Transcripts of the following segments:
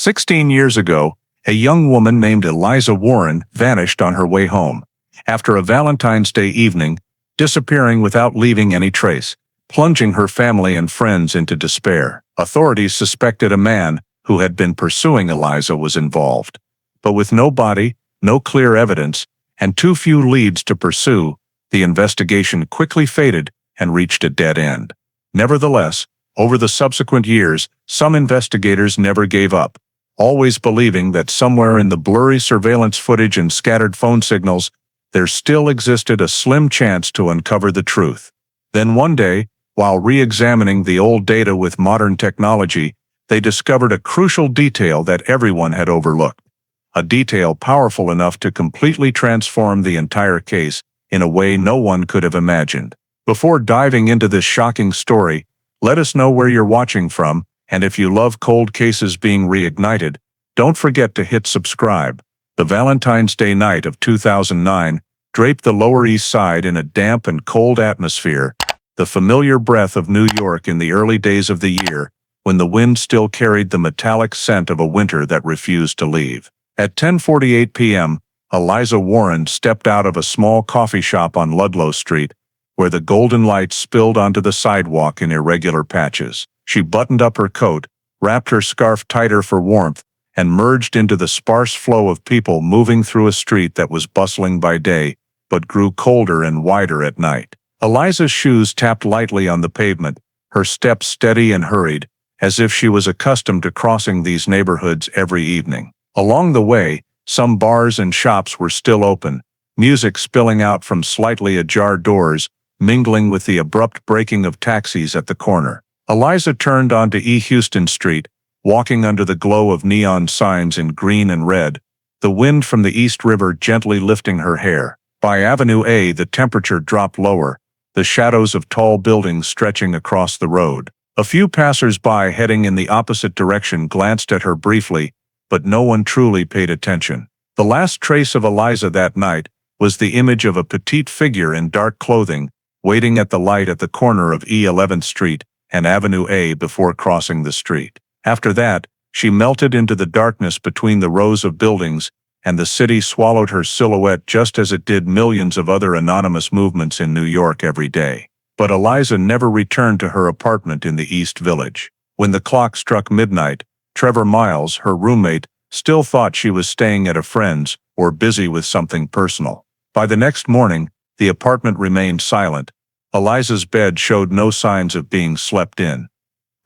16 years ago, a young woman named Eliza Warren vanished on her way home after a Valentine's Day evening, disappearing without leaving any trace, plunging her family and friends into despair. Authorities suspected a man who had been pursuing Eliza was involved. But with no body, no clear evidence, and too few leads to pursue, the investigation quickly faded and reached a dead end. Nevertheless, over the subsequent years, some investigators never gave up, always believing that somewhere in the blurry surveillance footage and scattered phone signals, there still existed a slim chance to uncover the truth. Then one day, while re-examining the old data with modern technology, they discovered a crucial detail that everyone had overlooked. A detail powerful enough to completely transform the entire case in a way no one could have imagined. Before diving into this shocking story, let us know where you're watching from, and if you love cold cases being reignited, don't forget to hit subscribe. The Valentine's Day night of 2009 draped the Lower East Side in a damp and cold atmosphere, the familiar breath of New York in the early days of the year, when the wind still carried the metallic scent of a winter that refused to leave. At 10:48 p.m., Eliza Warren stepped out of a small coffee shop on Ludlow Street, where the golden light spilled onto the sidewalk in irregular patches. She buttoned up her coat, wrapped her scarf tighter for warmth, and merged into the sparse flow of people moving through a street that was bustling by day, but grew colder and wider at night. Eliza's shoes tapped lightly on the pavement, her steps steady and hurried, as if she was accustomed to crossing these neighborhoods every evening. Along the way, some bars and shops were still open, music spilling out from slightly ajar doors, mingling with the abrupt braking of taxis at the corner. Eliza turned onto E. Houston Street, walking under the glow of neon signs in green and red, the wind from the East River gently lifting her hair. By Avenue A, the temperature dropped lower, the shadows of tall buildings stretching across the road. A few passers-by heading in the opposite direction glanced at her briefly, but no one truly paid attention. The last trace of Eliza that night was the image of a petite figure in dark clothing, waiting at the light at the corner of E 11th Street and Avenue A before crossing the street. After that, she melted into the darkness between the rows of buildings, and the city swallowed her silhouette just as it did millions of other anonymous movements in New York every day. But Eliza never returned to her apartment in the East Village. When the clock struck midnight, Trevor Miles, her roommate, still thought she was staying at a friend's or busy with something personal. By the next morning, the apartment remained silent. Eliza's bed showed no signs of being slept in.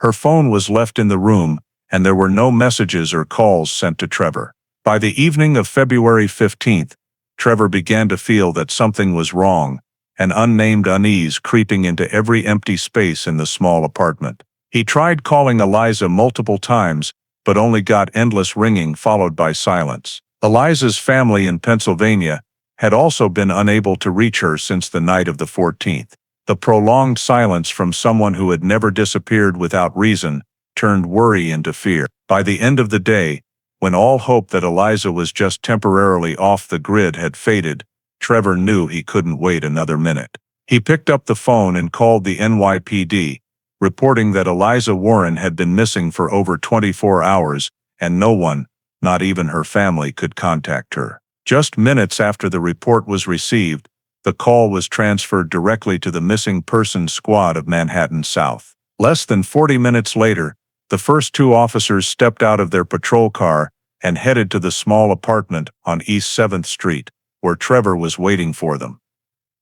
Her phone was left in the room, and there were no messages or calls sent to Trevor. By the evening of February 15th, Trevor began to feel that something was wrong, an unnamed unease creeping into every empty space in the small apartment. He tried calling Eliza multiple times, but only got endless ringing followed by silence. Eliza's family in Pennsylvania had also been unable to reach her since the night of the 14th. The prolonged silence from someone who had never disappeared without reason turned worry into fear. By the end of the day, when all hope that Eliza was just temporarily off the grid had faded, Trevor knew he couldn't wait another minute. He picked up the phone and called the NYPD, reporting that Eliza Warren had been missing for over 24 hours, and no one, not even her family, could contact her. Just minutes after the report was received, the call was transferred directly to the Missing Persons Squad of Manhattan South. Less than 40 minutes later, the first two officers stepped out of their patrol car and headed to the small apartment on East 7th Street, where Trevor was waiting for them,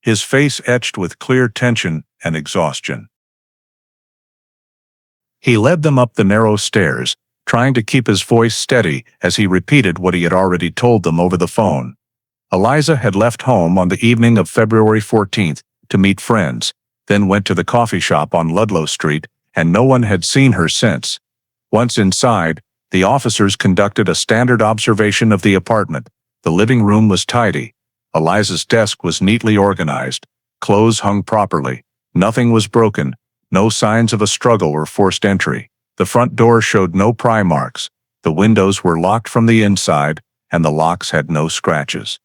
his face etched with clear tension and exhaustion. He led them up the narrow stairs, trying to keep his voice steady as he repeated what he had already told them over the phone. Eliza had left home on the evening of February 14th to meet friends, then went to the coffee shop on Ludlow Street, and no one had seen her since. Once inside, the officers conducted a standard observation of the apartment. The living room was tidy. Eliza's desk was neatly organized, clothes hung properly. Nothing was broken, no signs of a struggle or forced entry. The front door showed no pry marks. The windows were locked from the inside, and the locks had no scratches.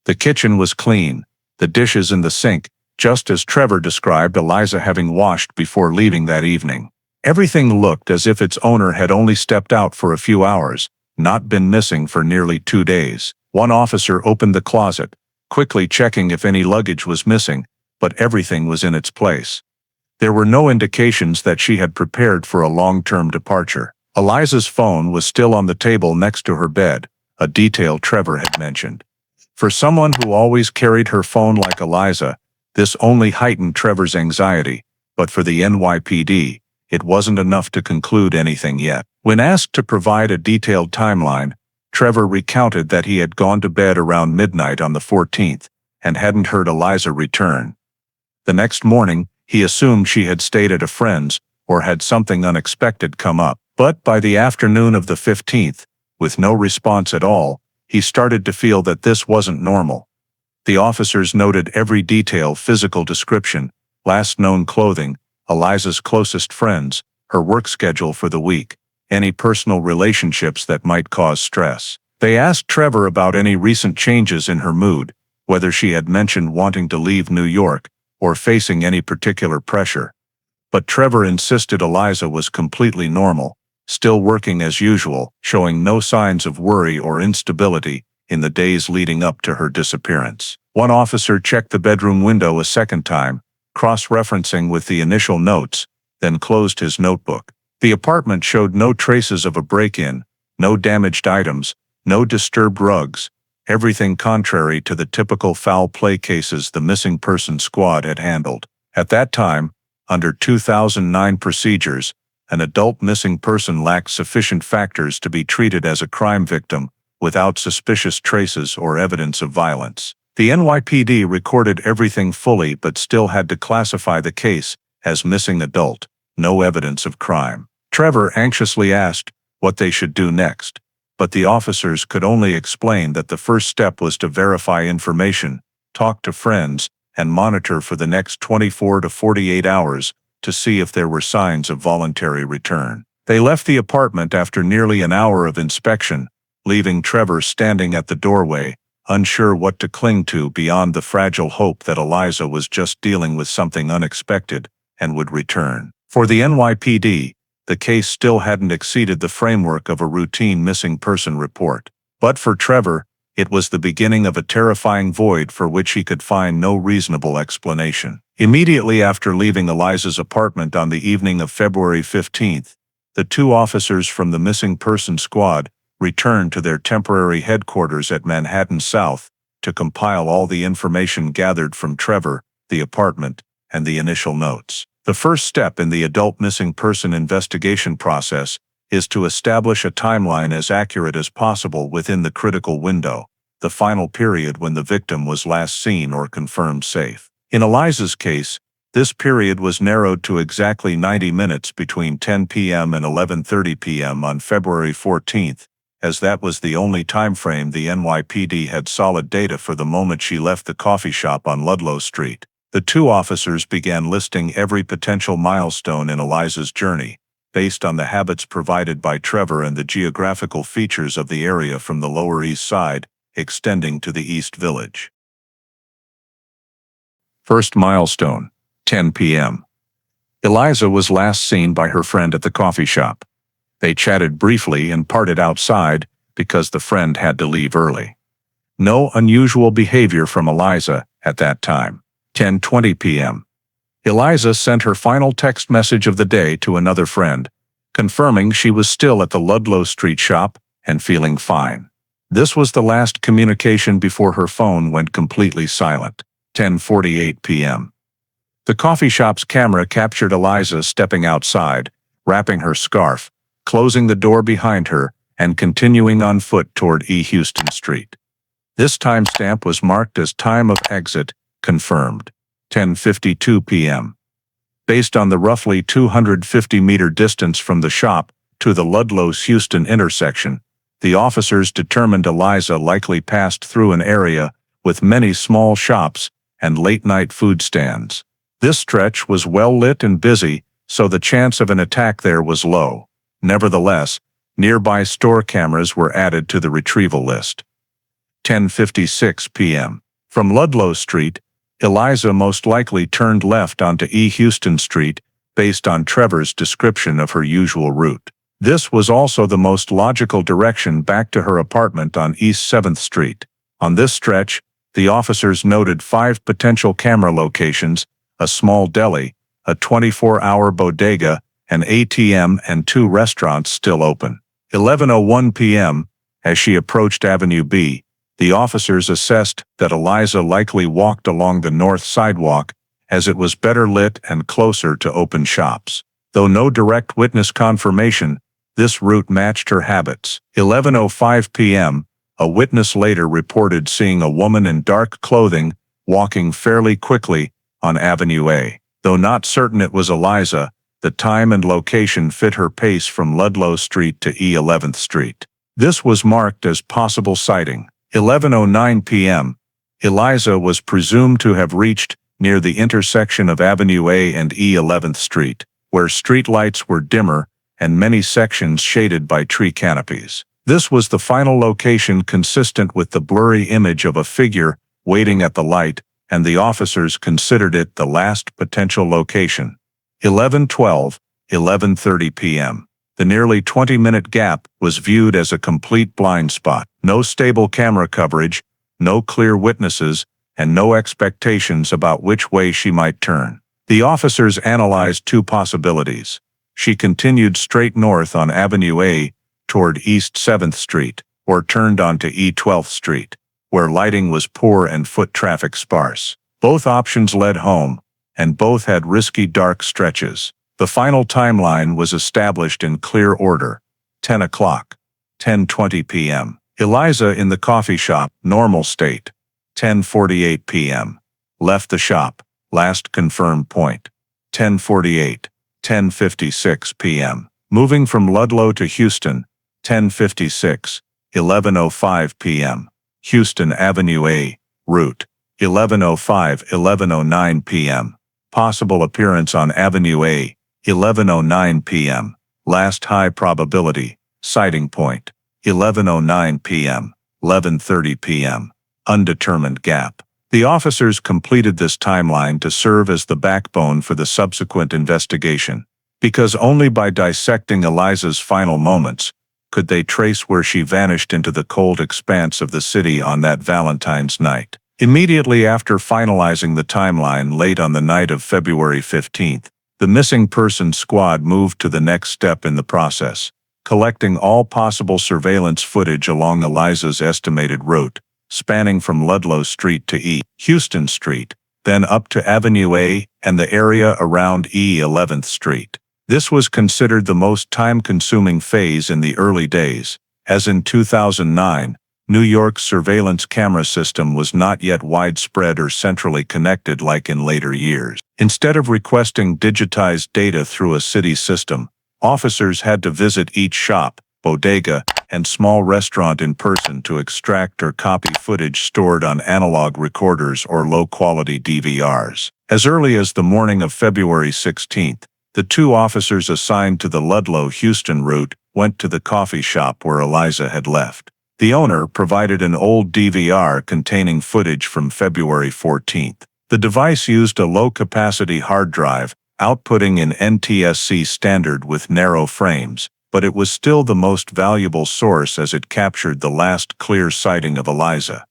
The kitchen was clean, the dishes in the sink, just as Trevor described Eliza having washed before leaving that evening. Everything looked as if its owner had only stepped out for a few hours, not been missing for nearly 2 days. One officer opened the closet, quickly checking if any luggage was missing, but everything was in its place. There were no indications that she had prepared for a long-term departure. Eliza's phone was still on the table next to her bed, a detail Trevor had mentioned. For someone who always carried her phone like Eliza, this only heightened Trevor's anxiety, but for the NYPD, it wasn't enough to conclude anything yet. When asked to provide a detailed timeline, Trevor recounted that he had gone to bed around midnight on the 14th and hadn't heard Eliza return. The next morning, he assumed she had stayed at a friend's or had something unexpected come up. But by the afternoon of the 15th, with no response at all, he started to feel that this wasn't normal. The officers noted every detail: physical description, last known clothing, Eliza's closest friends, her work schedule for the week, any personal relationships that might cause stress. They asked Trevor about any recent changes in her mood, whether she had mentioned wanting to leave New York or facing any particular pressure. But Trevor insisted Eliza was completely normal, still working as usual, showing no signs of worry or instability in the days leading up to her disappearance. One officer checked the bedroom window a second time, cross-referencing with the initial notes, then closed his notebook. The apartment showed no traces of a break-in, no damaged items, no disturbed rugs, everything contrary to the typical foul play cases the missing person squad had handled. At that time, under 2009 procedures, an adult missing person lacked sufficient factors to be treated as a crime victim without suspicious traces or evidence of violence. The NYPD recorded everything fully but still had to classify the case as missing adult, no evidence of crime. Trevor anxiously asked what they should do next, but the officers could only explain that the first step was to verify information, talk to friends, and monitor for the next 24 to 48 hours to see if there were signs of voluntary return. They left the apartment after nearly an hour of inspection, leaving Trevor standing at the doorway, unsure what to cling to beyond the fragile hope that Eliza was just dealing with something unexpected and would return. For the NYPD, the case still hadn't exceeded the framework of a routine missing person report. But for Trevor, it was the beginning of a terrifying void for which he could find no reasonable explanation. Immediately after leaving Eliza's apartment on the evening of February 15th, the two officers from the missing person squad returned to their temporary headquarters at Manhattan South to compile all the information gathered from Trevor, the apartment, and the initial notes. The first step in the adult missing person investigation process is to establish a timeline as accurate as possible within the critical window, the final period when the victim was last seen or confirmed safe. In Eliza's case, this period was narrowed to exactly 90 minutes between 10 p.m. and 11:30 p.m. on February 14th, as that was the only time frame the NYPD had solid data for the moment she left the coffee shop on Ludlow Street. The two officers began listing every potential milestone in Eliza's journey, based on the habits provided by Trevor and the geographical features of the area from the Lower East Side, extending to the East Village. First milestone, 10 p.m. Eliza was last seen by her friend at the coffee shop. They chatted briefly and parted outside because the friend had to leave early. No unusual behavior from Eliza at that time. 10:20 p.m. Eliza sent her final text message of the day to another friend, confirming she was still at the Ludlow Street shop and feeling fine. This was the last communication before her phone went completely silent. 10:48 p.m. The coffee shop's camera captured Eliza stepping outside, wrapping her scarf, closing the door behind her, and continuing on foot toward E. Houston Street. This timestamp was marked as time of exit, confirmed. 10:52 p.m. Based on the roughly 250-meter distance from the shop to the Ludlow-Houston intersection, the officers determined Eliza likely passed through an area with many small shops and late-night food stands. This stretch was well-lit and busy, so the chance of an attack there was low. Nevertheless, nearby store cameras were added to the retrieval list. 10:56 p.m. From Ludlow Street, Eliza most likely turned left onto E. Houston Street based on Trevor's description of her usual route. This was also the most logical direction back to her apartment on East 7th Street. On this stretch, the officers noted 5 potential camera locations: a small deli, a 24-hour bodega, an ATM, and 2 restaurants still open. 11:01 p.m., as she approached Avenue B, the officers assessed that Eliza likely walked along the north sidewalk, as it was better lit and closer to open shops. Though no direct witness confirmation, this route matched her habits. 11:05 p.m., a witness later reported seeing a woman in dark clothing walking fairly quickly on Avenue A. Though not certain it was Eliza, the time and location fit her pace from Ludlow Street to E 11th Street. This was marked as possible sighting. 11:09 p.m., Eliza was presumed to have reached near the intersection of Avenue A and E 11th Street, where street lights were dimmer and many sections shaded by tree canopies. This was the final location consistent with the blurry image of a figure waiting at the light, and the officers considered it the last potential location. 11:12, 11:30 p.m. The nearly 20-minute gap was viewed as a complete blind spot. No stable camera coverage, no clear witnesses, and no expectations about which way she might turn. The officers analyzed 2 possibilities. She continued straight north on Avenue A toward East 7th Street, or turned onto E 12th Street, where lighting was poor and foot traffic sparse. Both options led home, and both had risky dark stretches. The final timeline was established in clear order: 10 o'clock, 10:20 p.m. Eliza in the coffee shop, normal state. 10:48 p.m. Left the shop, last confirmed point. 10:48, 10:56 p.m. Moving from Ludlow to Houston, 10:56, 11:05 p.m. Houston Avenue A, route, 11:05, 11:09 p.m. Possible appearance on Avenue A, 11:09 p.m. Last high probability, sighting point, 11:09 p.m., 11:30 p.m. Undetermined gap. The officers completed this timeline to serve as the backbone for the subsequent investigation, because only by dissecting Eliza's final moments could they trace where she vanished into the cold expanse of the city on that Valentine's night. Immediately after finalizing the timeline late on the night of February 15th, the missing persons squad moved to the next step in the process, collecting all possible surveillance footage along Eliza's estimated route, spanning from Ludlow Street to E. Houston Street, then up to Avenue A and the area around E 11th Street. This was considered the most time-consuming phase in the early days, as in 2009, New York's surveillance camera system was not yet widespread or centrally connected like in later years. Instead of requesting digitized data through a city system, officers had to visit each shop, bodega, and small restaurant in person to extract or copy footage stored on analog recorders or low-quality DVRs. As early as the morning of February 16th, the 2 officers assigned to the Ludlow-Houston route went to the coffee shop where Eliza had left. The owner provided an old DVR containing footage from February 14th. The device used a low-capacity hard drive, outputting in NTSC standard with narrow frames, but it was still the most valuable source as it captured the last clear sighting of Eliza.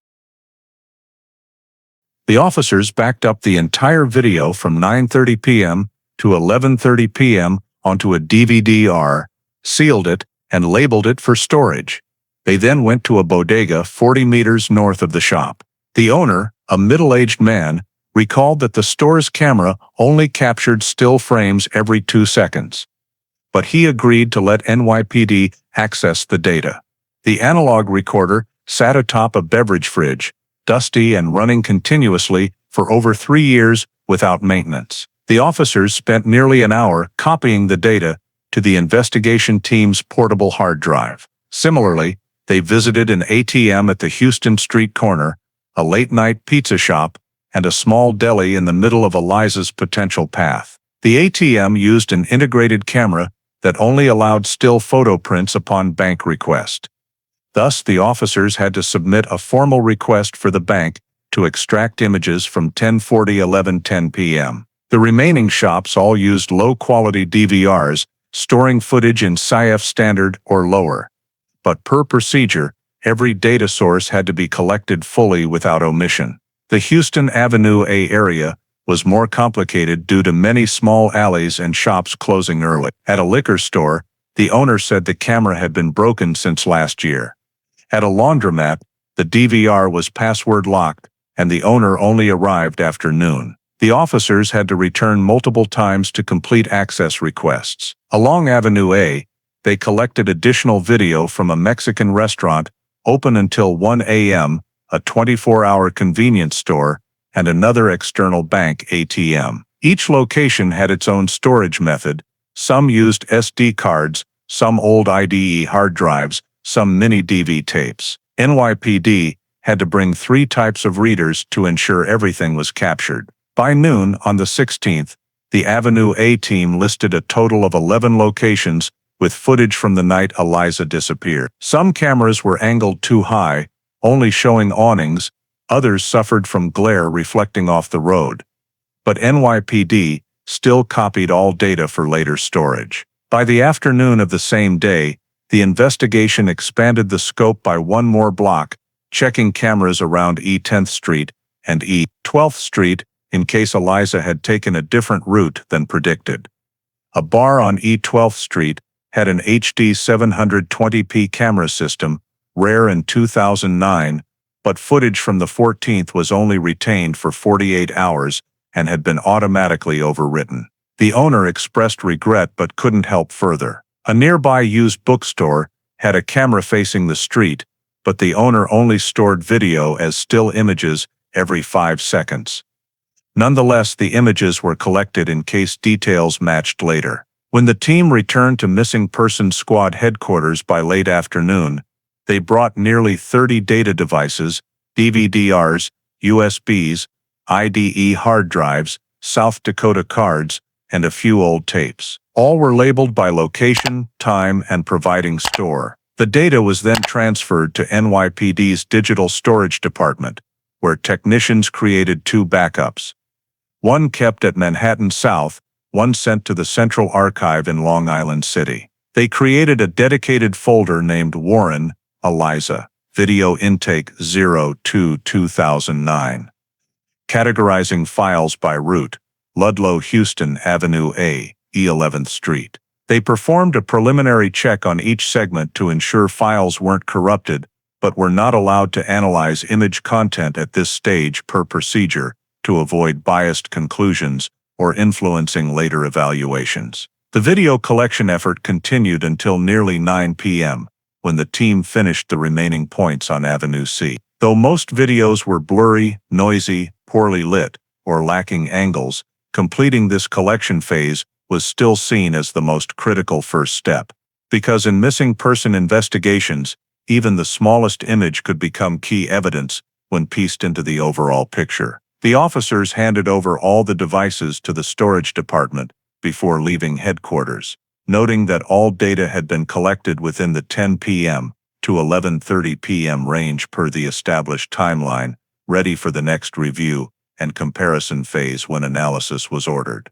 The officers backed up the entire video from 9:30 p.m. to 11:30 p.m. onto a DVD-R, sealed it, and labeled it for storage. They then went to a bodega 40 meters north of the shop. The owner, a middle-aged man, recalled that the store's camera only captured still frames every 2 seconds. But he agreed to let NYPD access the data. The analog recorder sat atop a beverage fridge, dusty and running continuously for over 3 years without maintenance. The officers spent nearly an hour copying the data to the investigation team's portable hard drive. Similarly, they visited an ATM at the Houston Street corner, a late-night pizza shop, and a small deli in the middle of Eliza's potential path. The ATM used an integrated camera that only allowed still photo prints upon bank request. Thus, the officers had to submit a formal request for the bank to extract images from 10:40, 11:10 p.m. The remaining shops all used low-quality DVRs storing footage in CIF standard or lower. But per procedure, every data source had to be collected fully without omission. The Houston Avenue A area was more complicated due to many small alleys and shops closing early. At a liquor store, the owner said the camera had been broken since last year. At a laundromat, the DVR was password locked, and the owner only arrived after noon. The officers had to return multiple times to complete access requests. Along Avenue A, they collected additional video from a Mexican restaurant open until 1 a.m., a 24-hour convenience store, and another external bank ATM. Each location had its own storage method. Some used SD cards, some old IDE hard drives, some mini DV tapes. NYPD had to bring 3 types of readers to ensure everything was captured. By noon on the 16th, the Avenue A team listed a total of 11 locations with footage from the night Eliza disappeared. Some cameras were angled too high, only showing awnings, others suffered from glare reflecting off the road. But NYPD still copied all data for later storage. By the afternoon of the same day, the investigation expanded the scope by one more block, checking cameras around E 10th Street and E 12th Street in case Eliza had taken a different route than predicted. A bar on E 12th Street had an HD 720p camera system, rare in 2009, but footage from the 14th was only retained for 48 hours and had been automatically overwritten. The owner expressed regret but couldn't help further. A nearby used bookstore had a camera facing the street, but the owner only stored video as still images every 5 seconds. Nonetheless, the images were collected in case details matched later. When the team returned to Missing Persons Squad headquarters by late afternoon, they brought nearly 30 data devices, DVDRs, USBs, IDE hard drives, South Dakota cards, and a few old tapes. All were labeled by location, time, and providing store. The data was then transferred to NYPD's digital storage department, where technicians created 2 backups. One kept at Manhattan South, one sent to the Central Archive in Long Island City. They created a dedicated folder named Warren, Eliza, Video Intake 02-2009, categorizing files by route, Ludlow Houston Avenue A, E11th Street. They performed a preliminary check on each segment to ensure files weren't corrupted, but were not allowed to analyze image content at this stage per procedure to avoid biased conclusions or influencing later evaluations. The video collection effort continued until nearly 9 p.m., when the team finished the remaining points on Avenue C. Though most videos were blurry, noisy, poorly lit, or lacking angles, completing this collection phase was still seen as the most critical first step. Because in missing person investigations, even the smallest image could become key evidence when pieced into the overall picture. The officers handed over all the devices to the storage department before leaving headquarters, noting that all data had been collected within the 10 p.m. to 11:30 p.m. range per the established timeline, ready for the next review and comparison phase when analysis was ordered.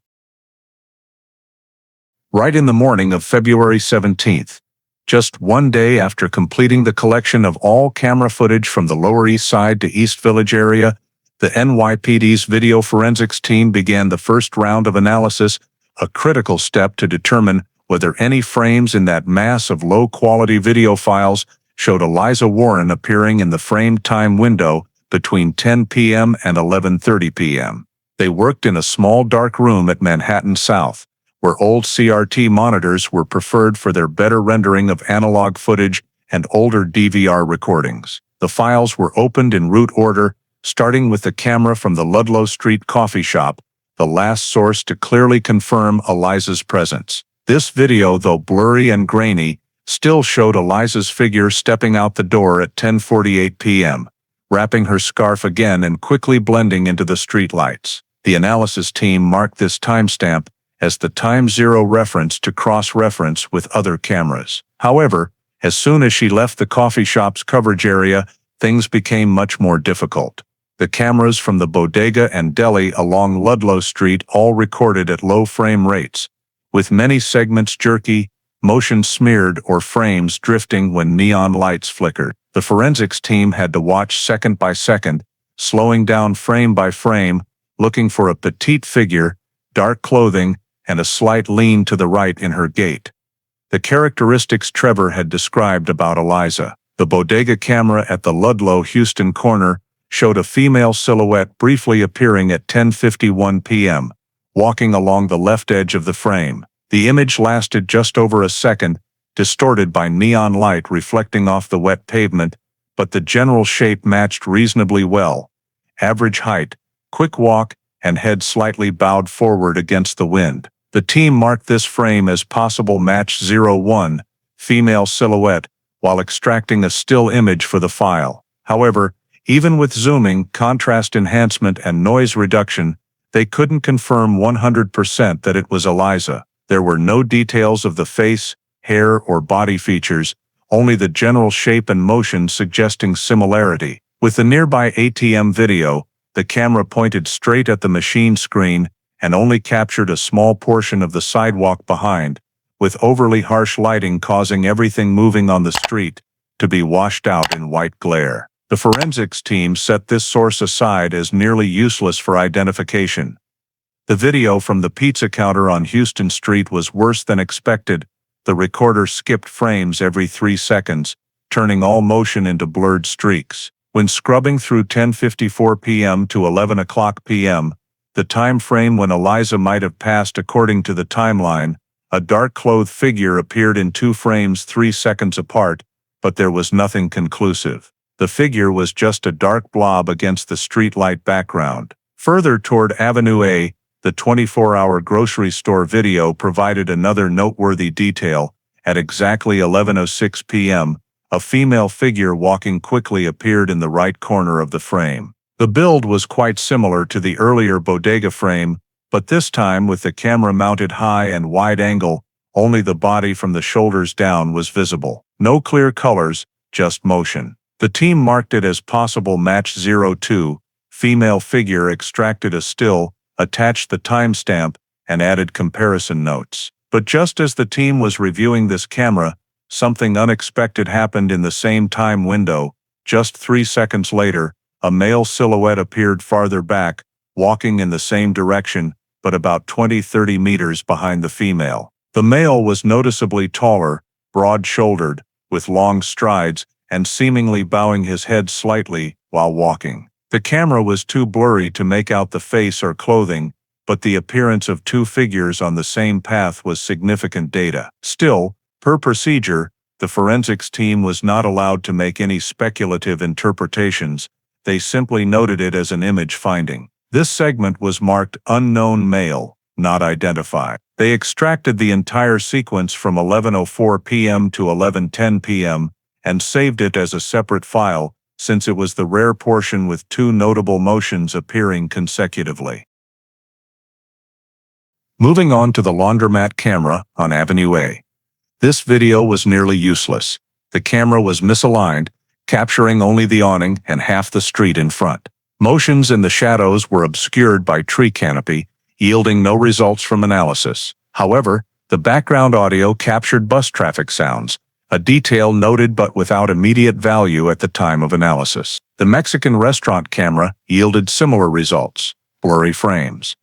Right in the morning of February 17th, just one day after completing the collection of all camera footage from the Lower East Side to East Village area, the NYPD's video forensics team began the first round of analysis, a critical step to determine whether any frames in that mass of low-quality video files showed Eliza Warren appearing in the framed time window between 10 p.m. and 11:30 p.m. They worked in a small dark room at Manhattan South, where old CRT monitors were preferred for their better rendering of analog footage and older DVR recordings. The files were opened in route order, starting with the camera from the Ludlow Street coffee shop, the last source to clearly confirm Eliza's presence. This video, though blurry and grainy, still showed Eliza's figure stepping out the door at 10:48 p.m., wrapping her scarf again and quickly blending into the streetlights. The analysis team marked this timestamp as the time zero reference to cross-reference with other cameras. However, as soon as she left the coffee shop's coverage area, things became much more difficult. The cameras from the bodega and deli along Ludlow Street all recorded at low frame rates, with many segments jerky, motion smeared, or frames drifting when neon lights flickered. The forensics team had to watch second by second, slowing down frame by frame, looking for a petite figure, dark clothing, and a slight lean to the right in her gait. The characteristics Trevor had described about Eliza. The bodega camera at the Ludlow Houston corner showed a female silhouette briefly appearing at 10:51 p.m., walking along the left edge of the frame. The image lasted just over a second, distorted by neon light reflecting off the wet pavement, but the general shape matched reasonably well. Average height, quick walk, and head slightly bowed forward against the wind. The team marked this frame as possible match 01, female silhouette, while extracting a still image for the file. However, even with zooming, contrast enhancement, and noise reduction, they couldn't confirm 100% that it was Eliza. There were no details of the face, hair, or body features, only the general shape and motion suggesting similarity. With the nearby ATM video, the camera pointed straight at the machine screen and only captured a small portion of the sidewalk behind, with overly harsh lighting causing everything moving on the street to be washed out in white glare. The forensics team set this source aside as nearly useless for identification. The video from the pizza counter on Houston Street was worse than expected. The recorder skipped frames every 3 seconds, turning all motion into blurred streaks. When scrubbing through 10:54 p.m. to 11 o'clock p.m., the time frame when Eliza might have passed according to the timeline, a dark-clothed figure appeared in 2 frames 3 seconds apart, but there was nothing conclusive. The figure was just a dark blob against the streetlight background. Further toward Avenue A, the 24-hour grocery store video provided another noteworthy detail. At exactly 11:06 p.m., a female figure walking quickly appeared in the right corner of the frame. The build was quite similar to the earlier bodega frame, but this time with the camera mounted high and wide angle, only the body from the shoulders down was visible. No clear colors, just motion. The team marked it as possible match 02, female figure, extracted a still, attached the timestamp, and added comparison notes. But just as the team was reviewing this camera, something unexpected happened in the same time window. Just 3 seconds later, a male silhouette appeared farther back, walking in the same direction, but about 20-30 meters behind the female. The male was noticeably taller, broad-shouldered, with long strides, and seemingly bowing his head slightly while walking. The camera was too blurry to make out the face or clothing, but the appearance of 2 figures on the same path was significant data. Still, per procedure, the forensics team was not allowed to make any speculative interpretations. They simply noted it as an image finding. This segment was marked unknown male, not identified. They extracted the entire sequence from 11:04 p.m. to 11:10 p.m. and saved it as a separate file, since it was the rare portion with 2 notable motions appearing consecutively. Moving on to the laundromat camera on Avenue A. This video was nearly useless. The camera was misaligned, capturing only the awning and half the street in front. Motions in the shadows were obscured by tree canopy, yielding no results from analysis. However, the background audio captured bus traffic sounds, a detail noted but without immediate value at the time of analysis. The Mexican restaurant camera yielded similar results, blurry frames,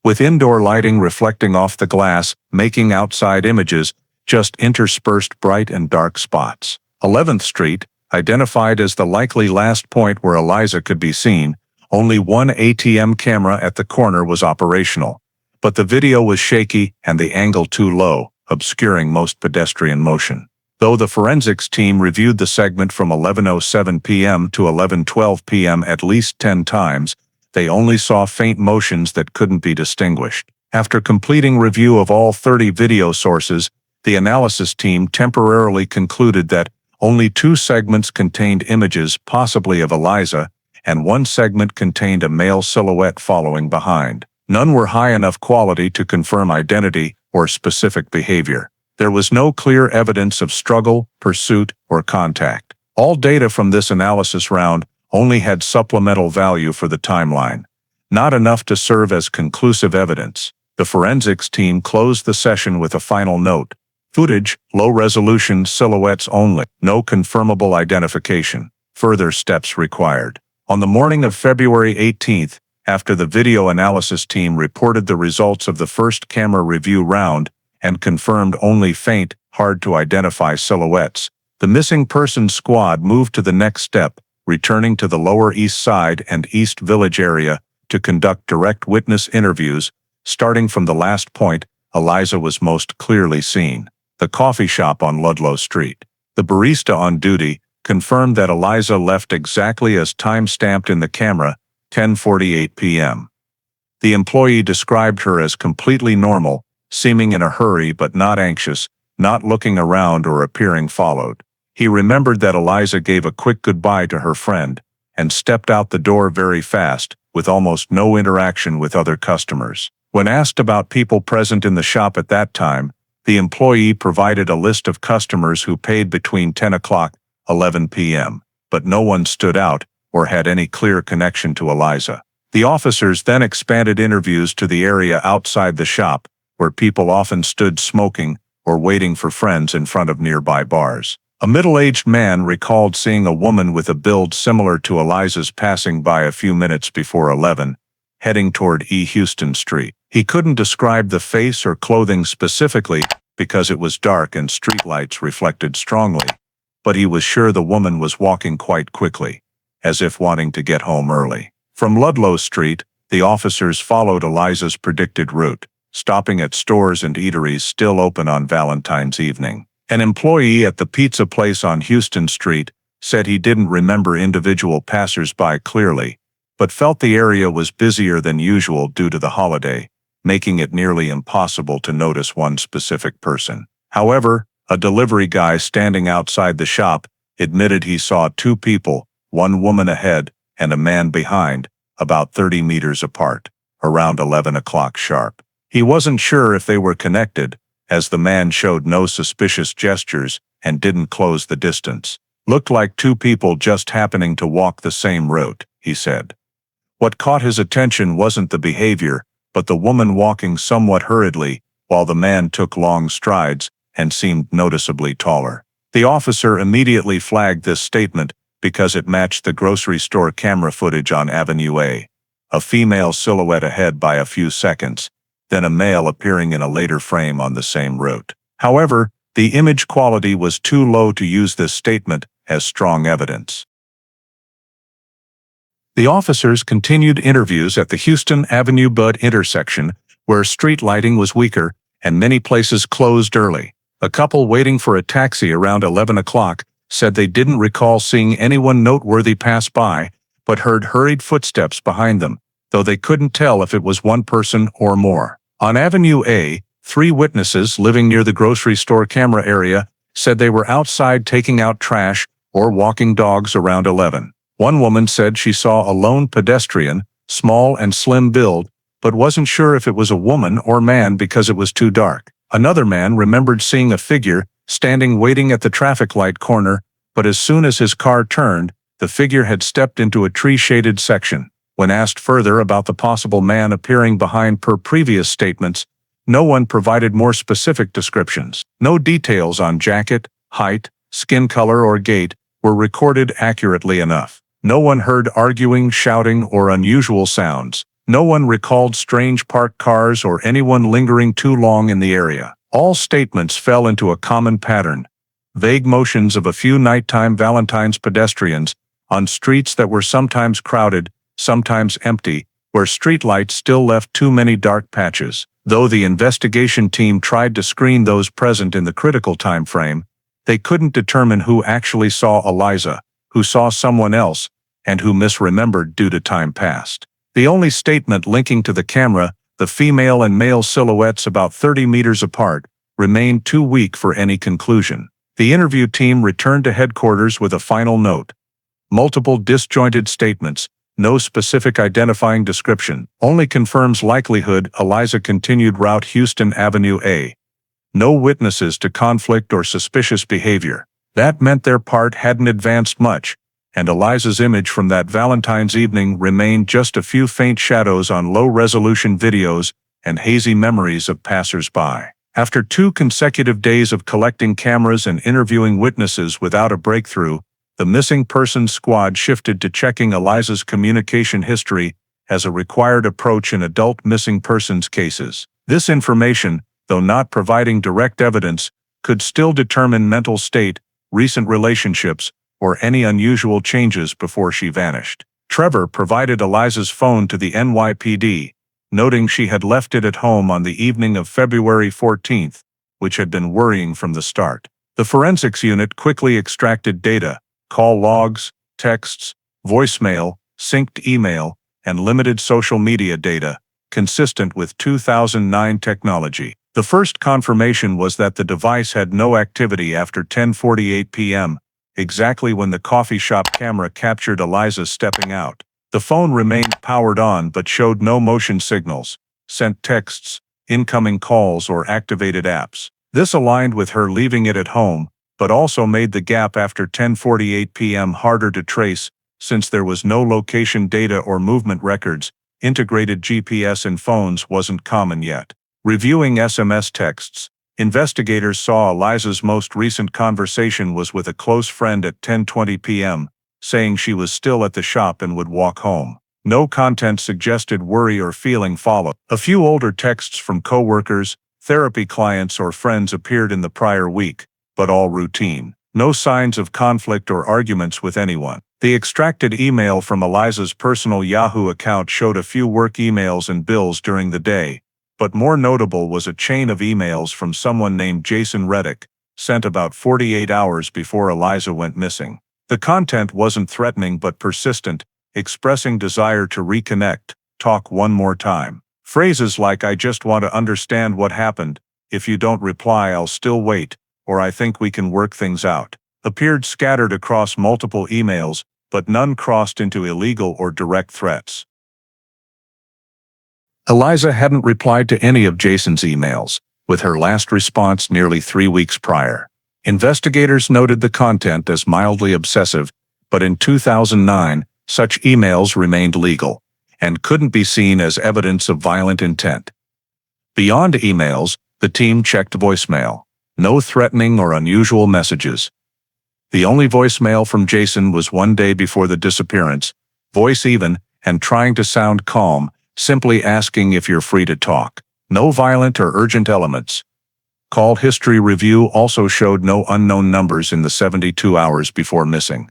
with indoor lighting reflecting off the glass, making outside images, just interspersed bright and dark spots. 11th Street, identified as the likely last point where Eliza could be seen, only one ATM camera at the corner was operational, but the video was shaky and the angle too low, obscuring most pedestrian motion. Though the forensics team reviewed the segment from 11:07 p.m. to 11:12 p.m. at least 10 times, they only saw faint motions that couldn't be distinguished. After completing review of all 30 video sources, the analysis team temporarily concluded that only 2 segments contained images possibly of Eliza, and 1 segment contained a male silhouette following behind. None were high enough quality to confirm identity or specific behavior. There was no clear evidence of struggle, pursuit, or contact. All data from this analysis round only had supplemental value for the timeline, not enough to serve as conclusive evidence. The forensics team closed the session with a final note. Footage, low-resolution silhouettes only, no confirmable identification. Further steps required. On the morning of February 18th, after the video analysis team reported the results of the first camera review round and confirmed only faint, hard-to-identify silhouettes, the missing persons squad moved to the next step, returning to the Lower East Side and East Village area to conduct direct witness interviews. Starting from the last point, Eliza was most clearly seen. The coffee shop on Ludlow Street. The barista on duty confirmed that Eliza left exactly as time-stamped in the camera, 10:48 p.m. The employee described her as completely normal, seeming in a hurry but not anxious, not looking around or appearing followed. He remembered that Eliza gave a quick goodbye to her friend and stepped out the door very fast, with almost no interaction with other customers. When asked about people present in the shop at that time, the employee provided a list of customers who paid between 10 o'clock, 11 p.m., but no one stood out or had any clear connection to Eliza. The officers then expanded interviews to the area outside the shop, where people often stood smoking or waiting for friends in front of nearby bars. A middle-aged man recalled seeing a woman with a build similar to Eliza's passing by a few minutes before 11, heading toward E. Houston Street. He couldn't describe the face or clothing specifically because it was dark and streetlights reflected strongly, but he was sure the woman was walking quite quickly, as if wanting to get home early. From Ludlow Street, the officers followed Eliza's predicted route, stopping at stores and eateries still open on Valentine's evening. An employee at the pizza place on Houston Street said he didn't remember individual passers-by clearly, but felt the area was busier than usual due to the holiday, making it nearly impossible to notice one specific person. However, a delivery guy standing outside the shop admitted he saw two people, one woman ahead and a man behind, about 30 meters apart, around 11 o'clock sharp. He wasn't sure if they were connected, as the man showed no suspicious gestures and didn't close the distance. Looked like two people just happening to walk the same route, he said. What caught his attention wasn't the behavior, but the woman walking somewhat hurriedly, while the man took long strides and seemed noticeably taller. The officer immediately flagged this statement because it matched the grocery store camera footage on Avenue A. A female silhouette ahead by a few seconds, then a male appearing in a later frame on the same route. However, the image quality was too low to use this statement as strong evidence. The officers continued interviews at the Houston Avenue-Bud intersection, where street lighting was weaker and many places closed early. A couple waiting for a taxi around 11 o'clock said they didn't recall seeing anyone noteworthy pass by, but heard hurried footsteps behind them, though they couldn't tell if it was one person or more. On Avenue A, 3 witnesses living near the grocery store camera area said they were outside taking out trash or walking dogs around 11. One woman said she saw a lone pedestrian, small and slim build, but wasn't sure if it was a woman or man because it was too dark. Another man remembered seeing a figure standing waiting at the traffic light corner, but as soon as his car turned, the figure had stepped into a tree-shaded section. When asked further about the possible man appearing behind per previous statements, no one provided more specific descriptions. No details on jacket, height, skin color or gait were recorded accurately enough. No one heard arguing, shouting, or unusual sounds. No one recalled strange parked cars or anyone lingering too long in the area. All statements fell into a common pattern: vague motions of a few nighttime Valentine's pedestrians on streets that were sometimes crowded, sometimes empty, where streetlights still left too many dark patches. Though the investigation team tried to screen those present in the critical time frame, they couldn't determine who actually saw Eliza, who saw someone else, and who misremembered due to time past. The only statement linking to the camera, the female and male silhouettes about 30 meters apart, remained too weak for any conclusion. The interview team returned to headquarters with a final note. Multiple disjointed statements, no specific identifying description, only confirms likelihood. Eliza continued route Houston Avenue A. No witnesses to conflict or suspicious behavior. That meant their part hadn't advanced much, and Eliza's image from that Valentine's evening remained just a few faint shadows on low-resolution videos and hazy memories of passers-by. After 2 consecutive days of collecting cameras and interviewing witnesses without a breakthrough, the missing persons squad shifted to checking Eliza's communication history as a required approach in adult missing persons cases. This information, though not providing direct evidence, could still determine mental state, recent relationships, or any unusual changes before she vanished. Trevor provided Eliza's phone to the NYPD, noting she had left it at home on the evening of February 14th, which had been worrying from the start. The forensics unit quickly extracted data, call logs, texts, voicemail, synced email, and limited social media data, consistent with 2009 technology. The first confirmation was that the device had no activity after 10:48 p.m., exactly when the coffee shop camera captured Eliza stepping out. The phone remained powered on but showed no motion signals, sent texts, incoming calls, or activated apps. This aligned with her leaving it at home, but also made the gap after 10:48 p.m. harder to trace, since there was no location data or movement records. Integrated GPS in phones wasn't common yet. Reviewing SMS texts, investigators saw Eliza's most recent conversation was with a close friend at 10:20 p.m., saying she was still at the shop and would walk home. No content suggested worry or feeling followed. A few older texts from coworkers, therapy clients, or friends appeared in the prior week, but all routine. No signs of conflict or arguments with anyone. The extracted email from Eliza's personal Yahoo account showed a few work emails and bills during the day, but more notable was a chain of emails from someone named Jason Reddick, sent about 48 hours before Eliza went missing. The content wasn't threatening but persistent, expressing desire to reconnect, talk one more time. Phrases like "I just want to understand what happened, if you don't reply I'll still wait," or "I think we can work things out," appeared scattered across multiple emails, but none crossed into illegal or direct threats. Eliza hadn't replied to any of Jason's emails, with her last response nearly 3 weeks prior. Investigators noted the content as mildly obsessive, but in 2009, such emails remained legal and couldn't be seen as evidence of violent intent. Beyond emails, the team checked voicemail. No threatening or unusual messages. The only voicemail from Jason was one day before the disappearance, voice even, and trying to sound calm, simply asking if you're free to talk. No violent or urgent elements. Call history review also showed no unknown numbers in the 72 hours before missing.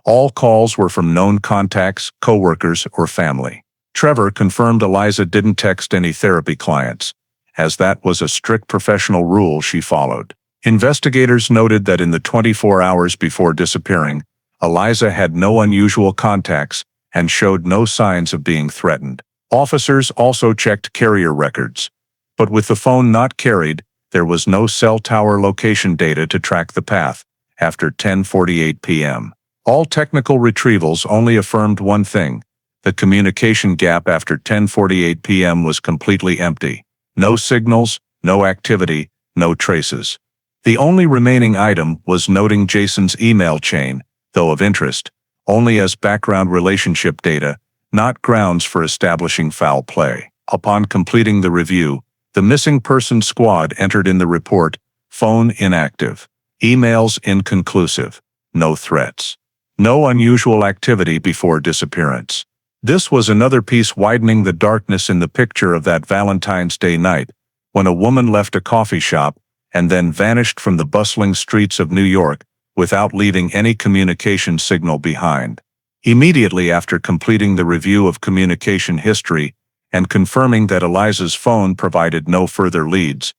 All calls were from known contacts, coworkers, or family. Trevor confirmed Eliza didn't text any therapy clients, as that was a strict professional rule she followed. Investigators noted that in the 24 hours before disappearing, Eliza had no unusual contacts and showed no signs of being threatened. Officers also checked carrier records, but with the phone not carried, there was no cell tower location data to track the path after 10:48 p.m. All technical retrievals only affirmed one thing: the communication gap after 10:48 p.m. was completely empty. No signals, no activity, no traces. The only remaining item was noting Jason's email chain, though of interest, only as background relationship data, not grounds for establishing foul play. Upon completing the review, the missing person squad entered in the report: phone inactive, emails inconclusive, no threats, no unusual activity before disappearance. This was another piece widening the darkness in the picture of that Valentine's Day night, when a woman left a coffee shop and then vanished from the bustling streets of New York without leaving any communication signal behind. Immediately after completing the review of communication history and confirming that Eliza's phone provided no further leads,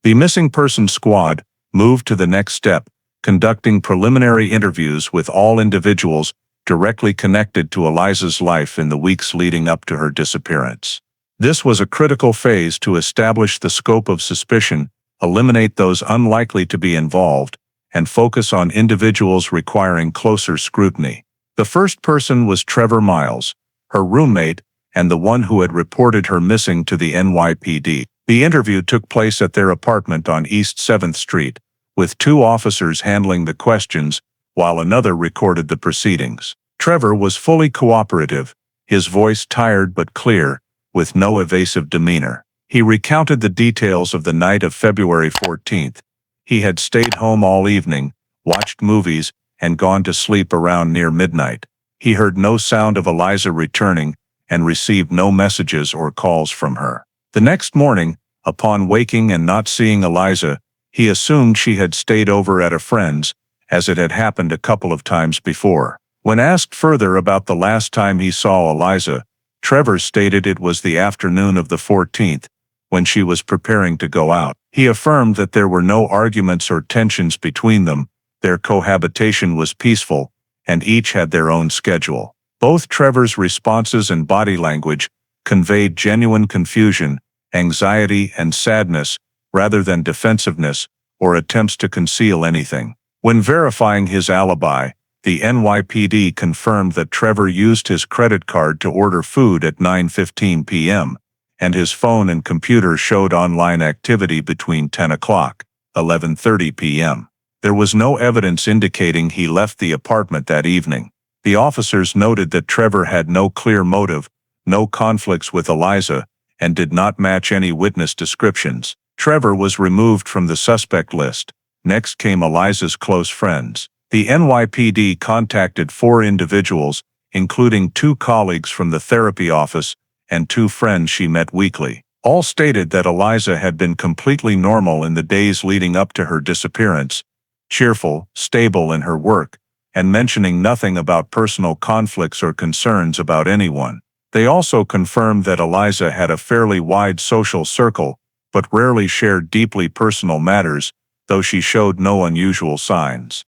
the missing person squad moved to the next step, conducting preliminary interviews with all individuals directly connected to Eliza's life in the weeks leading up to her disappearance. This was a critical phase to establish the scope of suspicion, eliminate those unlikely to be involved, and focus on individuals requiring closer scrutiny. The first person was Trevor Miles, her roommate, and the one who had reported her missing to the NYPD. The interview took place at their apartment on East 7th Street, with 2 officers handling the questions, while another recorded the proceedings. Trevor was fully cooperative, his voice tired but clear, with no evasive demeanor. He recounted the details of the night of February 14th. He had stayed home all evening, watched movies, and gone to sleep around near midnight. He heard no sound of Eliza returning and received no messages or calls from her. The next morning, upon waking and not seeing Eliza, he assumed she had stayed over at a friend's, as it had happened a couple of times before. When asked further about the last time he saw Eliza, Trevor stated it was the afternoon of the 14th, when she was preparing to go out. He affirmed that there were no arguments or tensions between them, their cohabitation was peaceful, and each had their own schedule. Both Trevor's responses and body language conveyed genuine confusion, anxiety, and sadness, rather than defensiveness or attempts to conceal anything. When verifying his alibi, the NYPD confirmed that Trevor used his credit card to order food at 9:15 p.m., and his phone and computer showed online activity between 10 o'clock, 11:30 p.m. There was no evidence indicating he left the apartment that evening. The officers noted that Trevor had no clear motive, no conflicts with Eliza, and did not match any witness descriptions. Trevor was removed from the suspect list. Next came Eliza's close friends. The NYPD contacted 4 individuals, including 2 colleagues from the therapy office and 2 friends she met weekly. All stated that Eliza had been completely normal in the days leading up to her disappearance, cheerful, stable in her work, and mentioning nothing about personal conflicts or concerns about anyone. They also confirmed that Eliza had a fairly wide social circle, but rarely shared deeply personal matters, though she showed no unusual signs.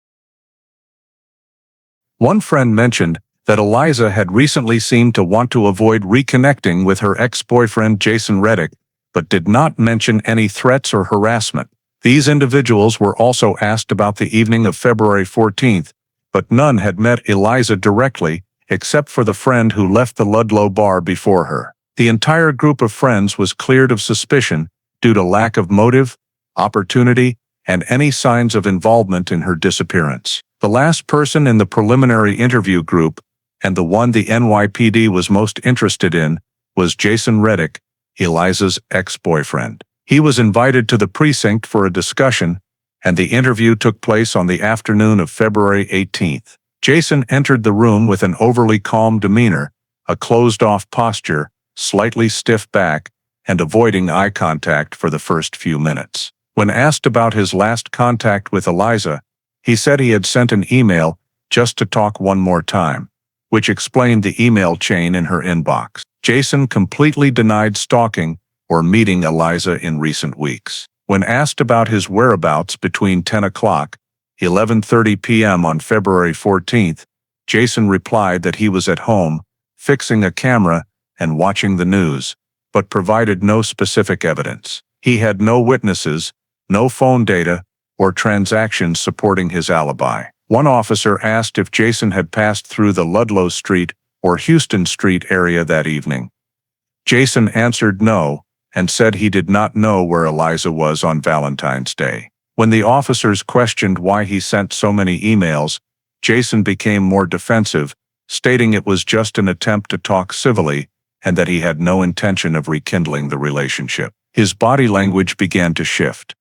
One friend mentioned that Eliza had recently seemed to want to avoid reconnecting with her ex-boyfriend Jason Reddick, but did not mention any threats or harassment. These individuals were also asked about the evening of February 14th, but none had met Eliza directly, except for the friend who left the Ludlow bar before her. The entire group of friends was cleared of suspicion due to lack of motive, opportunity, and any signs of involvement in her disappearance. The last person in the preliminary interview group, and the one the NYPD was most interested in, was Jason Reddick, Eliza's ex-boyfriend. He was invited to the precinct for a discussion, and the interview took place on the afternoon of February 18th. Jason entered the room with an overly calm demeanor, a closed-off posture, slightly stiff back, and avoiding eye contact for the first few minutes. When asked about his last contact with Eliza, he said he had sent an email just to talk one more time, which explained the email chain in her inbox. Jason completely denied stalking or meeting Eliza in recent weeks. When asked about his whereabouts between 10 o'clock, 11:30 p.m. on February 14th, Jason replied that he was at home, fixing a camera and watching the news, but provided no specific evidence. He had no witnesses, no phone data, or transactions supporting his alibi. One officer asked if Jason had passed through the Ludlow Street or Houston Street area that evening. Jason answered no, and said he did not know where Eliza was on Valentine's Day. When the officers questioned why he sent so many emails, Jason became more defensive, stating it was just an attempt to talk civilly and that he had no intention of rekindling the relationship. His body language began to shift.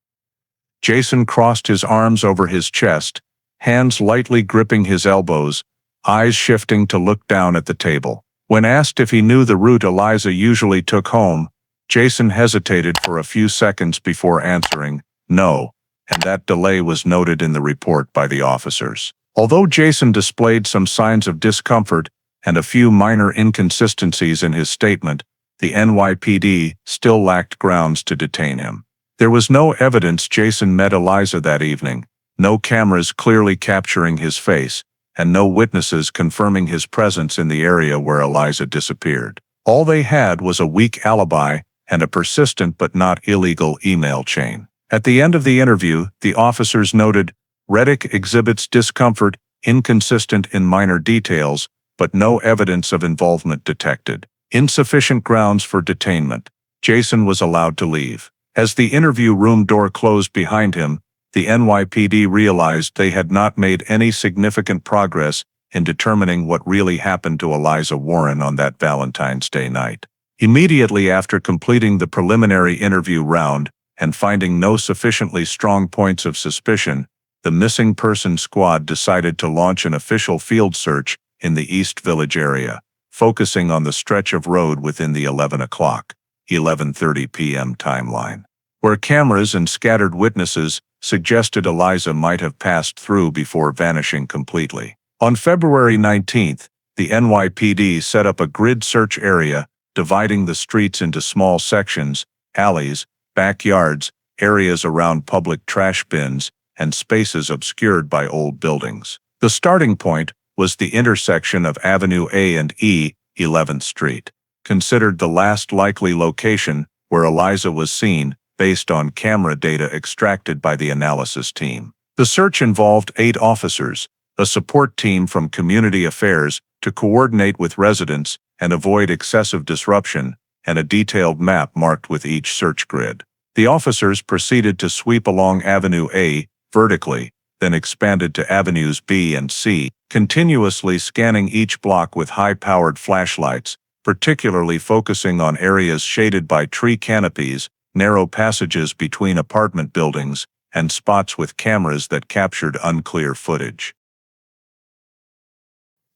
Jason crossed his arms over his chest, hands lightly gripping his elbows, eyes shifting to look down at the table. When asked if he knew the route Eliza usually took home, Jason hesitated for a few seconds before answering, no, and that delay was noted in the report by the officers. Although Jason displayed some signs of discomfort and a few minor inconsistencies in his statement, the NYPD still lacked grounds to detain him. There was no evidence Jason met Eliza that evening, no cameras clearly capturing his face, and no witnesses confirming his presence in the area where Eliza disappeared. All they had was a weak alibi and a persistent but not illegal email chain. At the end of the interview, the officers noted, Reddick exhibits discomfort, inconsistent in minor details, but no evidence of involvement detected. Insufficient grounds for detainment. Jason was allowed to leave. As the interview room door closed behind him, the NYPD realized they had not made any significant progress in determining what really happened to Eliza Warren on that Valentine's Day night. Immediately after completing the preliminary interview round and finding no sufficiently strong points of suspicion, the missing person squad decided to launch an official field search in the East Village area, focusing on the stretch of road within the 11 o'clock, 11:30 p.m. timeline, where cameras and scattered witnesses suggested Eliza might have passed through before vanishing completely. On February 19th, the NYPD set up a grid search area, dividing the streets into small sections, alleys, backyards, areas around public trash bins, and spaces obscured by old buildings. The starting point was the intersection of Avenue A and E, 11th Street, considered the last likely location where Eliza was seen based on camera data extracted by the analysis team. The search involved 8 officers, a support team from Community Affairs to coordinate with residents and avoid excessive disruption, and a detailed map marked with each search grid. The officers proceeded to sweep along Avenue A vertically, then expanded to Avenues B and C, continuously scanning each block with high-powered flashlights, particularly focusing on areas shaded by tree canopies, narrow passages between apartment buildings, and spots with cameras that captured unclear footage.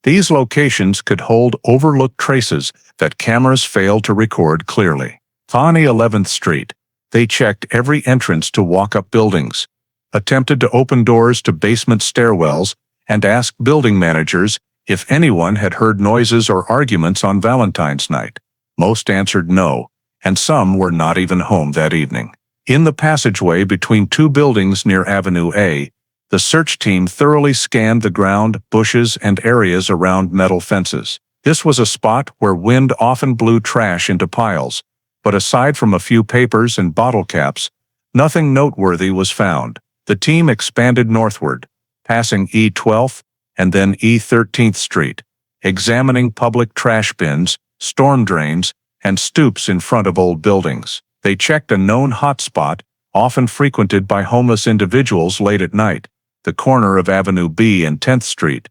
These locations could hold overlooked traces that cameras failed to record clearly. On 11th Street, they checked every entrance to walk-up buildings, attempted to open doors to basement stairwells, and asked building managers if anyone had heard noises or arguments on Valentine's night. Most answered no, and some were not even home that evening. In the passageway between 2 buildings near Avenue A, the search team thoroughly scanned the ground, bushes, and areas around metal fences. This was a spot where wind often blew trash into piles, but aside from a few papers and bottle caps, nothing noteworthy was found. The team expanded northward, passing E12th and then E13th Street, examining public trash bins, storm drains, and stoops in front of old buildings. They checked a known hotspot, often frequented by homeless individuals late at night, the corner of Avenue B and 10th Street,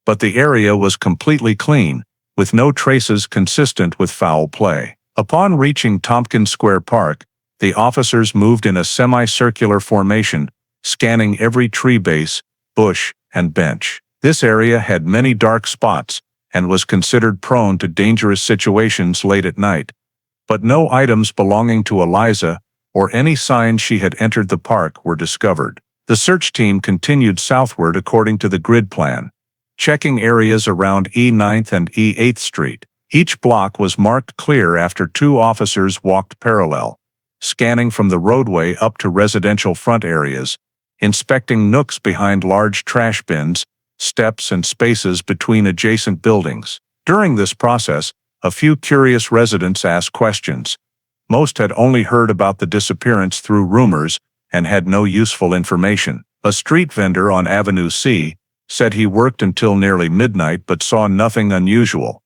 but the area was completely clean, with no traces consistent with foul play. Upon reaching Tompkins Square Park, the officers moved in a semicircular formation, scanning every tree base, bush, and bench. This area had many dark spots and was considered prone to dangerous situations late at night, but no items belonging to Eliza or any signs she had entered the park were discovered. The search team continued southward according to the grid plan, checking areas around E9th and E8th Street. Each block was marked clear after 2 officers walked parallel, scanning from the roadway up to residential front areas, inspecting nooks behind large trash bins, steps, and spaces between adjacent buildings. During this process, a few curious residents asked questions. Most had only heard about the disappearance through rumors and had no useful information. A street vendor on Avenue C said he worked until nearly midnight but saw nothing unusual.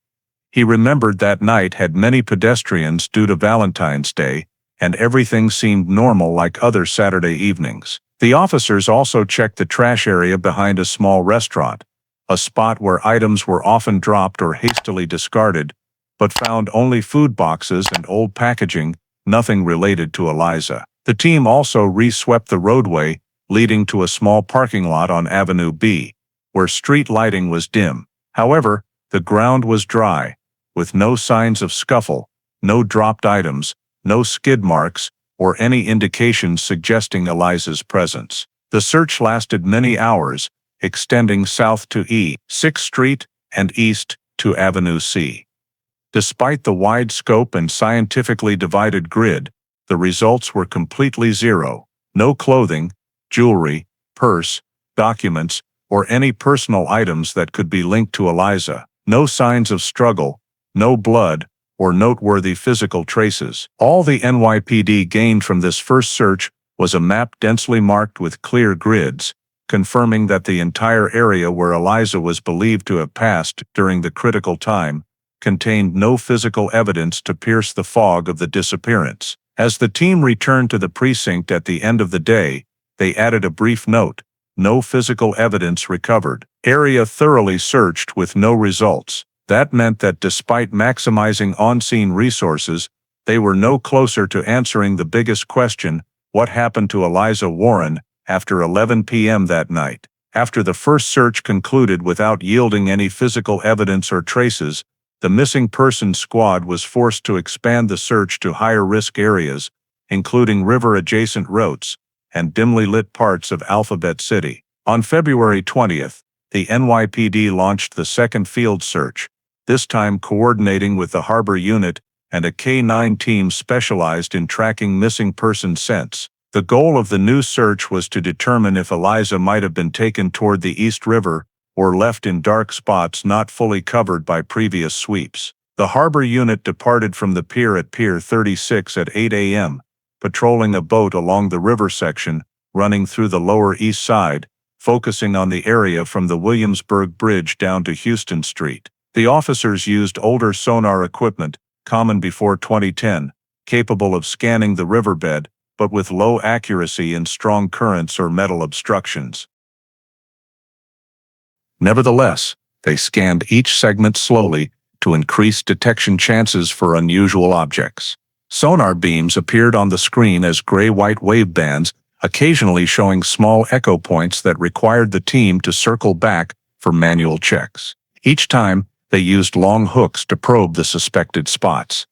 He remembered that night had many pedestrians due to Valentine's Day, and everything seemed normal like other Saturday evenings. The officers also checked the trash area behind a small restaurant, a spot where items were often dropped or hastily discarded, but found only food boxes and old packaging, nothing related to Eliza. The team also re-swept the roadway leading to a small parking lot on Avenue B, where street lighting was dim. However, the ground was dry, with no signs of scuffle, no dropped items, no skid marks, or any indications suggesting Eliza's presence. The search lasted many hours, extending south to E6th Street and east to Avenue C. Despite the wide scope and scientifically divided grid, the results were completely zero. No clothing, jewelry, purse, documents, or any personal items that could be linked to Eliza. No signs of struggle, no blood, or noteworthy physical traces. All the NYPD gained from this first search was a map densely marked with clear grids, confirming that the entire area where Eliza was believed to have passed during the critical time contained no physical evidence to pierce the fog of the disappearance. As the team returned to the precinct at the end of the day, they added a brief note: no physical evidence recovered. Area thoroughly searched with no results. That meant that despite maximizing on-scene resources, they were no closer to answering the biggest question: what happened to Eliza Warren after 11 p.m. that night? After the first search concluded without yielding any physical evidence or traces, the missing persons squad was forced to expand the search to higher-risk areas, including river-adjacent routes and dimly lit parts of Alphabet City. On February 20th, the NYPD launched the second field search, this time coordinating with the Harbor Unit and a K-9 team specialized in tracking missing person scents. The goal of the new search was to determine if Eliza might have been taken toward the East River or left in dark spots not fully covered by previous sweeps. The Harbor Unit departed from the pier at Pier 36 at 8 a.m., patrolling a boat along the river section, running through the Lower East Side, focusing on the area from the Williamsburg Bridge down to Houston Street. The officers used older sonar equipment, common before 2010, capable of scanning the riverbed, but with low accuracy in strong currents or metal obstructions. Nevertheless, they scanned each segment slowly to increase detection chances for unusual objects. Sonar beams appeared on the screen as gray-white wave bands, occasionally showing small echo points that required the team to circle back for manual checks. Each time, they used long hooks to probe the suspected spots,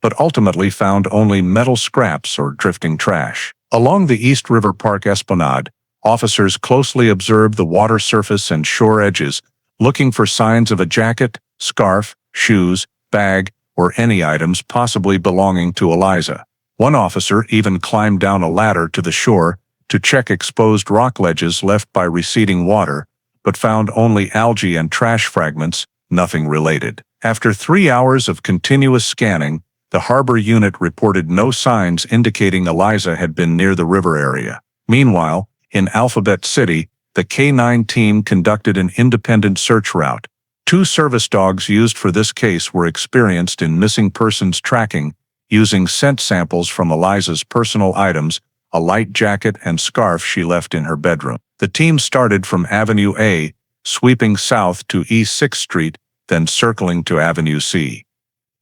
but ultimately found only metal scraps or drifting trash. Along the East River Park Esplanade, officers closely observed the water surface and shore edges, looking for signs of a jacket, scarf, shoes, bag, or any items possibly belonging to Eliza. One officer even climbed down a ladder to the shore to check exposed rock ledges left by receding water, but found only algae and trash fragments, nothing related. After 3 hours of continuous scanning, the Harbor Unit reported no signs indicating Eliza had been near the river area. Meanwhile, in Alphabet City, the K-9 team conducted an independent search route. 2 service dogs used for this case were experienced in missing persons tracking, using scent samples from Eliza's personal items, a light jacket and scarf she left in her bedroom. The team started from Avenue A, sweeping south to East 6th Street, then circling to Avenue C.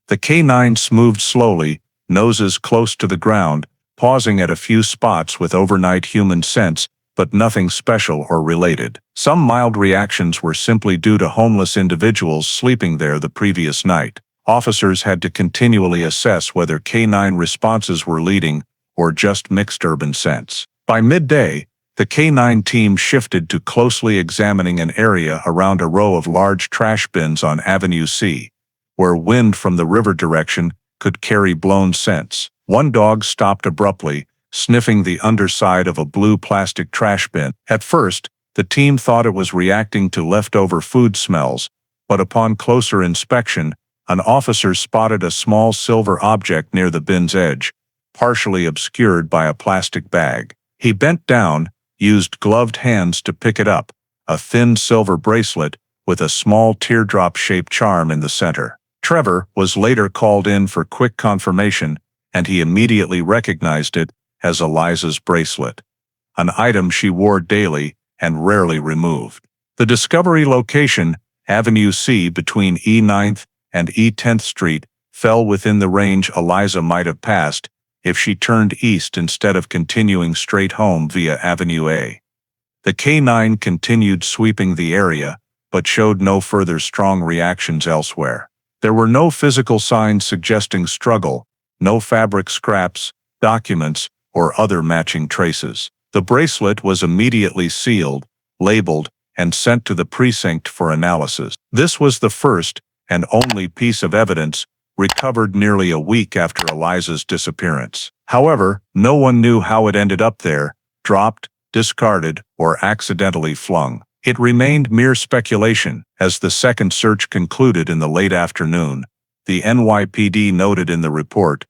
The K-9s moved slowly, noses close to the ground, pausing at a few spots with overnight human scents, but nothing special or related. Some mild reactions were simply due to homeless individuals sleeping there the previous night. Officers had to continually assess whether K-9 responses were leading or just mixed urban scents. By midday, the K-9 team shifted to closely examining an area around a row of large trash bins on Avenue C, where wind from the river direction could carry blown scents. One dog stopped abruptly, sniffing the underside of a blue plastic trash bin. At first, the team thought it was reacting to leftover food smells, but upon closer inspection, an officer spotted a small silver object near the bin's edge, partially obscured by a plastic bag. He bent down, used gloved hands to pick it up, a thin silver bracelet with a small teardrop-shaped charm in the center. Trevor was later called in for quick confirmation, and he immediately recognized it as Eliza's bracelet, an item she wore daily and rarely removed. The discovery location, Avenue C between E9th and E10th Street, fell within the range Eliza might have passed if she turned east instead of continuing straight home via Avenue A. The K-9 continued sweeping the area, but showed no further strong reactions elsewhere. There were no physical signs suggesting struggle, no fabric scraps, documents, or other matching traces. The bracelet was immediately sealed, labeled, and sent to the precinct for analysis. This was the first and only piece of evidence recovered nearly a week after Eliza's disappearance. However, no one knew how it ended up there, dropped, discarded, or accidentally flung. It remained mere speculation. As the second search concluded in the late afternoon, the NYPD noted in the report,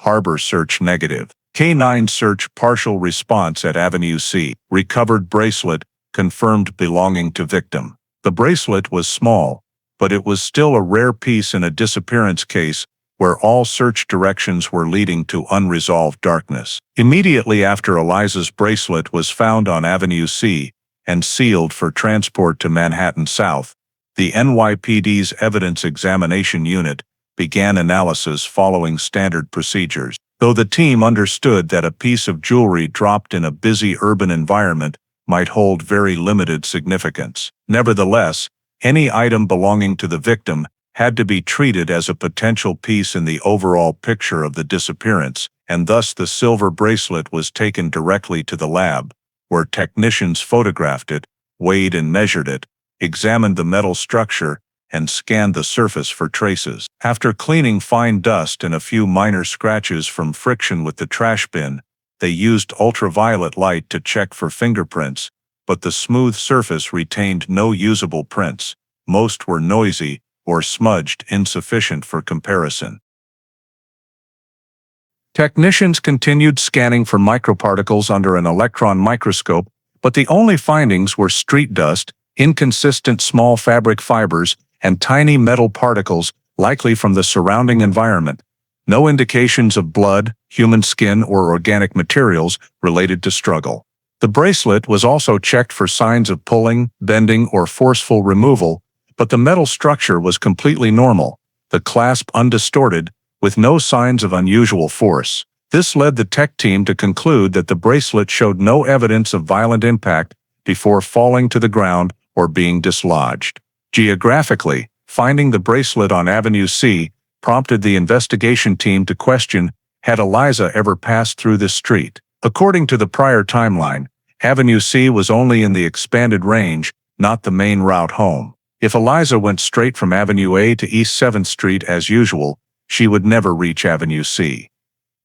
Harbor search negative. K-9 search partial response at Avenue C. Recovered bracelet, confirmed belonging to victim. The bracelet was small, but it was still a rare piece in a disappearance case where all search directions were leading to unresolved darkness. Immediately after Eliza's bracelet was found on Avenue C and sealed for transport to Manhattan South, The NYPD's Evidence Examination Unit began analysis following standard procedures. Though the team understood that a piece of jewelry dropped in a busy urban environment might hold very limited significance. Nevertheless, any item belonging to the victim had to be treated as a potential piece in the overall picture of the disappearance, and thus the silver bracelet was taken directly to the lab, where technicians photographed it, weighed and measured it, examined the metal structure, and scanned the surface for traces. After cleaning fine dust and a few minor scratches from friction with the trash bin, they used ultraviolet light to check for fingerprints, but the smooth surface retained no usable prints. Most were noisy or smudged, insufficient for comparison. Technicians continued scanning for microparticles under an electron microscope, but the only findings were street dust, inconsistent small fabric fibers, and tiny metal particles, likely from the surrounding environment. No indications of blood, human skin, or organic materials related to struggle. The bracelet was also checked for signs of pulling, bending, or forceful removal, but the metal structure was completely normal, the clasp undistorted, with no signs of unusual force. This led the tech team to conclude that the bracelet showed no evidence of violent impact before falling to the ground or being dislodged. Geographically, finding the bracelet on Avenue C prompted the investigation team to question, had Eliza ever passed through this street? According to the prior timeline, Avenue C was only in the expanded range, not the main route home. If Eliza went straight from Avenue A to East 7th Street as usual, she would never reach Avenue C.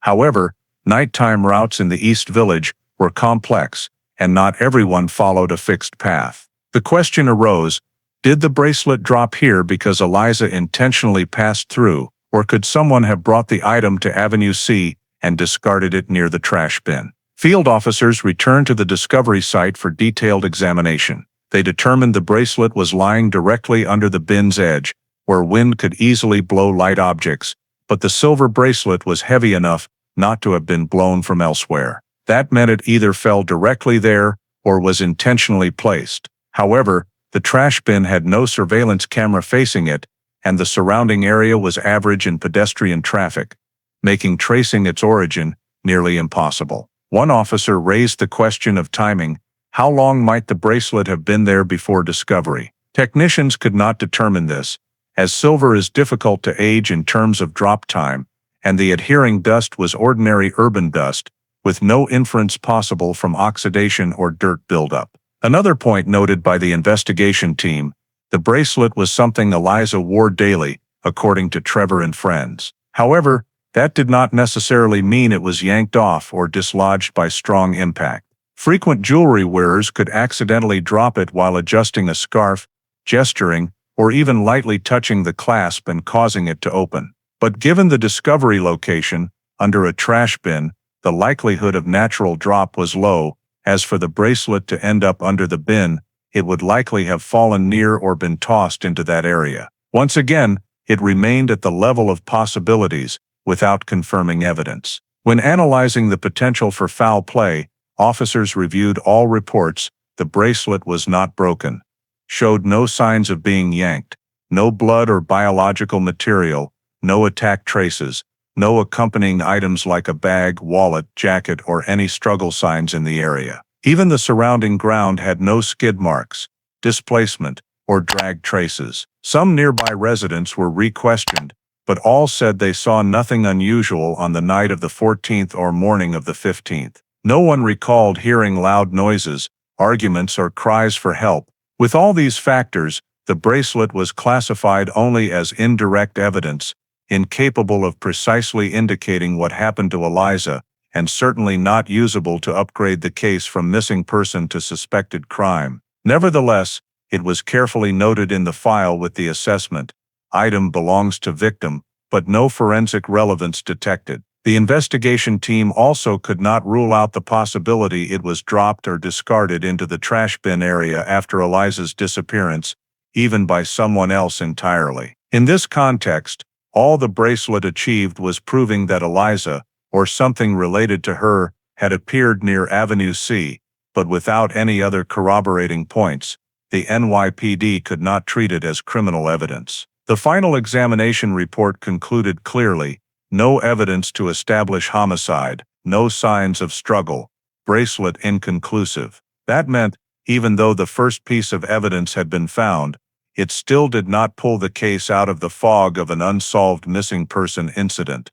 However, nighttime routes in the East Village were complex, and not everyone followed a fixed path. The question arose, did the bracelet drop here because Eliza intentionally passed through, or could someone have brought the item to Avenue C and discarded it near the trash bin? Field officers returned to the discovery site for detailed examination. They determined the bracelet was lying directly under the bin's edge, where wind could easily blow light objects, but the silver bracelet was heavy enough not to have been blown from elsewhere. That meant it either fell directly there or was intentionally placed. However, the trash bin had no surveillance camera facing it, and the surrounding area was average in pedestrian traffic, making tracing its origin nearly impossible. One officer raised the question of timing. How long might the bracelet have been there before discovery? Technicians could not determine this, as silver is difficult to age in terms of drop time, and the adhering dust was ordinary urban dust, with no inference possible from oxidation or dirt buildup. Another point noted by the investigation team, the bracelet was something Eliza wore daily, according to Trevor and friends. However, that did not necessarily mean it was yanked off or dislodged by strong impact. Frequent jewelry wearers could accidentally drop it while adjusting a scarf, gesturing, or even lightly touching the clasp and causing it to open. But given the discovery location, under a trash bin, the likelihood of natural drop was low. As for the bracelet to end up under the bin, it would likely have fallen near or been tossed into that area. Once again, it remained at the level of possibilities, without confirming evidence. When analyzing the potential for foul play, officers reviewed all reports. The bracelet was not broken, showed no signs of being yanked, no blood or biological material, no attack traces, no accompanying items like a bag, wallet, jacket, or any struggle signs in the area. Even the surrounding ground had no skid marks, displacement, or drag traces. Some nearby residents were re-questioned, but all said they saw nothing unusual on the night of the 14th or morning of the 15th. No one recalled hearing loud noises, arguments, or cries for help. With all these factors, the bracelet was classified only as indirect evidence, incapable of precisely indicating what happened to Eliza, and certainly not usable to upgrade the case from missing person to suspected crime. Nevertheless, it was carefully noted in the file with the assessment, item belongs to victim, but no forensic relevance detected. The investigation team also could not rule out the possibility it was dropped or discarded into the trash bin area after Eliza's disappearance, even by someone else entirely. In this context, all the bracelet achieved was proving that Eliza, or something related to her, had appeared near Avenue C, but without any other corroborating points. the NYPD could not treat it as criminal evidence. The final examination report concluded clearly: no evidence to establish homicide, no signs of struggle, bracelet inconclusive. That meant, even though the first piece of evidence had been found, it still did not pull the case out of the fog of an unsolved missing person incident.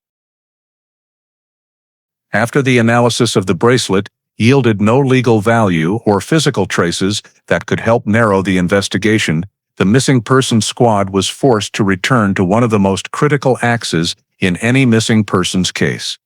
After the analysis of the bracelet yielded no legal value or physical traces that could help narrow the investigation, the missing persons squad was forced to return to one of the most critical axes in any missing persons case: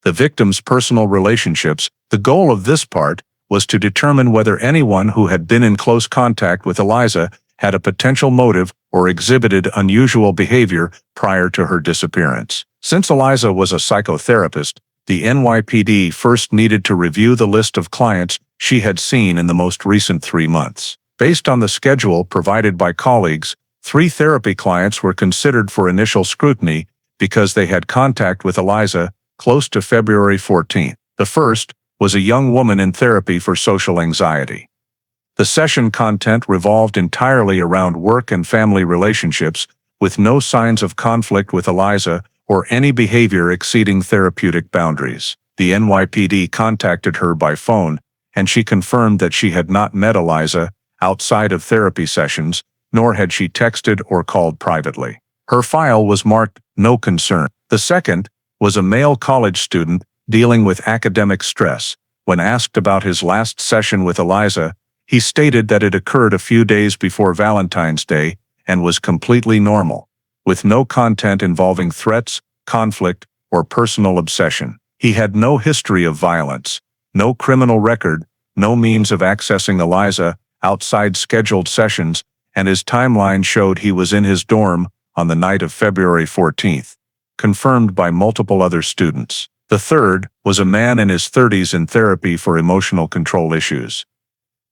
the victim's personal relationships. The goal of this part was to determine whether anyone who had been in close contact with Eliza had a potential motive or exhibited unusual behavior prior to her disappearance. Since Eliza was a psychotherapist, the NYPD first needed to review the list of clients she had seen in the most recent 3 months. Based on the schedule provided by colleagues, 3 therapy clients were considered for initial scrutiny because they had contact with Eliza close to February 14th. The first was a young woman in therapy for social anxiety. The session content revolved entirely around work and family relationships, with no signs of conflict with Eliza or any behavior exceeding therapeutic boundaries. The NYPD contacted her by phone, and she confirmed that she had not met Eliza outside of therapy sessions, nor had she texted or called privately. Her file was marked "No concern." The second was a male college student dealing with academic stress. When asked about his last session with Eliza, he stated that it occurred a few days before Valentine's Day and was completely normal, with no content involving threats, conflict, or personal obsession. He had no history of violence, no criminal record, no means of accessing Eliza outside scheduled sessions, and his timeline showed he was in his dorm on the night of February 14th, confirmed by multiple other students. The third was a man in his 30s in therapy for emotional control issues.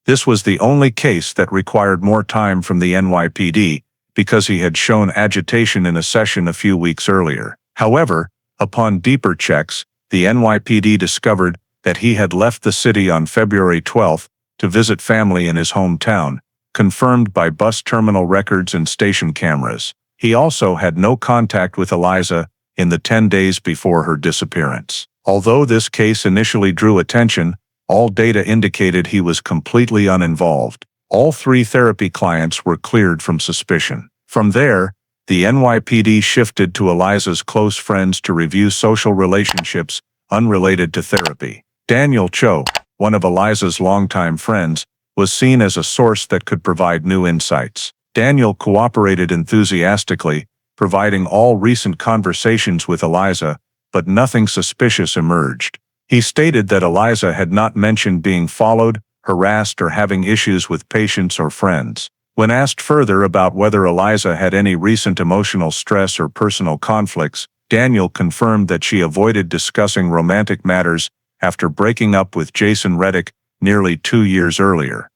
This was the only case that required more time from the NYPD because he had shown agitation in a session a few weeks earlier. However, upon deeper checks, the NYPD discovered that he had left the city on February 12th to visit family in his hometown, confirmed by bus terminal records and station cameras. He also had no contact with Eliza in the 10 days before her disappearance. Although this case initially drew attention, all data indicated he was completely uninvolved. All 3 therapy clients were cleared from suspicion. From there, the NYPD shifted to Eliza's close friends to review social relationships unrelated to therapy. Daniel Cho, one of Eliza's longtime friends, was seen as a source that could provide new insights. Daniel cooperated enthusiastically, providing all recent conversations with Eliza, but nothing suspicious emerged. He stated that Eliza had not mentioned being followed, harassed, or having issues with patients or friends. When asked further about whether Eliza had any recent emotional stress or personal conflicts, Daniel confirmed that she avoided discussing romantic matters after breaking up with Jason Reddick nearly 2 years earlier.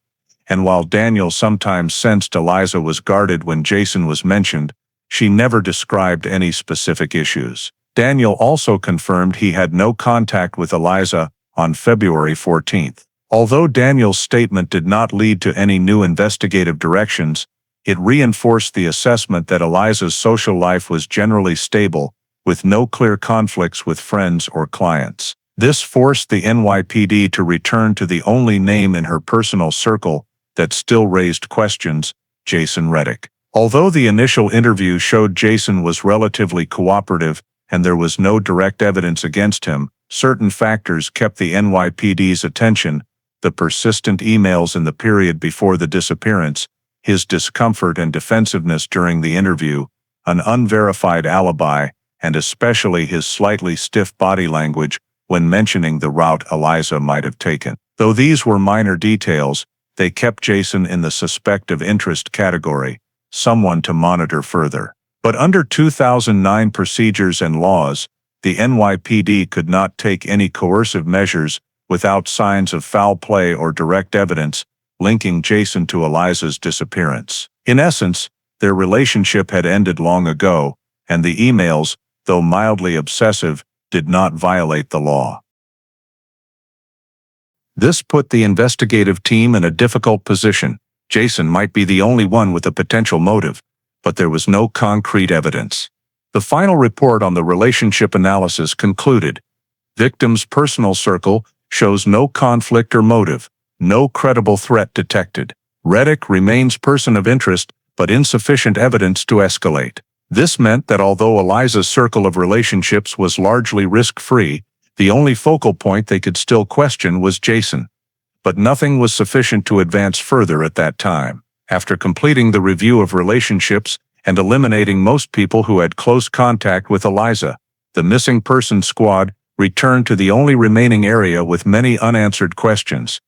And while Daniel sometimes sensed Eliza was guarded when Jason was mentioned, she never described any specific issues. Daniel also confirmed he had no contact with Eliza on February 14th. Although Daniel's statement did not lead to any new investigative directions, it reinforced the assessment that Eliza's social life was generally stable, with no clear conflicts with friends or clients. This forced the NYPD to return to the only name in her personal circle that still raised questions: Jason Reddick. Although the initial interview showed Jason was relatively cooperative and there was no direct evidence against him, certain factors kept the NYPD's attention: the persistent emails in the period before the disappearance, his discomfort and defensiveness during the interview, an unverified alibi, and especially his slightly stiff body language when mentioning the route Eliza might have taken. Though these were minor details, they kept Jason in the suspect of interest category, someone to monitor further. But under 2009 procedures and laws, the NYPD could not take any coercive measures without signs of foul play or direct evidence linking Jason to Eliza's disappearance. In essence, their relationship had ended long ago, and the emails, though mildly obsessive, did not violate the law. This put the investigative team in a difficult position. Jason might be the only one with a potential motive, but there was no concrete evidence. The final report on the relationship analysis concluded, victim's personal circle shows no conflict or motive, no credible threat detected. Reddick remains person of interest, but insufficient evidence to escalate. This meant that although Eliza's circle of relationships was largely risk-free, the only focal point they could still question was Jason. But nothing was sufficient to advance further at that time. After completing the review of relationships and eliminating most people who had close contact with Eliza, the missing persons squad returned to the only remaining area with many unanswered questions.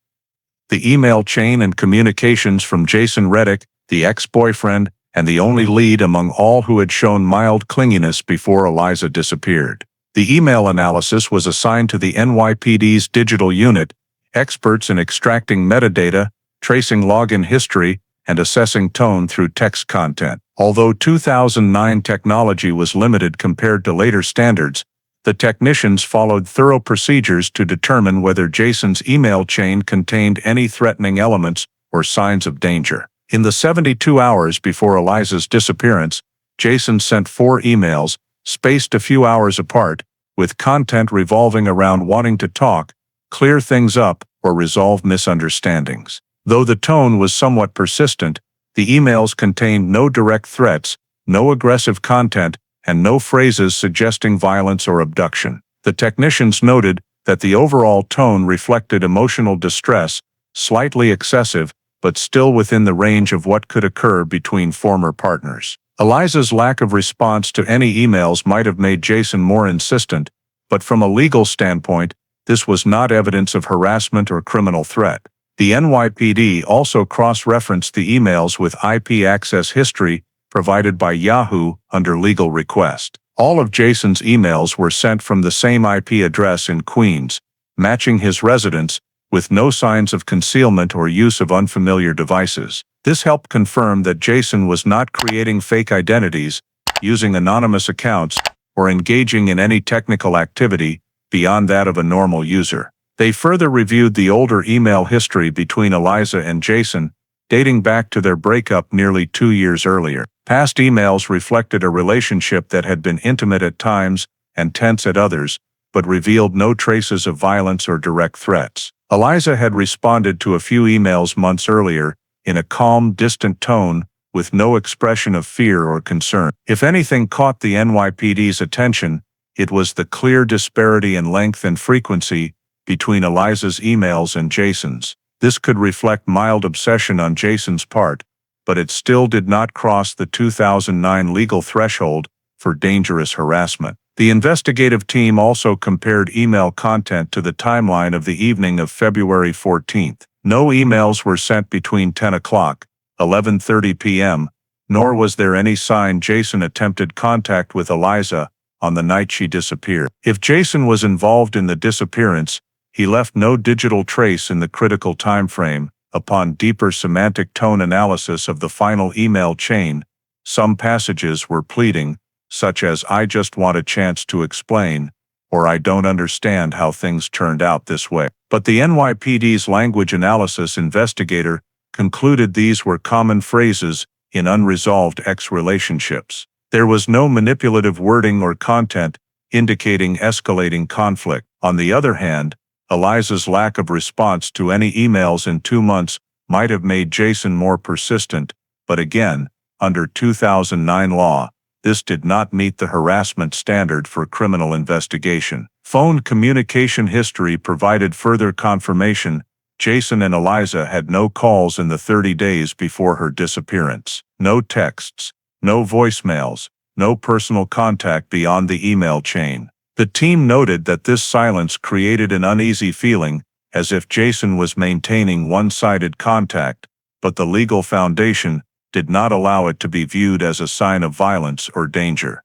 The email chain and communications from Jason Reddick, the ex-boyfriend, and the only lead among all who had shown mild clinginess before Eliza disappeared. The email analysis was assigned to the NYPD's digital unit, experts in extracting metadata, tracing login history, and assessing tone through text content. Although 2009 technology was limited compared to later standards, the technicians followed thorough procedures to determine whether Jason's email chain contained any threatening elements or signs of danger. In the 72 hours before Eliza's disappearance, Jason sent 4 emails, spaced a few hours apart, with content revolving around wanting to talk, clear things up, or resolve misunderstandings. Though the tone was somewhat persistent, the emails contained no direct threats, no aggressive content, and no phrases suggesting violence or abduction. The technicians noted that the overall tone reflected emotional distress, slightly excessive, but still within the range of what could occur between former partners. Eliza's lack of response to any emails might have made Jason more insistent, but from a legal standpoint, this was not evidence of harassment or criminal threat. The NYPD also cross-referenced the emails with IP access history provided by Yahoo under legal request. All of Jason's emails were sent from the same IP address in Queens, matching his residence, with no signs of concealment or use of unfamiliar devices. This helped confirm that Jason was not creating fake identities, using anonymous accounts, or engaging in any technical activity beyond that of a normal user. They further reviewed the older email history between Eliza and Jason, dating back to their breakup nearly 2 years earlier. Past emails reflected a relationship that had been intimate at times and tense at others, but revealed no traces of violence or direct threats. Eliza had responded to a few emails months earlier, in a calm, distant tone, with no expression of fear or concern. If anything caught the NYPD's attention, it was the clear disparity in length and frequency between Eliza's emails and Jason's. This could reflect mild obsession on Jason's part, but it still did not cross the 2009 legal threshold for dangerous harassment. The investigative team also compared email content to the timeline of the evening of February 14th. No emails were sent between 10 o'clock, 11:30 p.m., nor was there any sign Jason attempted contact with Eliza on the night she disappeared. If Jason was involved in the disappearance, he left no digital trace in the critical time frame. Upon deeper semantic tone analysis of the final email chain, some passages were pleading, such as "I just want a chance to explain," or "I don't understand how things turned out this way." But the NYPD's language analysis investigator concluded these were common phrases in unresolved ex-relationships. There was no manipulative wording or content indicating escalating conflict. On the other hand, Eliza's lack of response to any emails in 2 months might have made Jason more persistent, but again, under 2009 law, this did not meet the harassment standard for criminal investigation. Phone communication history provided further confirmation. Jason and Eliza had no calls in the 30 days before her disappearance. No texts, no voicemails, no personal contact beyond the email chain. The team noted that this silence created an uneasy feeling, as if Jason was maintaining one-sided contact, but the legal foundation did not allow it to be viewed as a sign of violence or danger.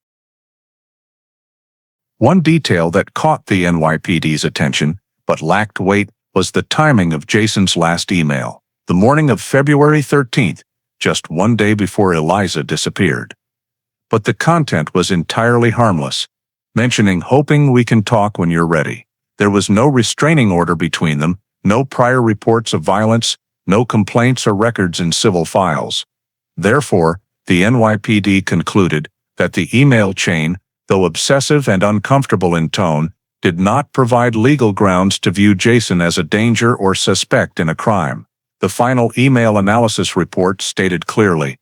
One detail that caught the NYPD's attention, but lacked weight, was the timing of Jason's last email. The morning of February 13th, just 1 day before Eliza disappeared. But the content was entirely harmless, mentioning "hoping we can talk when you're ready." There was no restraining order between them, no prior reports of violence, no complaints or records in civil files. Therefore, the NYPD concluded that the email chain, though obsessive and uncomfortable in tone, did not provide legal grounds to view Jason as a danger or suspect in a crime. The final email analysis report stated clearly: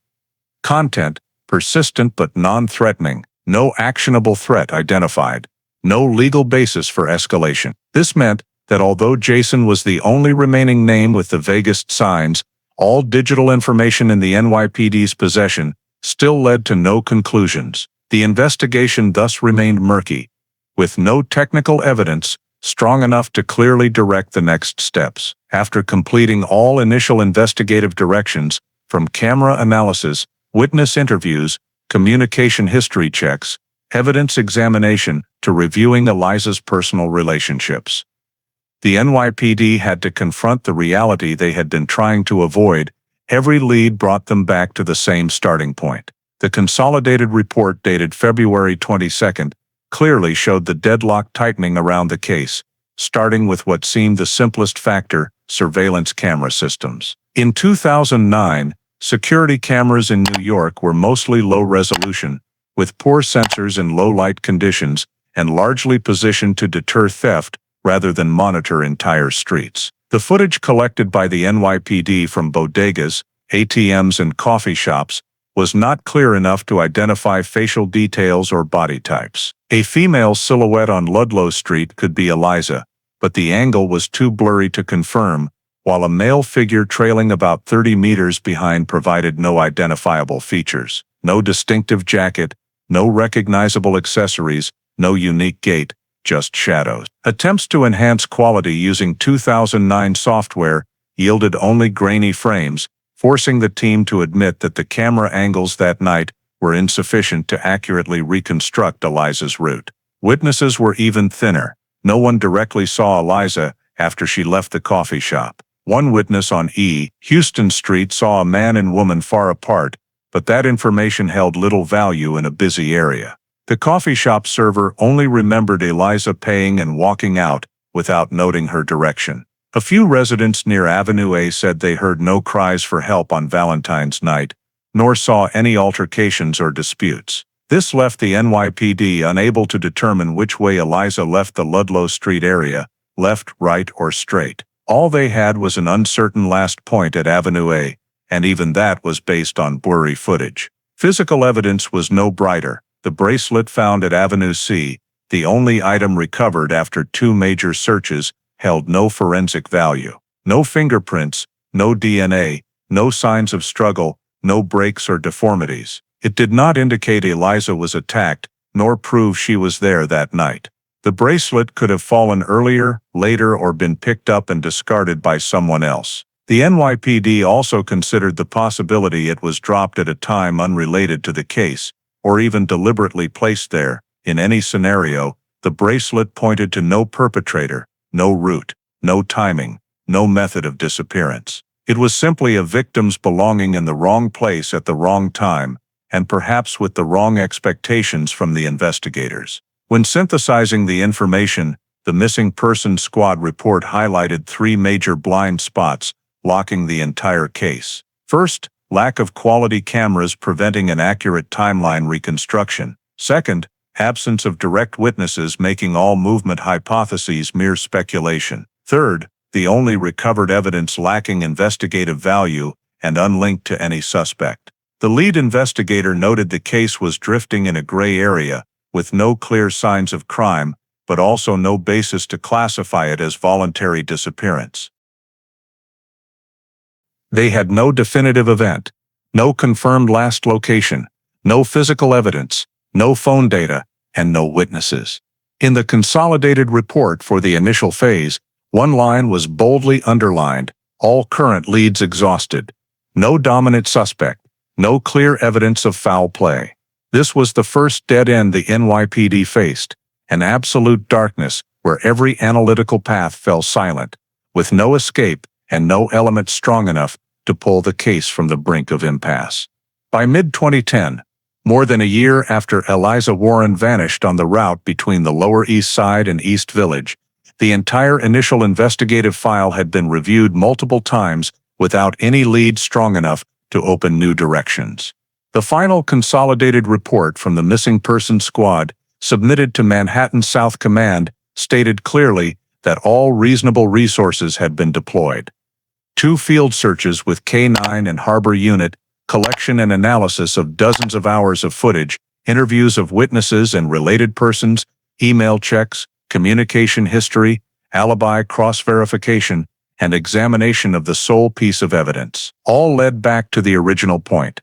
content, persistent but non-threatening, no actionable threat identified, no legal basis for escalation. This meant that although Jason was the only remaining name with the vaguest signs, all digital information in the NYPD's possession still led to no conclusions. The investigation thus remained murky, with no technical evidence strong enough to clearly direct the next steps. After completing all initial investigative directions, from camera analysis, witness interviews, communication history checks, evidence examination, to reviewing Eliza's personal relationships, the NYPD had to confront the reality they had been trying to avoid. Every lead brought them back to the same starting point. The consolidated report dated February 22 clearly showed the deadlock tightening around the case, starting with what seemed the simplest factor: surveillance camera systems. In 2009, security cameras in New York were mostly low-resolution, with poor sensors in low-light conditions, and largely positioned to deter theft rather than monitor entire streets. The footage collected by the NYPD from bodegas, ATMs, and coffee shops was not clear enough to identify facial details or body types. A female silhouette on Ludlow Street could be Eliza, but the angle was too blurry to confirm, while a male figure trailing about 30 meters behind provided no identifiable features. No distinctive jacket, no recognizable accessories, no unique gait, just shadows. Attempts to enhance quality using 2009 software yielded only grainy frames, forcing the team to admit that the camera angles that night were insufficient to accurately reconstruct Eliza's route. Witnesses were even thinner. No one directly saw Eliza after she left the coffee shop. One witness on E. Houston Street saw a man and woman far apart, but that information held little value in a busy area. The coffee shop server only remembered Eliza paying and walking out without noting her direction. A few residents near Avenue A said they heard no cries for help on Valentine's night, nor saw any altercations or disputes. This left the NYPD unable to determine which way Eliza left the Ludlow Street area, left, right, or straight. All they had was an uncertain last point at Avenue A, and even that was based on blurry footage. Physical evidence was no brighter. The bracelet found at Avenue C, the only item recovered after 2 major searches, held no forensic value. No fingerprints, no DNA, no signs of struggle, no breaks or deformities. It did not indicate Eliza was attacked, nor prove she was there that night. The bracelet could have fallen earlier, later, or been picked up and discarded by someone else. The NYPD also considered the possibility it was dropped at a time unrelated to the case, or even deliberately placed there. In any scenario, the bracelet pointed to no perpetrator, no route, no timing, no method of disappearance. It was simply a victim's belonging in the wrong place at the wrong time, and perhaps with the wrong expectations from the investigators. When synthesizing the information, the Missing Persons Squad report highlighted 3 major blind spots blocking the entire case. First, lack of quality cameras preventing an accurate timeline reconstruction. Second, absence of direct witnesses making all movement hypotheses mere speculation. Third, the only recovered evidence lacking investigative value and unlinked to any suspect. The lead investigator noted the case was drifting in a gray area, with no clear signs of crime, but also no basis to classify it as voluntary disappearance. They had no definitive event, no confirmed last location, no physical evidence, no phone data, and no witnesses. In the consolidated report for the initial phase, one line was boldly underlined: all current leads exhausted. No dominant suspect, no clear evidence of foul play. This was the first dead end the NYPD faced, an absolute darkness where every analytical path fell silent, with no escape and no element strong enough to pull the case from the brink of impasse. By mid-2010, more than a year after Eliza Warren vanished on the route between the Lower East Side and East Village, the entire initial investigative file had been reviewed multiple times without any lead strong enough to open new directions. The final consolidated report from the Missing Persons Squad, submitted to Manhattan South Command, stated clearly that all reasonable resources had been deployed. 2 field searches with K9 and Harbor Unit, collection and analysis of dozens of hours of footage, interviews of witnesses and related persons, email checks, communication history, alibi cross-verification, and examination of the sole piece of evidence, all led back to the original point.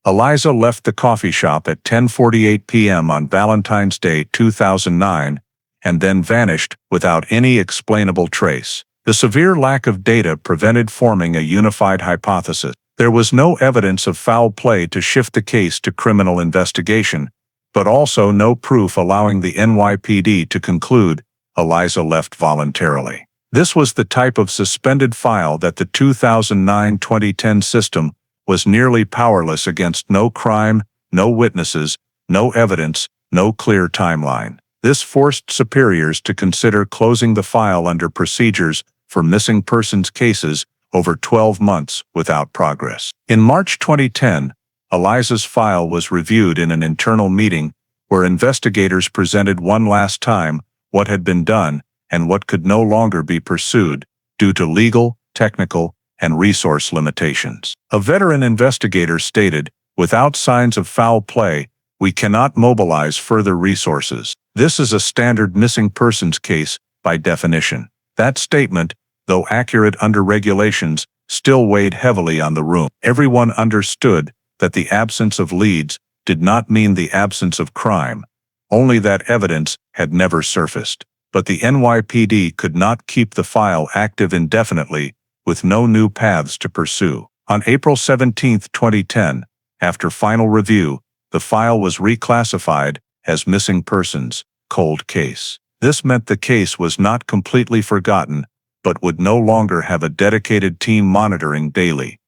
Eliza left the coffee shop at 10:48 p.m. on Valentine's Day 2009, and then vanished without any explainable trace. The severe lack of data prevented forming a unified hypothesis. There was no evidence of foul play to shift the case to criminal investigation, but also no proof allowing the NYPD to conclude Eliza left voluntarily. This was the type of suspended file that the 2009-2010 system was nearly powerless against. No crime, no witnesses, no evidence, no clear timeline. This forced superiors to consider closing the file under procedures for missing persons cases over 12 months without progress. In March 2010, Eliza's file was reviewed in an internal meeting where investigators presented one last time what had been done and what could no longer be pursued due to legal, technical, and resource limitations. A veteran investigator stated, "Without signs of foul play, we cannot mobilize further resources. This is a standard missing persons case by definition." That statement, though accurate under regulations, still weighed heavily on the room. Everyone understood that the absence of leads did not mean the absence of crime, only that evidence had never surfaced. But the NYPD could not keep the file active indefinitely with no new paths to pursue. On April 17, 2010, after final review, the file was reclassified as Missing Persons, Cold Case. This meant the case was not completely forgotten, but would no longer have a dedicated team monitoring daily.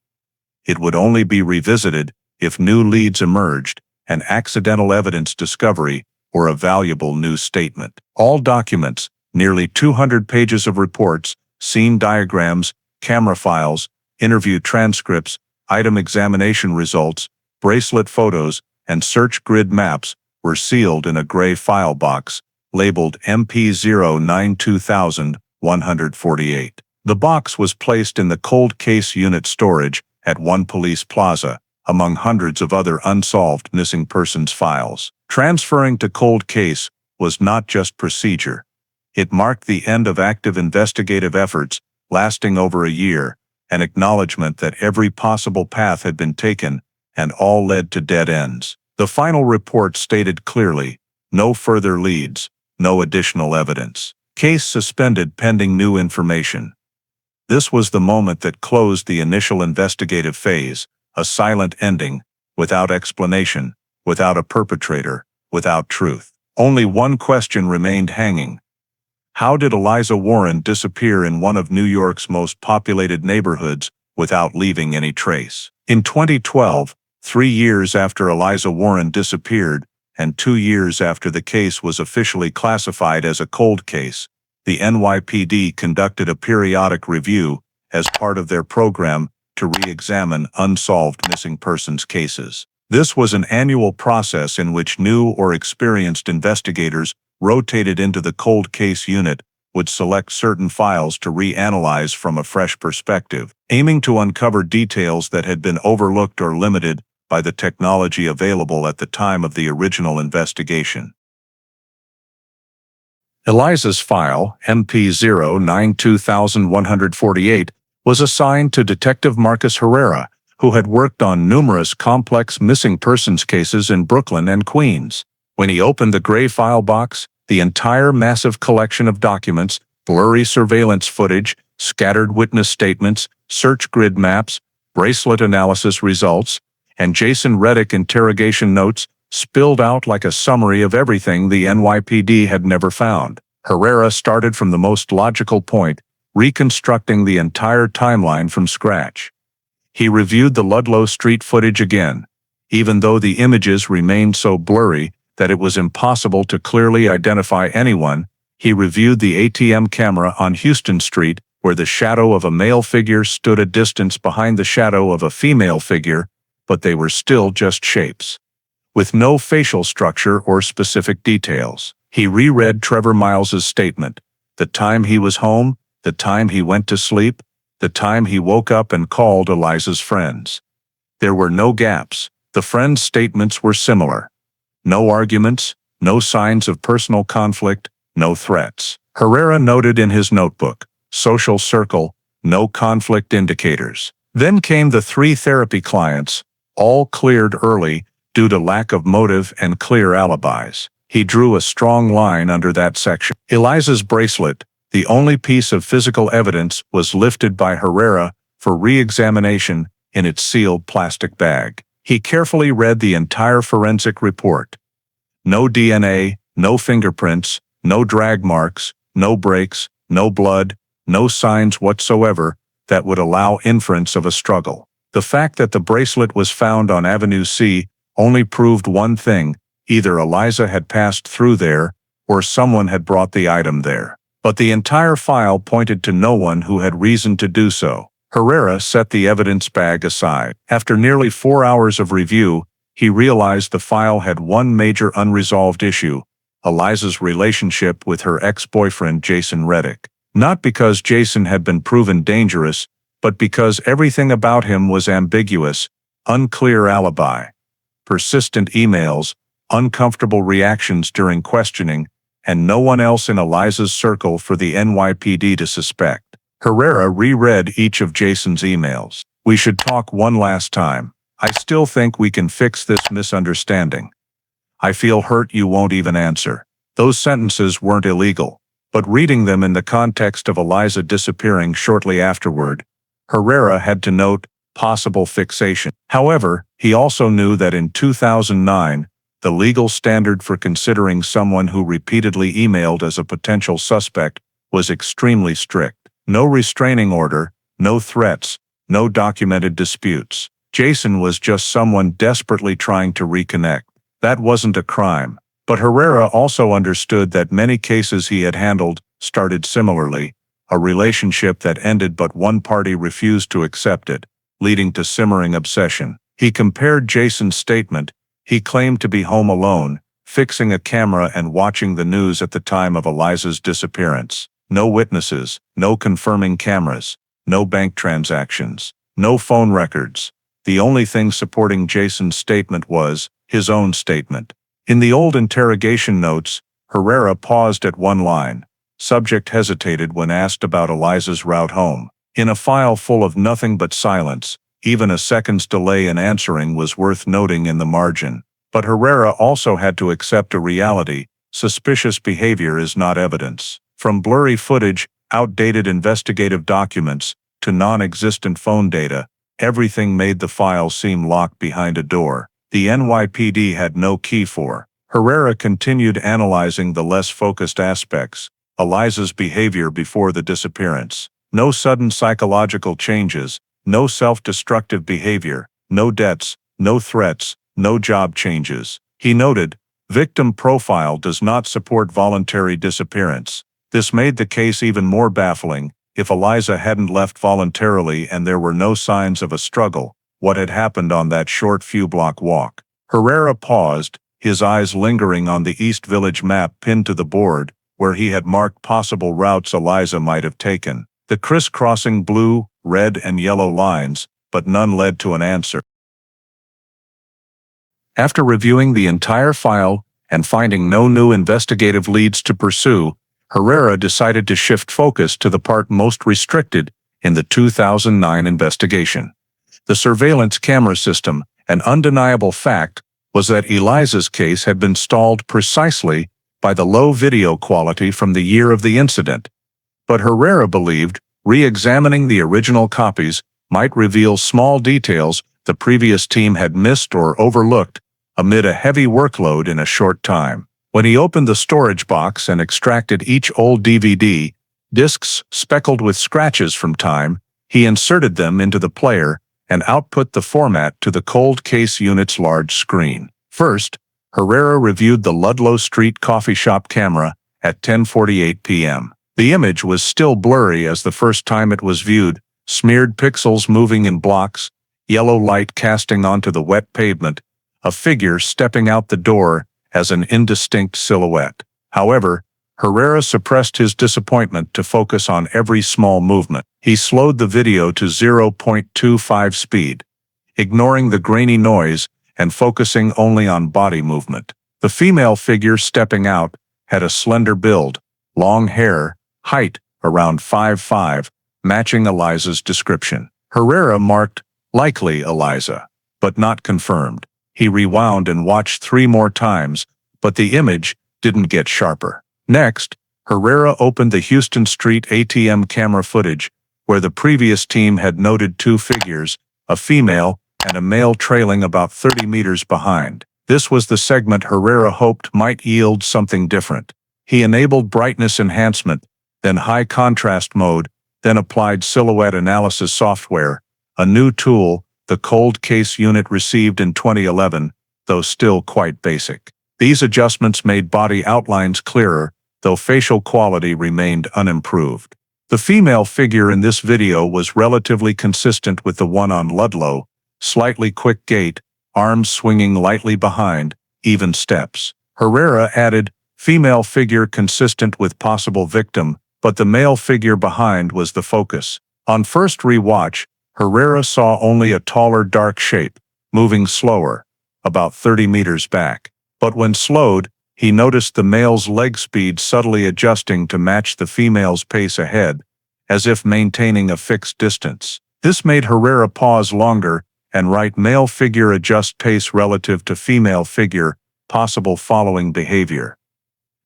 It would only be revisited if new leads emerged, an accidental evidence discovery, or a valuable new statement. All documents, nearly 200 pages of reports, scene diagrams, camera files, interview transcripts, item examination results, bracelet photos, and search grid maps, were sealed in a gray file box, labeled MP092148. The box was placed in the cold case unit storage at one police plaza, among hundreds of other unsolved missing persons files. Transferring to cold case was not just procedure. It marked the end of active investigative efforts lasting over a year, an acknowledgement that every possible path had been taken and all led to dead ends. The final report stated clearly, no further leads, no additional evidence. Case suspended pending new information. This was the moment that closed the initial investigative phase, a silent ending, without explanation, without a perpetrator, without truth. Only one question remained hanging. How did Eliza Warren disappear in one of New York's most populated neighborhoods without leaving any trace? In 2012, 3 years after Eliza Warren disappeared, and 2 years after the case was officially classified as a cold case, the NYPD conducted a periodic review as part of their program to re-examine unsolved missing persons cases. This was an annual process in which new or experienced investigators rotated into the cold case unit would select certain files to reanalyze from a fresh perspective, aiming to uncover details that had been overlooked or limited by the technology available at the time of the original investigation. Eliza's file, MP092148, was assigned to Detective Marcus Herrera, who had worked on numerous complex missing persons cases in Brooklyn and Queens. When he opened the gray file box, the entire massive collection of documents, blurry surveillance footage, scattered witness statements, search grid maps, bracelet analysis results, and Jason Reddick interrogation notes spilled out like a summary of everything the NYPD had never found. Herrera started from the most logical point, reconstructing the entire timeline from scratch. He reviewed the Ludlow Street footage again, even though the images remained so blurry that it was impossible to clearly identify anyone. He reviewed the ATM camera on Houston Street where the shadow of a male figure stood a distance behind the shadow of a female figure, but they were still just shapes, with no facial structure or specific details. He reread Trevor Miles's statement: the time he was home, the time he went to sleep, the time he woke up and called Eliza's friends. There were no gaps. The friends' statements were similar. No arguments, no signs of personal conflict, no threats. Herrera noted in his notebook, social circle, no conflict indicators. Then came the 3 therapy clients, all cleared early due to lack of motive and clear alibis. He drew a strong line under that section. Eliza's bracelet, the only piece of physical evidence, was lifted by Herrera for re-examination in its sealed plastic bag. He carefully read the entire forensic report. No DNA, no fingerprints, no drag marks, no breaks, no blood, no signs whatsoever that would allow inference of a struggle. The fact that the bracelet was found on Avenue C only proved one thing: either Eliza had passed through there, or someone had brought the item there. But the entire file pointed to no one who had reason to do so. Herrera set the evidence bag aside. After nearly 4 hours of review, he realized the file had one major unresolved issue: Eliza's relationship with her ex-boyfriend Jason Reddick. Not because Jason had been proven dangerous, but because everything about him was ambiguous: unclear alibi, persistent emails, uncomfortable reactions during questioning, and no one else in Eliza's circle for the NYPD to suspect. Herrera reread each of Jason's emails. "We should talk one last time. I still think we can fix this misunderstanding. I feel hurt you won't even answer." Those sentences weren't illegal, but reading them in the context of Eliza disappearing shortly afterward, Herrera had to note possible fixation. However, he also knew that in 2009, the legal standard for considering someone who repeatedly emailed as a potential suspect was extremely strict. No restraining order, no threats, no documented disputes. Jason was just someone desperately trying to reconnect. That wasn't a crime. But Herrera also understood that many cases he had handled started similarly: a relationship that ended but one party refused to accept it, leading to simmering obsession. He compared Jason's statement: he claimed to be home alone, fixing a camera and watching the news at the time of Eliza's disappearance. No witnesses, no confirming cameras, no bank transactions, no phone records. The only thing supporting Jason's statement was his own statement. In the old interrogation notes, Herrera paused at one line. Subject hesitated when asked about Eliza's route home. In a file full of nothing but silence, even a second's delay in answering was worth noting in the margin. But Herrera also had to accept a reality: suspicious behavior is not evidence. From blurry footage, outdated investigative documents, to non-existent phone data, everything made the file seem locked behind a door the NYPD had no key for. Herrera continued analyzing the less focused aspects: Eliza's behavior before the disappearance. No sudden psychological changes, no self-destructive behavior, no debts, no threats, no job changes. He noted, victim profile does not support voluntary disappearance. This made the case even more baffling. If Eliza hadn't left voluntarily and there were no signs of a struggle, what had happened on that short few-block walk? Herrera paused, his eyes lingering on the East Village map pinned to the board, where he had marked possible routes Eliza might have taken. The crisscrossing blue, red, and yellow lines, but none led to an answer. After reviewing the entire file and finding no new investigative leads to pursue, Herrera decided to shift focus to the part most restricted in the 2009 investigation. The surveillance camera system. An undeniable fact was that Eliza's case had been stalled precisely by the low video quality from the year of the incident. But Herrera believed re-examining the original copies might reveal small details the previous team had missed or overlooked amid a heavy workload in a short time. When he opened the storage box and extracted each old DVD, discs speckled with scratches from time, he inserted them into the player and output the format to the cold case unit's large screen. First, Herrera reviewed the Ludlow Street coffee shop camera at 10:48 p.m. The image was still blurry as the first time it was viewed, smeared pixels moving in blocks, yellow light casting onto the wet pavement, a figure stepping out the door as an indistinct silhouette. However, Herrera suppressed his disappointment to focus on every small movement. He slowed the video to 0.25 speed, ignoring the grainy noise and focusing only on body movement. The female figure stepping out had a slender build, long hair, height around 5'5", matching Eliza's description. Herrera marked, "Likely Eliza," but not confirmed. He rewound and watched 3 more times, but the image didn't get sharper. Next, Herrera opened the Houston Street ATM camera footage, where the previous team had noted 2 figures, a female and a male trailing about 30 meters behind. This was the segment Herrera hoped might yield something different. He enabled brightness enhancement, then high contrast mode, then applied silhouette analysis software, a new tool the cold case unit received in 2011, though still quite basic. These adjustments made body outlines clearer, though facial quality remained unimproved. The female figure in this video was relatively consistent with the one on Ludlow, slightly quick gait, arms swinging lightly behind, even steps. Herrera added, female figure consistent with possible victim, but the male figure behind was the focus. On first rewatch, Herrera saw only a taller dark shape, moving slower, about 30 meters back. But when slowed, he noticed the male's leg speed subtly adjusting to match the female's pace ahead, as if maintaining a fixed distance. This made Herrera pause longer and write male figure adjust pace relative to female figure, possible following behavior.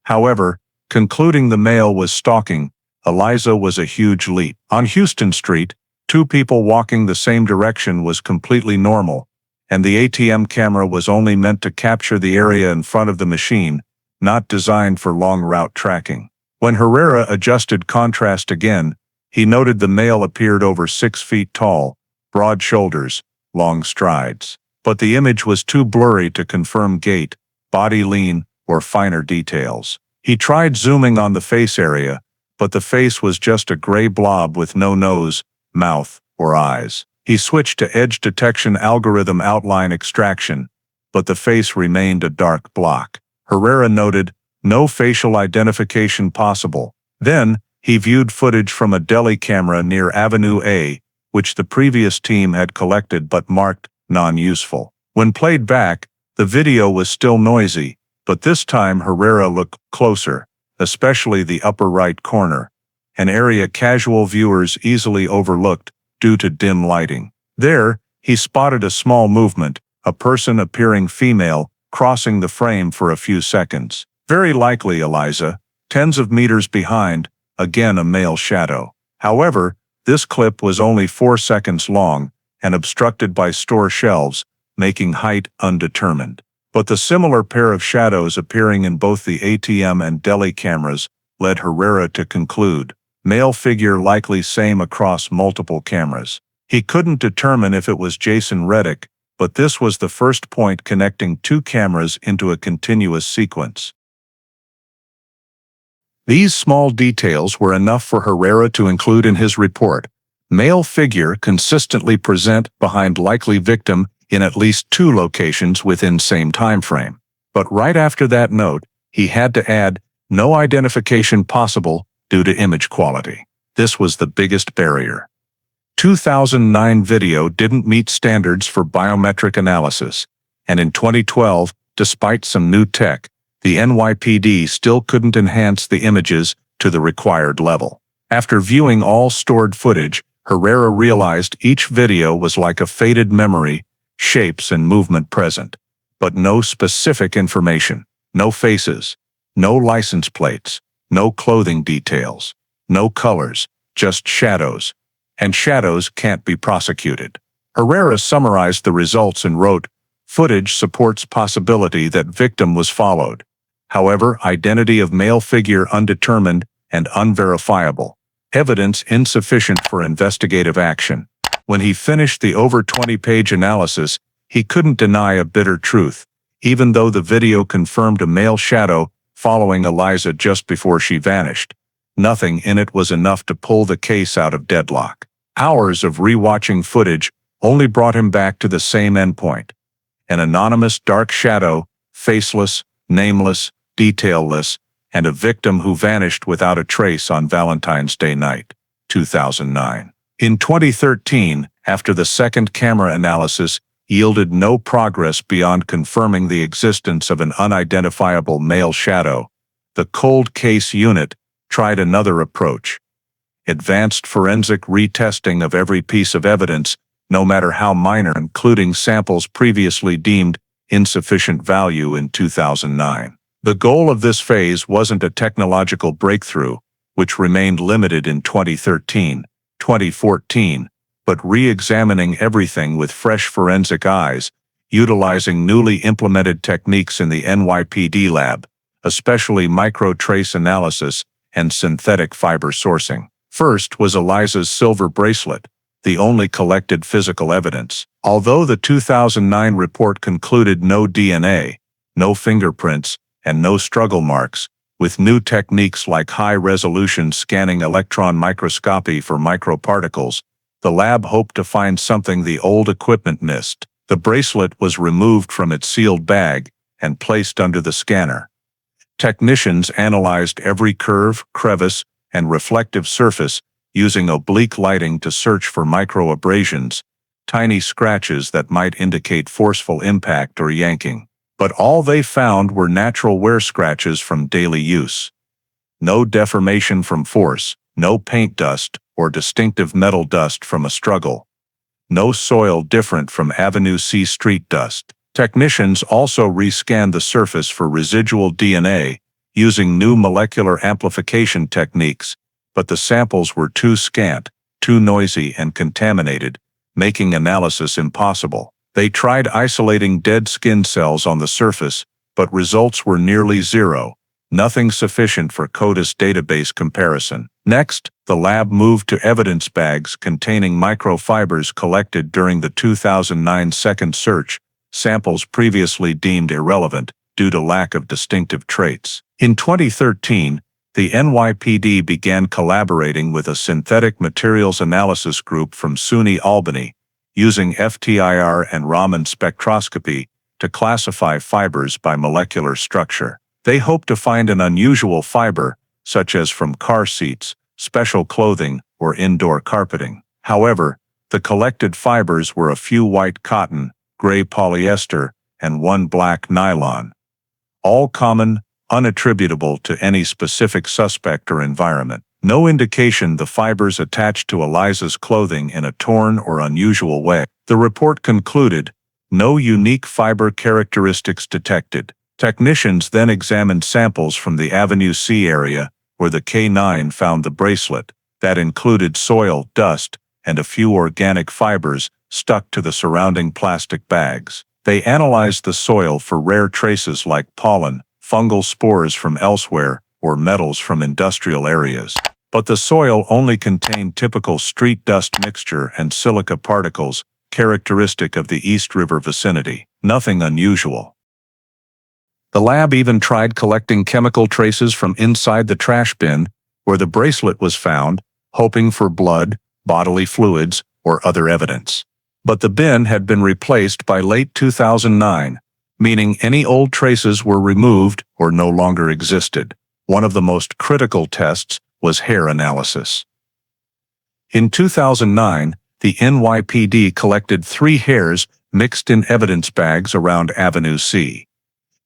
However, concluding the male was stalking, Eliza was a huge leap. On Houston Street, 2 people walking the same direction was completely normal, and the ATM camera was only meant to capture the area in front of the machine, not designed for long route tracking. When Herrera adjusted contrast again, he noted the male appeared over 6 feet tall, broad shoulders, long strides. But the image was too blurry to confirm gait, body lean, or finer details. He tried zooming on the face area, but the face was just a gray blob with no nose, mouth, or eyes. He switched to edge detection algorithm outline extraction, but the face remained a dark block. Herrera noted, no facial identification possible. Then, he viewed footage from a deli camera near Avenue A, which the previous team had collected but marked non-useful. When played back, the video was still noisy, but this time Herrera looked closer, especially the upper right corner, an area casual viewers easily overlooked due to dim lighting. There, he spotted a small movement, a person appearing female, crossing the frame for a few seconds. Very likely Eliza, tens of meters behind, again a male shadow. However, this clip was only 4 seconds long and obstructed by store shelves, making height undetermined. But the similar pair of shadows appearing in both the ATM and deli cameras led Herrera to conclude, male figure likely same across multiple cameras. He couldn't determine if it was Jason Reddick, but this was the first point connecting 2 cameras into a continuous sequence. These small details were enough for Herrera to include in his report. Male figure consistently present behind likely victim in at least 2 locations within same time frame. But right after that note, he had to add, no identification possible due to image quality. This was the biggest barrier. 2009 video didn't meet standards for biometric analysis, and in 2012, despite some new tech, the NYPD still couldn't enhance the images to the required level. After viewing all stored footage, Herrera realized each video was like a faded memory, shapes and movement present, but no specific information, no faces, no license plates, no clothing details, no colors, just shadows, and shadows can't be prosecuted. Herrera summarized the results and wrote, footage supports possibility that victim was followed. However, identity of male figure undetermined and unverifiable. Evidence insufficient for investigative action. When he finished the over 20-page analysis, he couldn't deny a bitter truth. Even though the video confirmed a male shadow following Eliza just before she vanished, Nothing in it was enough to pull the case out of deadlock. Hours of rewatching footage only brought him back to the same endpoint. An anonymous dark shadow, faceless, nameless, detailless, and a victim who vanished without a trace on Valentine's Day night, 2009. In 2013, after the second camera analysis yielded no progress beyond confirming the existence of an unidentifiable male shadow, the Cold Case Unit tried another approach. Advanced forensic retesting of every piece of evidence, no matter how minor, including samples previously deemed insufficient value in 2009. The goal of this phase wasn't a technological breakthrough, which remained limited in 2013, 2014, but re-examining everything with fresh forensic eyes, utilizing newly implemented techniques in the NYPD lab, especially micro-trace analysis and synthetic fiber sourcing. First was Eliza's silver bracelet, the only collected physical evidence. Although the 2009 report concluded no DNA, no fingerprints, and no struggle marks, with new techniques like high-resolution scanning electron microscopy for microparticles, the lab hoped to find something the old equipment missed. The bracelet was removed from its sealed bag and placed under the scanner. Technicians analyzed every curve, crevice, and reflective surface using oblique lighting to search for microabrasions, tiny scratches that might indicate forceful impact or yanking. But all they found were natural wear scratches from daily use. No deformation from force, no paint dust or distinctive metal dust from a struggle. No soil different from Avenue C street dust. Technicians also rescanned the surface for residual DNA using new molecular amplification techniques, but the samples were too scant, too noisy and contaminated, making analysis impossible. They tried isolating dead skin cells on the surface, but results were nearly zero, nothing sufficient for CODIS database comparison. Next, the lab moved to evidence bags containing microfibers collected during the 2009 second search, samples previously deemed irrelevant due to lack of distinctive traits. In 2013, the NYPD began collaborating with a synthetic materials analysis group from SUNY Albany, using FTIR and Raman spectroscopy to classify fibers by molecular structure. They hoped to find an unusual fiber, such as from car seats, special clothing, or indoor carpeting. However, the collected fibers were a few white cotton, gray polyester, and one black nylon. All common, unattributable to any specific suspect or environment. No indication the fibers attached to Eliza's clothing in a torn or unusual way. The report concluded, no unique fiber characteristics detected. Technicians then examined samples from the Avenue C area, where the K9 found the bracelet, that included soil, dust, and a few organic fibers stuck to the surrounding plastic bags. They analyzed the soil for rare traces like pollen, fungal spores from elsewhere, or metals from industrial areas. But the soil only contained typical street dust mixture and silica particles, characteristic of the East River vicinity. Nothing unusual. The lab even tried collecting chemical traces from inside the trash bin, where the bracelet was found, hoping for blood, bodily fluids, or other evidence. But the bin had been replaced by late 2009, meaning any old traces were removed or no longer existed. One of the most critical tests was hair analysis. In 2009, the NYPD collected 3 hairs mixed in evidence bags around Avenue C.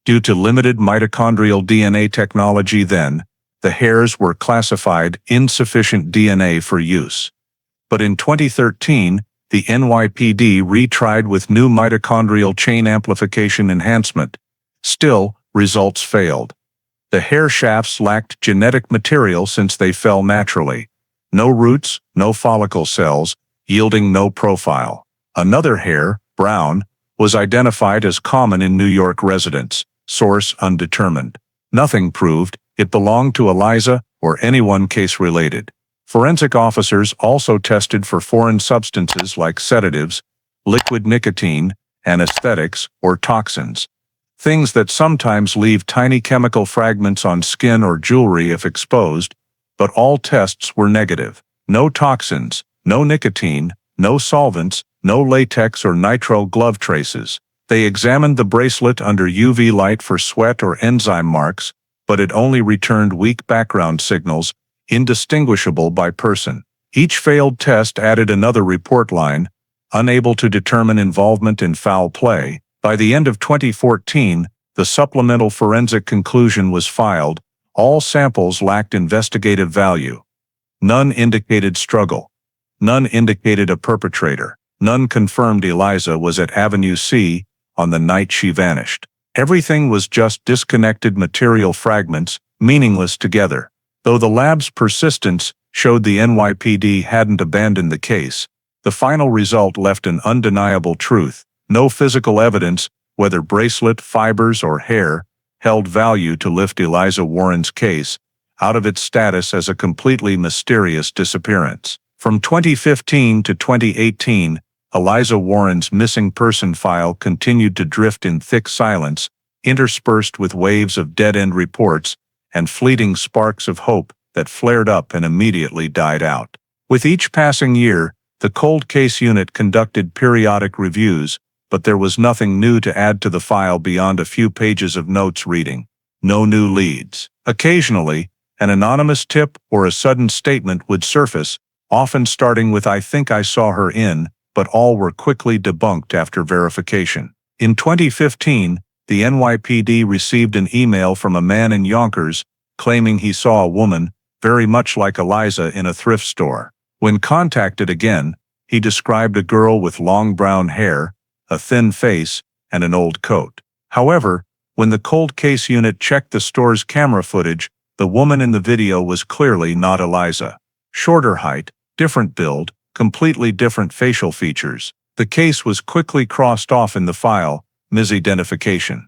Due to limited mitochondrial DNA technology then, the hairs were classified insufficient DNA for use. But in 2013, the NYPD retried with new mitochondrial chain amplification enhancement. Still, results failed. The hair shafts lacked genetic material since they fell naturally. No roots, no follicle cells, yielding no profile. Another hair, brown, was identified as common in New York residents, source undetermined. Nothing proved it belonged to Eliza or anyone case-related. Forensic officers also tested for foreign substances like sedatives, liquid nicotine, anesthetics, or toxins. Things that sometimes leave tiny chemical fragments on skin or jewelry if exposed, but all tests were negative. No toxins, no nicotine, no solvents, no latex or nitrile glove traces. They examined the bracelet under UV light for sweat or enzyme marks, but it only returned weak background signals, indistinguishable by person. Each failed test added another report line, unable to determine involvement in foul play. By the end of 2014, the supplemental forensic conclusion was filed. All samples lacked investigative value. None indicated struggle. None indicated a perpetrator. None confirmed Eliza was at Avenue C on the night she vanished. Everything was just disconnected material fragments, meaningless together. Though the lab's persistence showed the NYPD hadn't abandoned the case, the final result left an undeniable truth. No physical evidence, whether bracelet, fibers, or hair, held value to lift Eliza Warren's case out of its status as a completely mysterious disappearance. From 2015 to 2018, Eliza Warren's missing person file continued to drift in thick silence, interspersed with waves of dead-end reports and fleeting sparks of hope that flared up and immediately died out. With each passing year, the cold case unit conducted periodic reviews, but there was nothing new to add to the file beyond a few pages of notes reading. No new leads. Occasionally, an anonymous tip or a sudden statement would surface, often starting with "I think I saw her in," but all were quickly debunked after verification. In 2015, the NYPD received an email from a man in Yonkers claiming he saw a woman, very much like Eliza, in a thrift store. When contacted again, he described a girl with long brown hair, a thin face, and an old coat. However, when the cold case unit checked the store's camera footage, the woman in the video was clearly not Eliza. Shorter height, different build, completely different facial features. The case was quickly crossed off in the file, misidentification.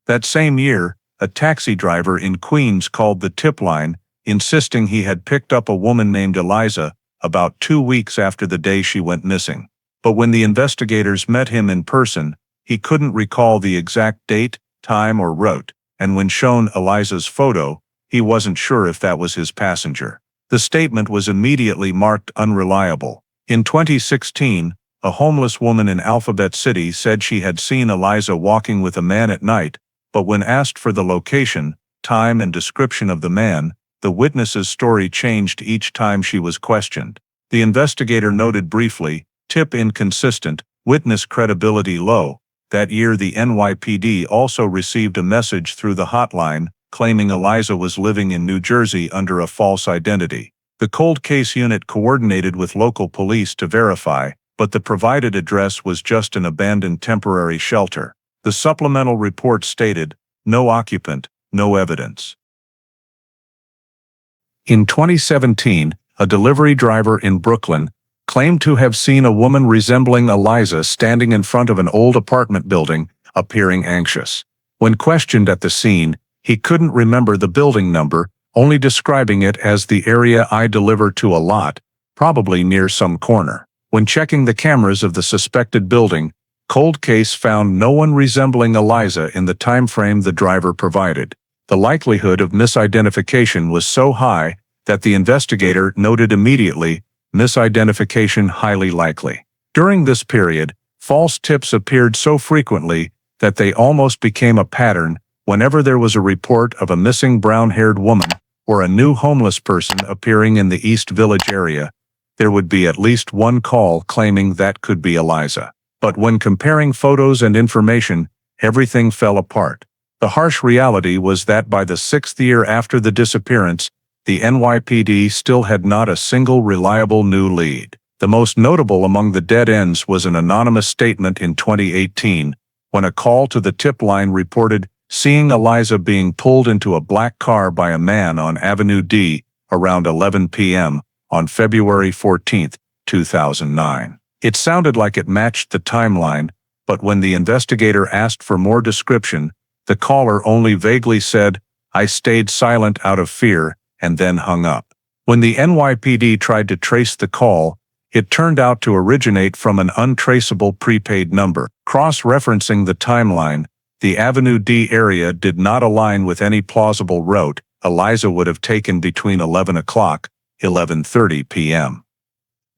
That same year, a taxi driver in Queens called the tip line, insisting he had picked up a woman named Eliza about 2 weeks after the day she went missing. But when the investigators met him in person, he couldn't recall the exact date, time, or route, and when shown Eliza's photo, he wasn't sure if that was his passenger. The statement was immediately marked unreliable. In 2016, a homeless woman in Alphabet City said she had seen Eliza walking with a man at night, but when asked for the location, time, and description of the man, the witness's story changed each time she was questioned. The investigator noted briefly, "Tip inconsistent, witness credibility low." That year, the NYPD also received a message through the hotline claiming Eliza was living in New Jersey under a false identity. The cold case unit coordinated with local police to verify, but the provided address was just an abandoned temporary shelter. The supplemental report stated, "No occupant, no evidence." In 2017, a delivery driver in Brooklyn claimed to have seen a woman resembling Eliza standing in front of an old apartment building, appearing anxious. When questioned at the scene, he couldn't remember the building number, only describing it as "the area I deliver to a lot, probably near some corner." When checking the cameras of the suspected building, cold case found no one resembling Eliza in the time frame the driver provided. The likelihood of misidentification was so high that the investigator noted immediately, "Misidentification highly likely." During this period, false tips appeared so frequently that they almost became a pattern. Whenever there was a report of a missing brown-haired woman or a new homeless person appearing in the East Village area, there would be at least one call claiming that could be Eliza. But when comparing photos and information, everything fell apart. The harsh reality was that by the 6th year after the disappearance, the NYPD still had not a single reliable new lead. The most notable among the dead ends was an anonymous statement in 2018, when a call to the tip line reported seeing Eliza being pulled into a black car by a man on Avenue D around 11 p.m. on February 14, 2009. It sounded like it matched the timeline, but when the investigator asked for more description, the caller only vaguely said, "I stayed silent out of fear," and then hung up. When the NYPD tried to trace the call, it turned out to originate from an untraceable prepaid number. Cross-referencing the timeline, the Avenue D area did not align with any plausible route, Eliza would have taken between 11 o'clock, 11:30 p.m.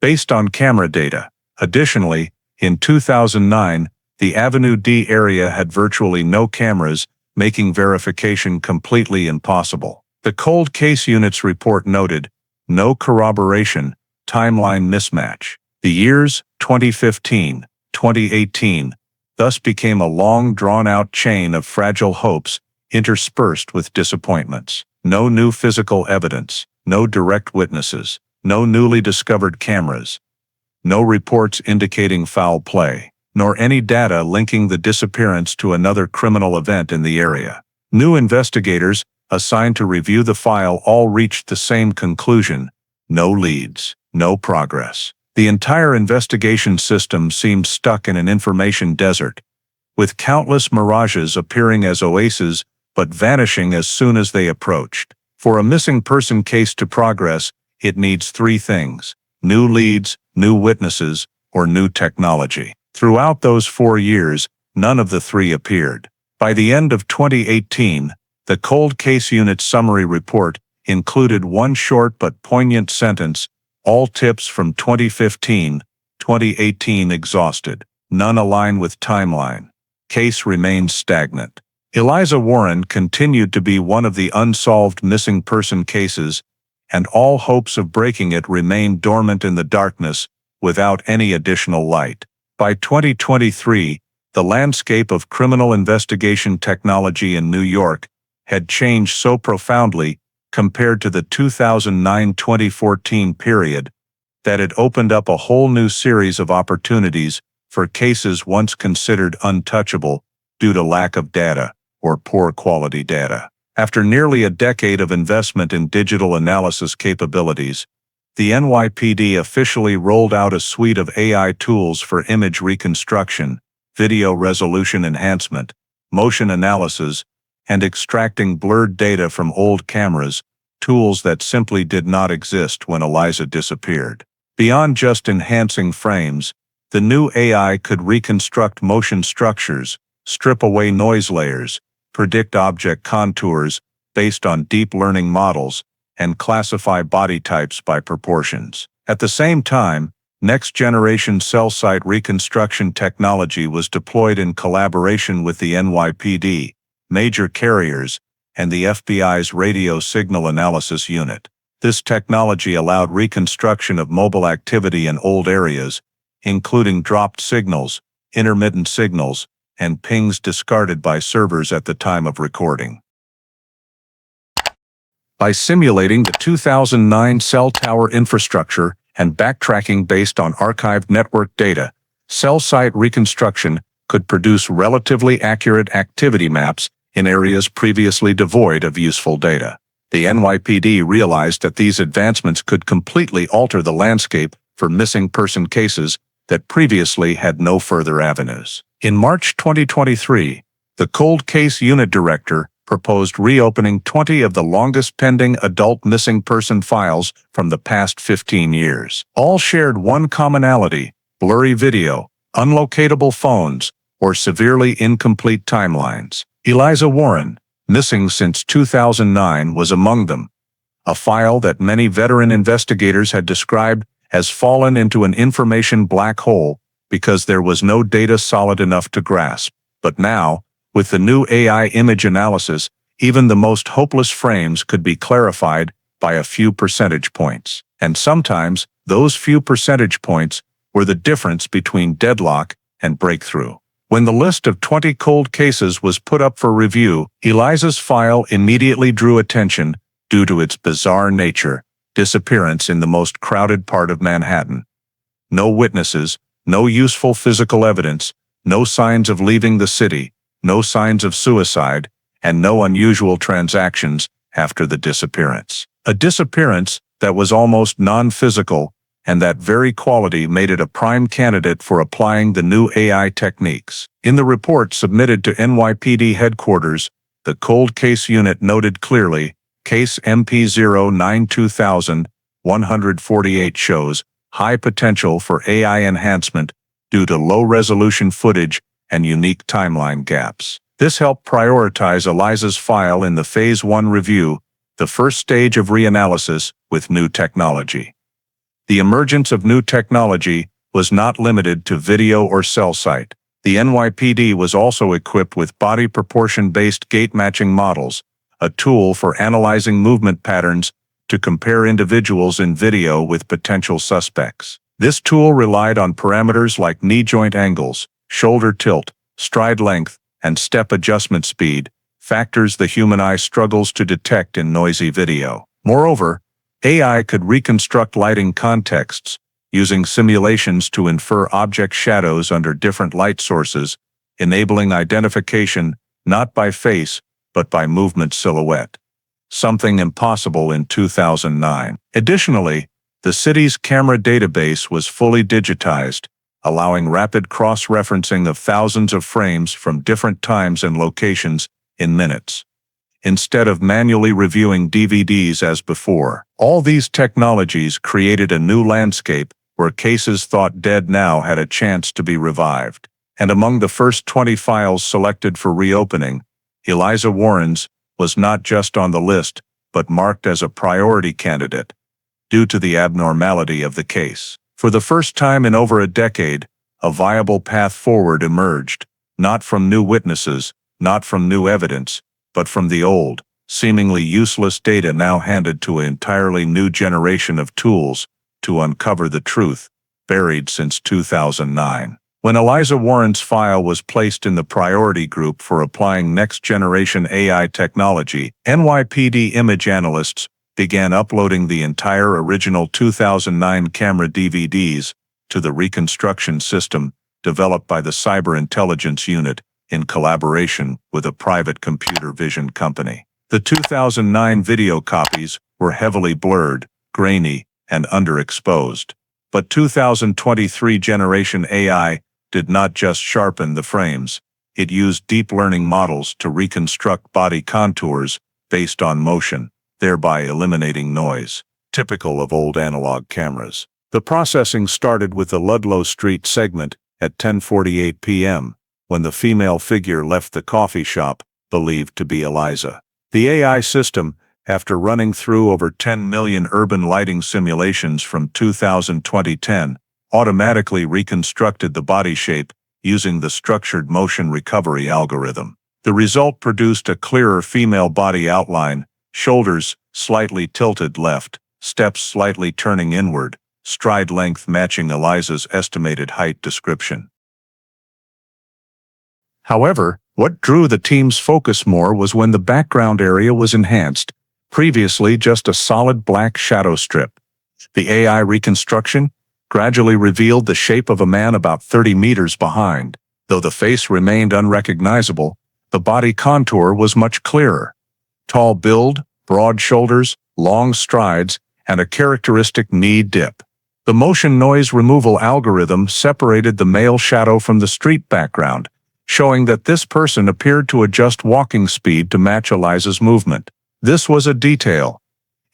Based on camera data. Additionally, in 2009, the Avenue D area had virtually no cameras, making verification completely impossible. The cold case unit's report noted, no corroboration, timeline mismatch. The years, 2015, 2018, thus became a long drawn-out chain of fragile hopes, interspersed with disappointments. No new physical evidence, no direct witnesses, no newly discovered cameras, no reports indicating foul play, nor any data linking the disappearance to another criminal event in the area. New investigators, assigned to review the file, all reached the same conclusion: no leads, no progress. The entire investigation system seemed stuck in an information desert, with countless mirages appearing as oases but vanishing as soon as they approached. For a missing person case to progress, it needs three things: new leads, new witnesses, or new technology. Throughout those 4 years, none of the three appeared. By the end of 2018, the Cold Case Unit summary report included one short but poignant sentence: all tips from 2015, 2018 exhausted. None align with timeline. Case remains stagnant. Eliza Warren continued to be one of the unsolved missing person cases, and all hopes of breaking it remained dormant in the darkness, without any additional light. By 2023, the landscape of criminal investigation technology in New York had changed so profoundly compared to the 2009-2014 period that it opened up a whole new series of opportunities for cases once considered untouchable due to lack of data or poor quality data. After nearly a decade of investment in digital analysis capabilities, the NYPD officially rolled out a suite of AI tools for image reconstruction, video resolution enhancement, motion analysis, and extracting blurred data from old cameras, tools that simply did not exist when Eliza disappeared. Beyond just enhancing frames, the new AI could reconstruct motion structures, strip away noise layers, predict object contours based on deep learning models, and classify body types by proportions. At the same time, next-generation cell site reconstruction technology was deployed in collaboration with the NYPD, major carriers, and the FBI's Radio Signal Analysis Unit. This technology allowed reconstruction of mobile activity in old areas, including dropped signals, intermittent signals, and pings discarded by servers at the time of recording. By simulating the 2009 cell tower infrastructure and backtracking based on archived network data, cell site reconstruction could produce relatively accurate activity maps in areas previously devoid of useful data. The NYPD realized that these advancements could completely alter the landscape for missing person cases that previously had no further avenues. In March 2023, the Cold Case Unit Director proposed reopening 20 of the longest pending adult missing person files from the past 15 years. All shared one commonality: blurry video, unlocatable phones, or severely incomplete timelines. Eliza Warren, missing since 2009, was among them, a file that many veteran investigators had described as fallen into an information black hole because there was no data solid enough to grasp. But now, with the new AI image analysis, even the most hopeless frames could be clarified by a few percentage points. And sometimes, those few percentage points were the difference between deadlock and breakthrough. When the list of 20 cold cases was put up for review, Eliza's file immediately drew attention due to its bizarre nature: disappearance in the most crowded part of Manhattan. No witnesses, no useful physical evidence, no signs of leaving the city, no signs of suicide, and no unusual transactions after the disappearance. A disappearance that was almost non-physical, and that very quality made it a prime candidate for applying the new AI techniques. In the report submitted to NYPD headquarters, the Cold Case Unit noted clearly, Case MP09-2000-148 shows high potential for AI enhancement due to low-resolution footage and unique timeline gaps. This helped prioritize Eliza's file in the Phase 1 review, the first stage of reanalysis with new technology. The emergence of new technology was not limited to video or cell site. The NYPD was also equipped with body proportion-based gait matching models, a tool for analyzing movement patterns to compare individuals in video with potential suspects. This tool relied on parameters like knee joint angles, shoulder tilt, stride length, and step adjustment speed, factors the human eye struggles to detect in noisy video. Moreover, AI could reconstruct lighting contexts, using simulations to infer object shadows under different light sources, enabling identification not by face but by movement silhouette. Something impossible in 2009. Additionally, the city's camera database was fully digitized, allowing rapid cross-referencing of thousands of frames from different times and locations in minutes, instead of manually reviewing DVDs as before. All these technologies created a new landscape where cases thought dead now had a chance to be revived. And among the first 20 files selected for reopening, Eliza Warren's was not just on the list, but marked as a priority candidate, due to the abnormality of the case. For the first time in over a decade, a viable path forward emerged, not from new witnesses, not from new evidence, but from the old, seemingly useless data now handed to an entirely new generation of tools to uncover the truth, buried since 2009. When Eliza Warren's file was placed in the priority group for applying next-generation AI technology, NYPD image analysts began uploading the entire original 2009 camera DVDs to the reconstruction system developed by the Cyber Intelligence Unit in collaboration with a private computer vision company. The 2009 video copies were heavily blurred, grainy, and underexposed. But 2023 generation AI did not just sharpen the frames, it used deep learning models to reconstruct body contours based on motion, thereby eliminating noise, typical of old analog cameras. The processing started with the Ludlow Street segment at 10:48 p.m., when the female figure left the coffee shop, believed to be Eliza. The AI system, after running through over 10 million urban lighting simulations from 2010, automatically reconstructed the body shape using the structured motion recovery algorithm. The result produced a clearer female body outline, shoulders slightly tilted left, steps slightly turning inward, stride length matching Eliza's estimated height description. However, what drew the team's focus more was when the background area was enhanced, previously just a solid black shadow strip. The AI reconstruction gradually revealed the shape of a man about 30 meters behind. Though the face remained unrecognizable, the body contour was much clearer. Tall build, broad shoulders, long strides, and a characteristic knee dip. The motion noise removal algorithm separated the male shadow from the street background, showing that this person appeared to adjust walking speed to match Eliza's movement. This was a detail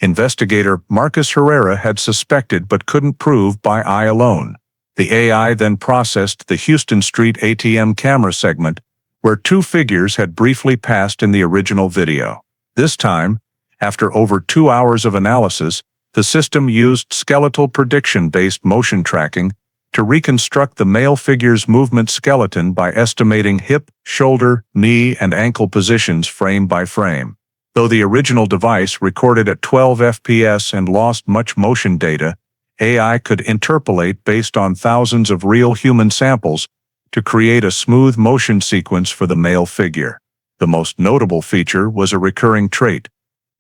investigator Marcus Herrera had suspected but couldn't prove by eye alone. The AI then processed the Houston Street ATM camera segment, where two figures had briefly passed in the original video. This time, after over 2 hours of analysis, the system used skeletal prediction-based motion tracking to reconstruct the male figure's movement skeleton by estimating hip, shoulder, knee, and ankle positions frame by frame. Though the original device recorded at 12 FPS and lost much motion data, AI could interpolate based on thousands of real human samples to create a smooth motion sequence for the male figure. The most notable feature was a recurring trait.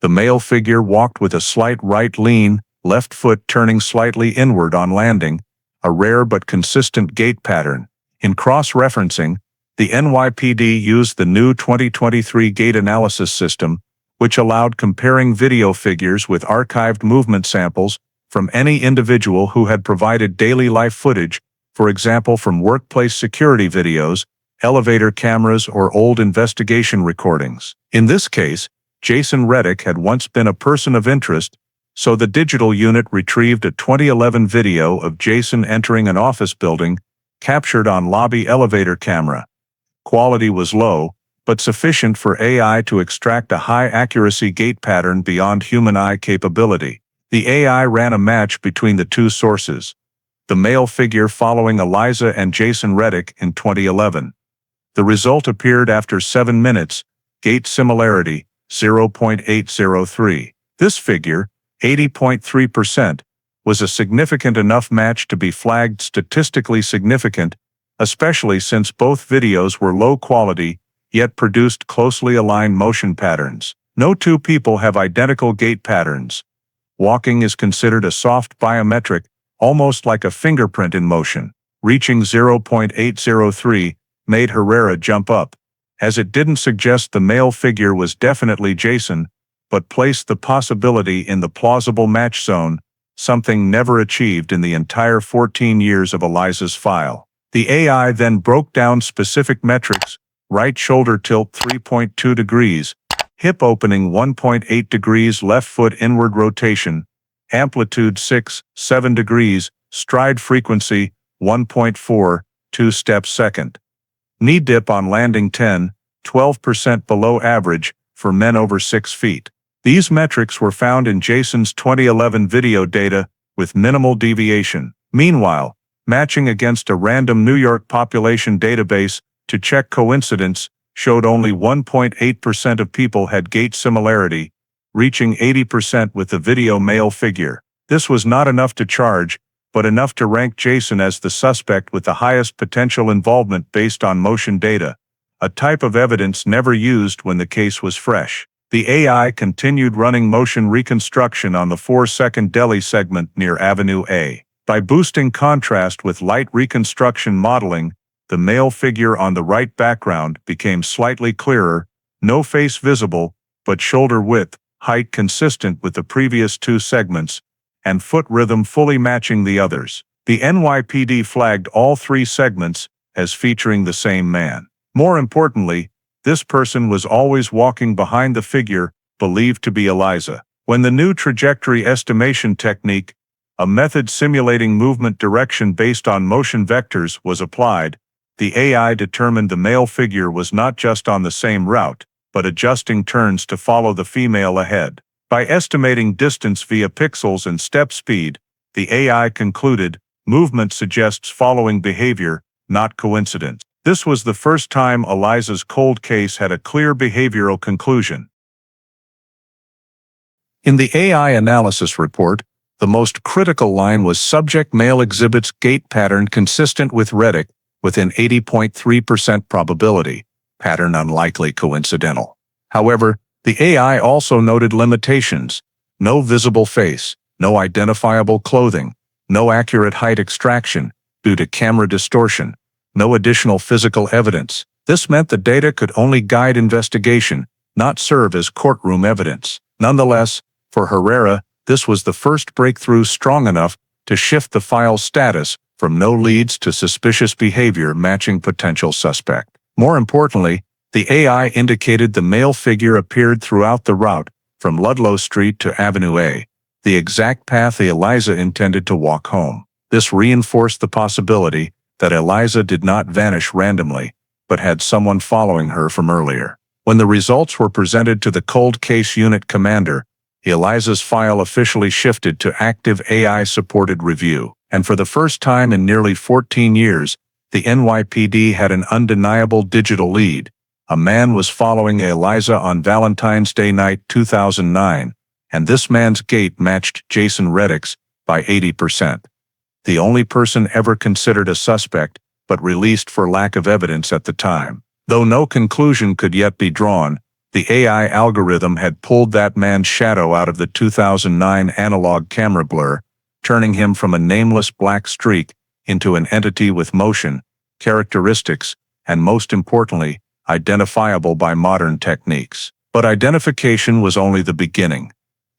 The male figure walked with a slight right lean, left foot turning slightly inward on landing, a rare but consistent gait pattern. In cross-referencing, the NYPD used the new 2023 gait analysis system, which allowed comparing video figures with archived movement samples from any individual who had provided daily life footage, for example from workplace security videos, elevator cameras, or old investigation recordings. In this case, Jason Reddick had once been a person of interest, so the digital unit retrieved a 2011 video of Jason entering an office building, captured on lobby elevator camera. Quality was low, but sufficient for AI to extract a high-accuracy gait pattern beyond human eye capability. The AI ran a match between the two sources, the male figure following Eliza and Jason Reddick in 2011. The result appeared after 7 minutes, gait similarity, 0.803. This figure, 80.3%, was a significant enough match to be flagged statistically significant, especially since both videos were low quality, yet produced closely aligned motion patterns. No two people have identical gait patterns. Walking is considered a soft biometric, almost like a fingerprint in motion. Reaching 0.803 made Herrera jump up, as it didn't suggest the male figure was definitely Jason, but placed the possibility in the plausible match zone, something never achieved in the entire 14 years of Eliza's file. The AI then broke down specific metrics: right shoulder tilt 3.2 degrees, hip opening 1.8 degrees, left foot inward rotation, amplitude 6-7 degrees, stride frequency 1.42 steps second. Knee dip on landing 10-12% below average for men over 6 feet. These metrics were found in Jason's 2011 video data with minimal deviation. Meanwhile, matching against a random New York population database to check coincidence showed only 1.8% of people had gait similarity, reaching 80% with the video male figure. This was not enough to charge, but enough to rank Jason as the suspect with the highest potential involvement based on motion data, a type of evidence never used when the case was fresh. The AI continued running motion reconstruction on the 4-second deli segment near Avenue A. By boosting contrast with light reconstruction modeling, the male figure on the right background became slightly clearer, no face visible, but shoulder width, height consistent with the previous 2 segments, and foot rhythm fully matching the others. The NYPD flagged all 3 segments as featuring the same man. More importantly, this person was always walking behind the figure believed to be Eliza. When the new trajectory estimation technique, a method simulating movement direction based on motion vectors, was applied, the AI determined the male figure was not just on the same route, but adjusting turns to follow the female ahead. By estimating distance via pixels and step speed, the AI concluded, movement suggests following behavior, not coincidence. This was the first time Eliza's cold case had a clear behavioral conclusion. In the AI analysis report, the most critical line was subject male exhibits gait pattern consistent with Reddick, within 80.3% probability, pattern unlikely coincidental. However, the AI also noted limitations: no visible face, no identifiable clothing, no accurate height extraction due to camera distortion, no additional physical evidence. This meant the data could only guide investigation, not serve as courtroom evidence. Nonetheless, for Herrera, this was the first breakthrough strong enough to shift the file's status from no leads to suspicious behavior matching potential suspect. More importantly, the AI indicated the male figure appeared throughout the route, from Ludlow Street to Avenue A, the exact path Eliza intended to walk home. This reinforced the possibility that Eliza did not vanish randomly, but had someone following her from earlier. When the results were presented to the Cold Case Unit commander, Eliza's file officially shifted to active AI-supported review, and for the first time in nearly 14 years, the NYPD had an undeniable digital lead. A man was following Eliza on Valentine's Day night 2009, and this man's gait matched Jason Reddick's by 80%. The only person ever considered a suspect, but released for lack of evidence at the time. Though no conclusion could yet be drawn, the AI algorithm had pulled that man's shadow out of the 2009 analog camera blur, turning him from a nameless black streak into an entity with motion, characteristics, and most importantly, identifiable by modern techniques. But identification was only the beginning.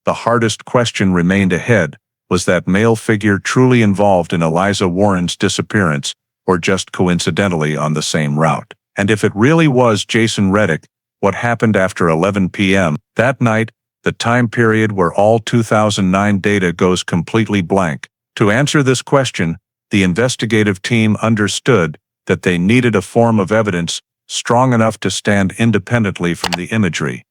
The hardest question remained ahead: was that male figure truly involved in Eliza Warren's disappearance, or just coincidentally on the same route? And if it really was Jason Reddick, what happened after 11 p.m. that night, the time period where all 2009 data goes completely blank? To answer this question, the investigative team understood that they needed a form of evidence strong enough to stand independently from the imagery.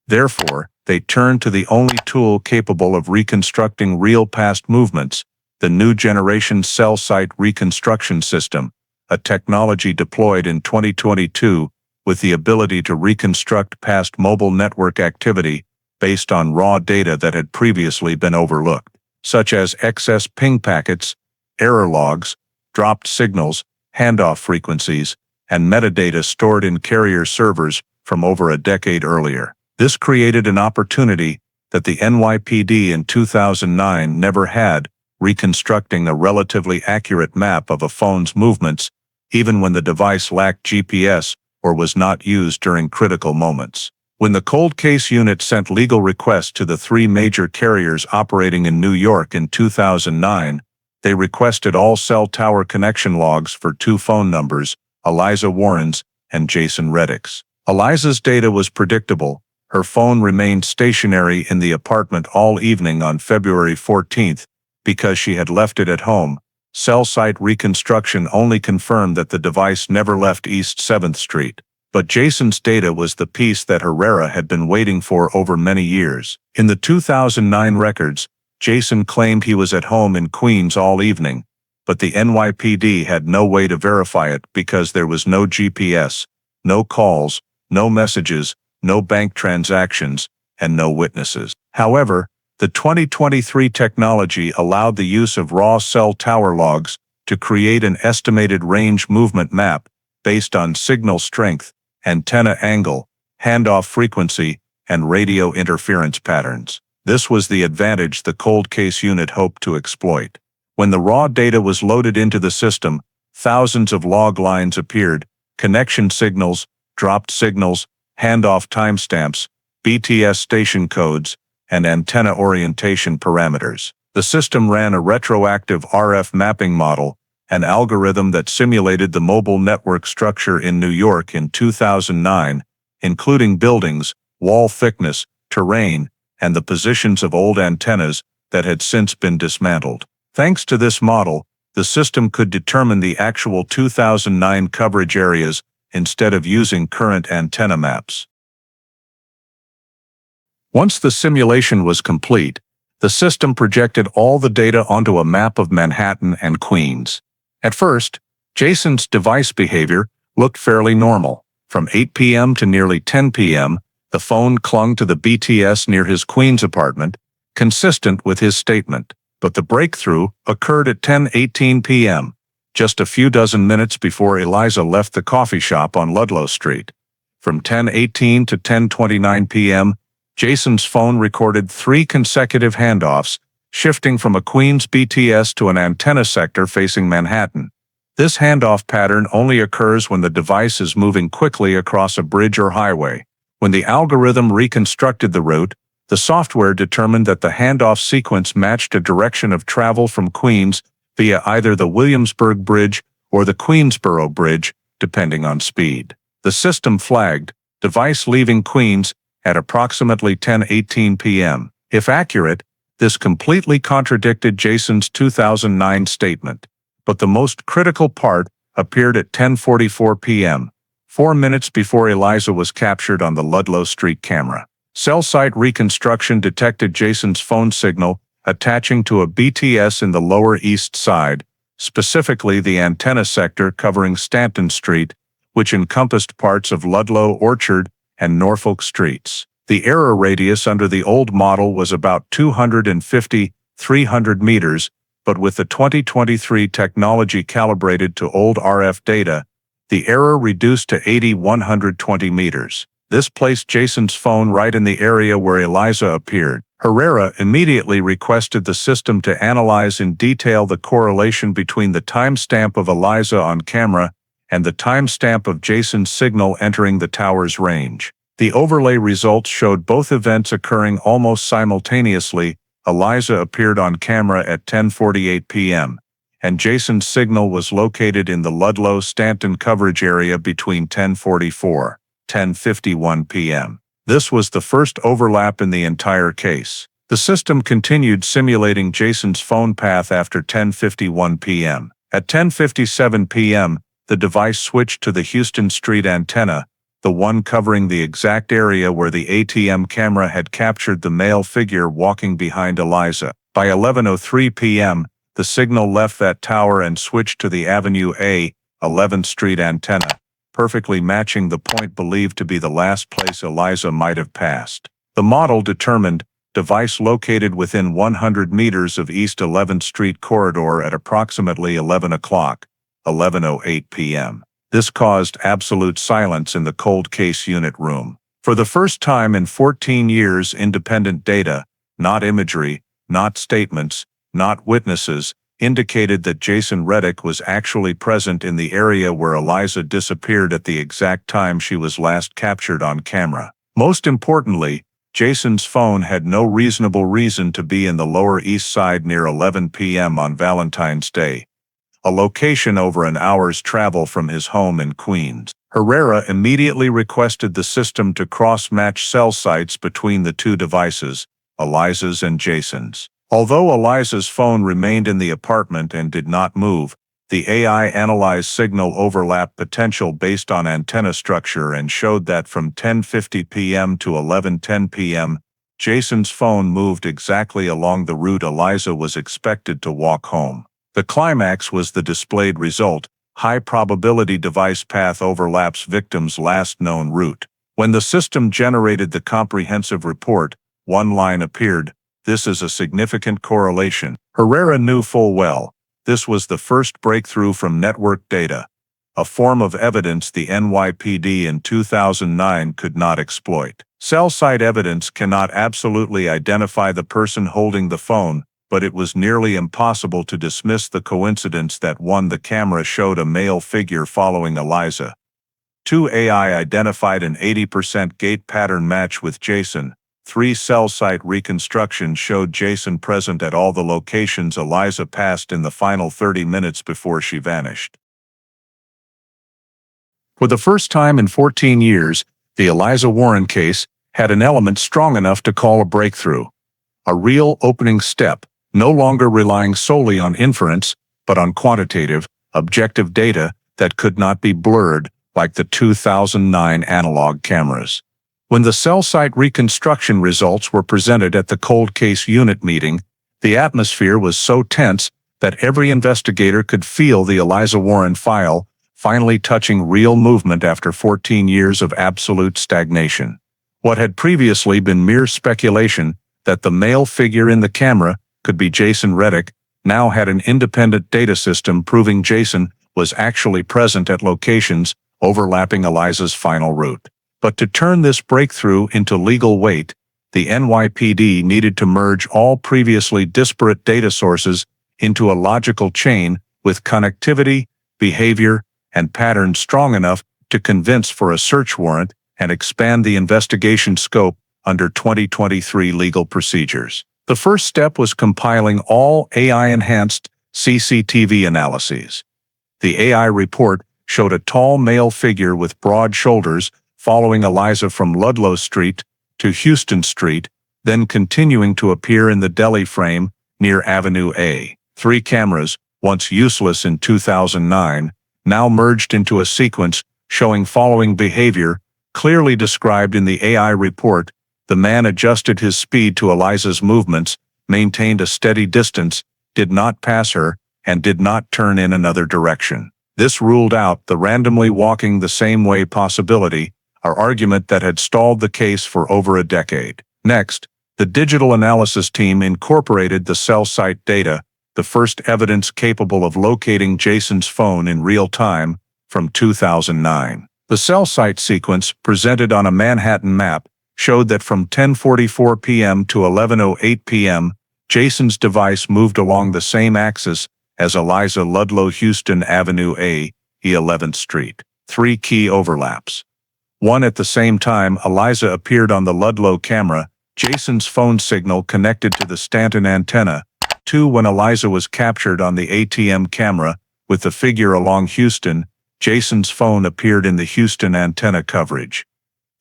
Therefore, they turned to the only tool capable of reconstructing real past movements, the new generation cell site reconstruction system, a technology deployed in 2022 with the ability to reconstruct past mobile network activity based on raw data that had previously been overlooked, such as excess ping packets, error logs, dropped signals, handoff frequencies, and metadata stored in carrier servers from over a decade earlier. This created an opportunity that the NYPD in 2009 never had, reconstructing a relatively accurate map of a phone's movements, even when the device lacked GPS or was not used during critical moments. When the cold case unit sent legal requests to the three major carriers operating in New York in 2009, they requested all cell tower connection logs for two phone numbers, Eliza Warren's and Jason Reddick's. Eliza's data was predictable. Her phone remained stationary in the apartment all evening on February 14th because she had left it at home. Cell site reconstruction only confirmed that the device never left East 7th Street. But Jason's data was the piece that Herrera had been waiting for over many years. In the 2009 records, Jason claimed he was at home in Queens all evening, but the NYPD had no way to verify it because there was no GPS, no calls, no messages, no bank transactions, and no witnesses. However, the 2023 technology allowed the use of raw cell tower logs to create an estimated range movement map based on signal strength, antenna angle, handoff frequency, and radio interference patterns. This was the advantage the cold case unit hoped to exploit. When the raw data was loaded into the system, thousands of log lines appeared, connection signals, dropped signals, handoff timestamps, BTS station codes, and antenna orientation parameters. The system ran a retroactive RF mapping model, an algorithm that simulated the mobile network structure in New York in 2009, including buildings, wall thickness, terrain, and the positions of old antennas that had since been dismantled. Thanks to this model, the system could determine the actual 2009 coverage areas instead of using current antenna maps. Once the simulation was complete, the system projected all the data onto a map of Manhattan and Queens. At first, Jason's device behavior looked fairly normal. From 8 p.m. to nearly 10 p.m., the phone clung to the BTS near his Queens apartment, consistent with his statement. But the breakthrough occurred at 10:18 p.m., just a few dozen minutes before Eliza left the coffee shop on Ludlow Street. From 10:18 to 10:29 p.m., Jason's phone recorded 3 consecutive handoffs, shifting from a Queens BTS to an antenna sector facing Manhattan. This handoff pattern only occurs when the device is moving quickly across a bridge or highway. When the algorithm reconstructed the route, the software determined that the handoff sequence matched a direction of travel from Queens via either the Williamsburg Bridge or the Queensboro Bridge, depending on speed. The system flagged device leaving Queens at approximately 10:18 p.m. If accurate, this completely contradicted Jason's 2009 statement. But the most critical part appeared at 10:44 p.m., 4 minutes before Eliza was captured on the Ludlow Street camera. Cell site reconstruction detected Jason's phone signal attaching to a BTS in the Lower East Side, specifically the antenna sector covering Stanton Street, which encompassed parts of Ludlow Orchard and Norfolk Streets. The error radius under the old model was about 250-300 meters, but with the 2023 technology calibrated to old RF data, the error reduced to 80-120 meters. This placed Jason's phone right in the area where Eliza appeared. Herrera immediately requested the system to analyze in detail the correlation between the timestamp of Eliza on camera and the timestamp of Jason's signal entering the tower's range. The overlay results showed both events occurring almost simultaneously. Eliza appeared on camera at 10:48 p.m., and Jason's signal was located in the Ludlow-Stanton coverage area between 10:44 and 10:51 p.m. This was the first overlap in the entire case. The system continued simulating Jason's phone path after 10:51 p.m. At 10:57 p.m., the device switched to the Houston Street antenna, the one covering the exact area where the ATM camera had captured the male figure walking behind Eliza. By 11:03 p.m., the signal left that tower and switched to the Avenue A, 11th Street antenna, perfectly matching the point believed to be the last place Eliza might have passed. The model determined device located within 100 meters of East 11th Street corridor at approximately 11 o'clock, 11:08 p.m. This caused absolute silence in the cold case unit room. For the first time in 14 years, independent data, not imagery, not statements, not witnesses, indicated that Jason Reddick was actually present in the area where Eliza disappeared at the exact time she was last captured on camera. Most importantly, Jason's phone had no reasonable reason to be in the Lower East Side near 11 p.m. on Valentine's Day, a location over an hour's travel from his home in Queens. Herrera immediately requested the system to cross-match cell sites between the two devices, Eliza's and Jason's. Although Eliza's phone remained in the apartment and did not move, the AI analyzed signal overlap potential based on antenna structure and showed that from 10:50 p.m. to 11:10 p.m., Jason's phone moved exactly along the route Eliza was expected to walk home. The climax was the displayed result: high-probability device path overlaps victim's last known route. When the system generated the comprehensive report, one line appeared: "This is a significant correlation." Herrera knew full well this was the first breakthrough from network data, a form of evidence the NYPD in 2009 could not exploit. Cell site evidence cannot absolutely identify the person holding the phone, but it was nearly impossible to dismiss the coincidence that the camera showed a male figure following Eliza. 2 AI identified an 80% gait pattern match with Jason. 3 cell site reconstructions showed Jason present at all the locations Eliza passed in the final 30 minutes before she vanished. For the first time in 14 years, the Eliza Warren case had an element strong enough to call a breakthrough. A real opening step, no longer relying solely on inference, but on quantitative, objective data that could not be blurred like the 2009 analog cameras. When the cell site reconstruction results were presented at the cold case unit meeting, the atmosphere was so tense that every investigator could feel the Eliza Warren file finally touching real movement after 14 years of absolute stagnation. What had previously been mere speculation that the male figure in the camera could be Jason Reddick now had an independent data system proving Jason was actually present at locations overlapping Eliza's final route. But to turn this breakthrough into legal weight, the NYPD needed to merge all previously disparate data sources into a logical chain with connectivity, behavior, and patterns strong enough to convince for a search warrant and expand the investigation scope under 2023 legal procedures. The first step was compiling all AI-enhanced CCTV analyses. The AI report showed a tall male figure with broad shoulders following Eliza from Ludlow Street to Houston Street, then continuing to appear in the deli frame near Avenue A. 3 cameras, once useless in 2009, now merged into a sequence showing following behavior, clearly described in the AI report. The man adjusted his speed to Eliza's movements, maintained a steady distance, did not pass her, and did not turn in another direction. This ruled out the randomly walking the same way possibility, our argument that had stalled the case for over a decade. Next, the digital analysis team incorporated the cell site data, the first evidence capable of locating Jason's phone in real time, from 2009. The cell site sequence, presented on a Manhattan map, showed that from 10:44 p.m. to 11:08 p.m., Jason's device moved along the same axis as Eliza Ludlow Houston Avenue A, 11th Street. 3 key overlaps. 1. At the same time Eliza appeared on the Ludlow camera, Jason's phone signal connected to the Stanton antenna. 2. When Eliza was captured on the ATM camera, with the figure along Houston, Jason's phone appeared in the Houston antenna coverage.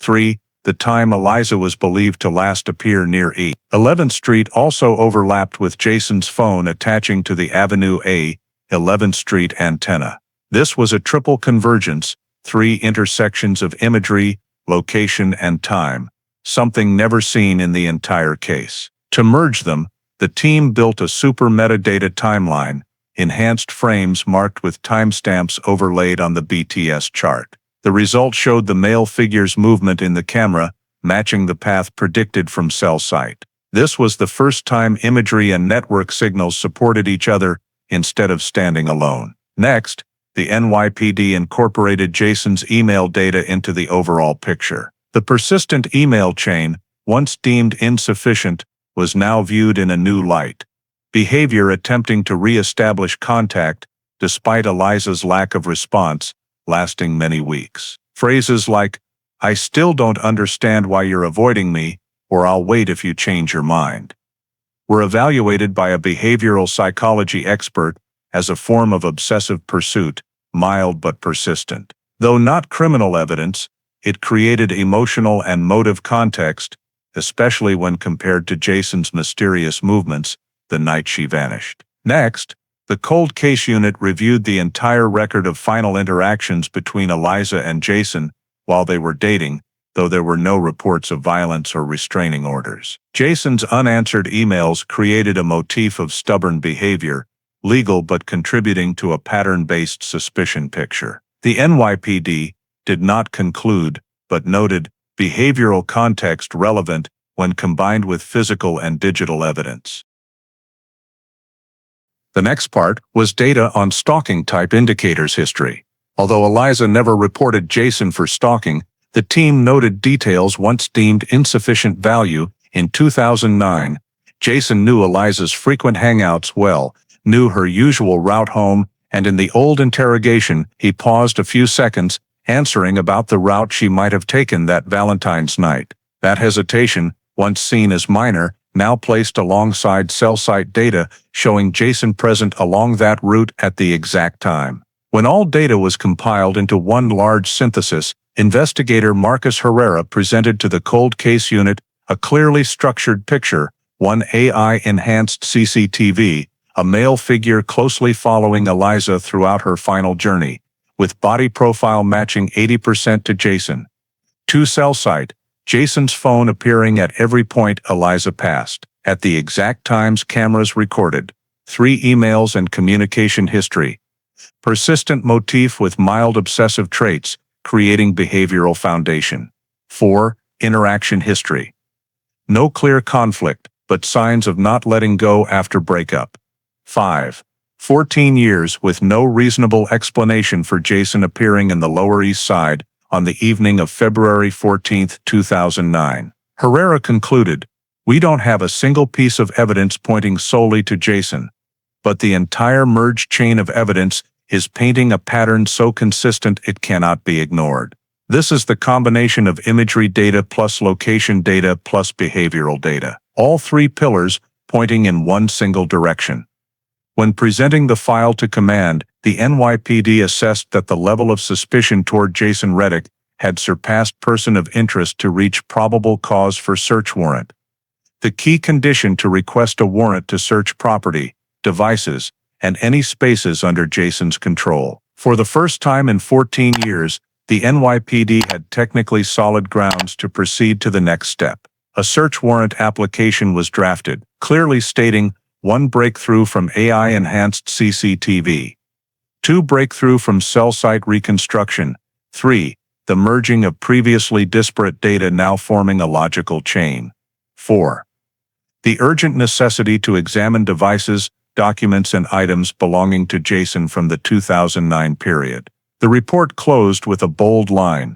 3. The time Eliza was believed to last appear near 11th Street also overlapped with Jason's phone attaching to the Avenue A, 11th Street antenna. This was a triple convergence, three intersections of imagery, location, and time, something never seen in the entire case. To merge them, the team built a super metadata timeline, enhanced frames marked with timestamps overlaid on the BTS chart. The result showed the male figure's movement in the camera, matching the path predicted from cell site. This was the first time imagery and network signals supported each other instead of standing alone. Next, the NYPD incorporated Jason's email data into the overall picture. The persistent email chain, once deemed insufficient, was now viewed in a new light. Behavior attempting to re-establish contact, despite Eliza's lack of response, lasting many weeks. Phrases like, "I still don't understand why you're avoiding me," or "I'll wait if you change your mind," were evaluated by a behavioral psychology expert as a form of obsessive pursuit, mild but persistent. Though not criminal evidence, it created emotional and motive context, especially when compared to Jason's mysterious movements the night she vanished. Next, the cold case unit reviewed the entire record of final interactions between Eliza and Jason while they were dating, though there were no reports of violence or restraining orders. Jason's unanswered emails created a motif of stubborn behavior, legal but contributing to a pattern-based suspicion picture. The NYPD did not conclude, but noted, behavioral context relevant when combined with physical and digital evidence. The next part was data on stalking type indicators history. Although Eliza never reported Jason for stalking, the team noted details once deemed insufficient value. In 2009, Jason knew Eliza's frequent hangouts well, knew her usual route home, and in the old interrogation, he paused a few seconds, answering about the route she might have taken that Valentine's night. That hesitation, once seen as minor, now placed alongside cell site data showing Jason present along that route at the exact time. When all data was compiled into one large synthesis, investigator Marcus Herrera presented to the cold case unit a clearly structured picture, one AI-enhanced CCTV, a male figure closely following Eliza throughout her final journey, with body profile matching 80% to Jason. 2 cell site, Jason's phone appearing at every point Eliza passed, at the exact times cameras recorded. 3 emails and communication history. Persistent motif with mild obsessive traits, creating behavioral foundation. 4. Interaction history. No clear conflict, but signs of not letting go after breakup. 5. 14 years with no reasonable explanation for Jason appearing in the Lower East Side on the evening of February 14, 2009. Herrera concluded, "We don't have a single piece of evidence pointing solely to Jason, but the entire merged chain of evidence is painting a pattern so consistent it cannot be ignored. This is the combination of imagery data plus location data plus behavioral data, all 3 pillars pointing in one single direction." When presenting the file to command, the NYPD assessed that the level of suspicion toward Jason Reddick had surpassed person of interest to reach probable cause for search warrant. The key condition to request a warrant to search property, devices, and any spaces under Jason's control. For the first time in 14 years, the NYPD had technically solid grounds to proceed to the next step. A search warrant application was drafted, clearly stating 1 breakthrough from AI-enhanced CCTV, 2 breakthrough from cell site reconstruction, 3 the merging of previously disparate data now forming a logical chain, 4 the urgent necessity to examine devices, documents, and items belonging to Jason from the 2009 period. The report closed with a bold line.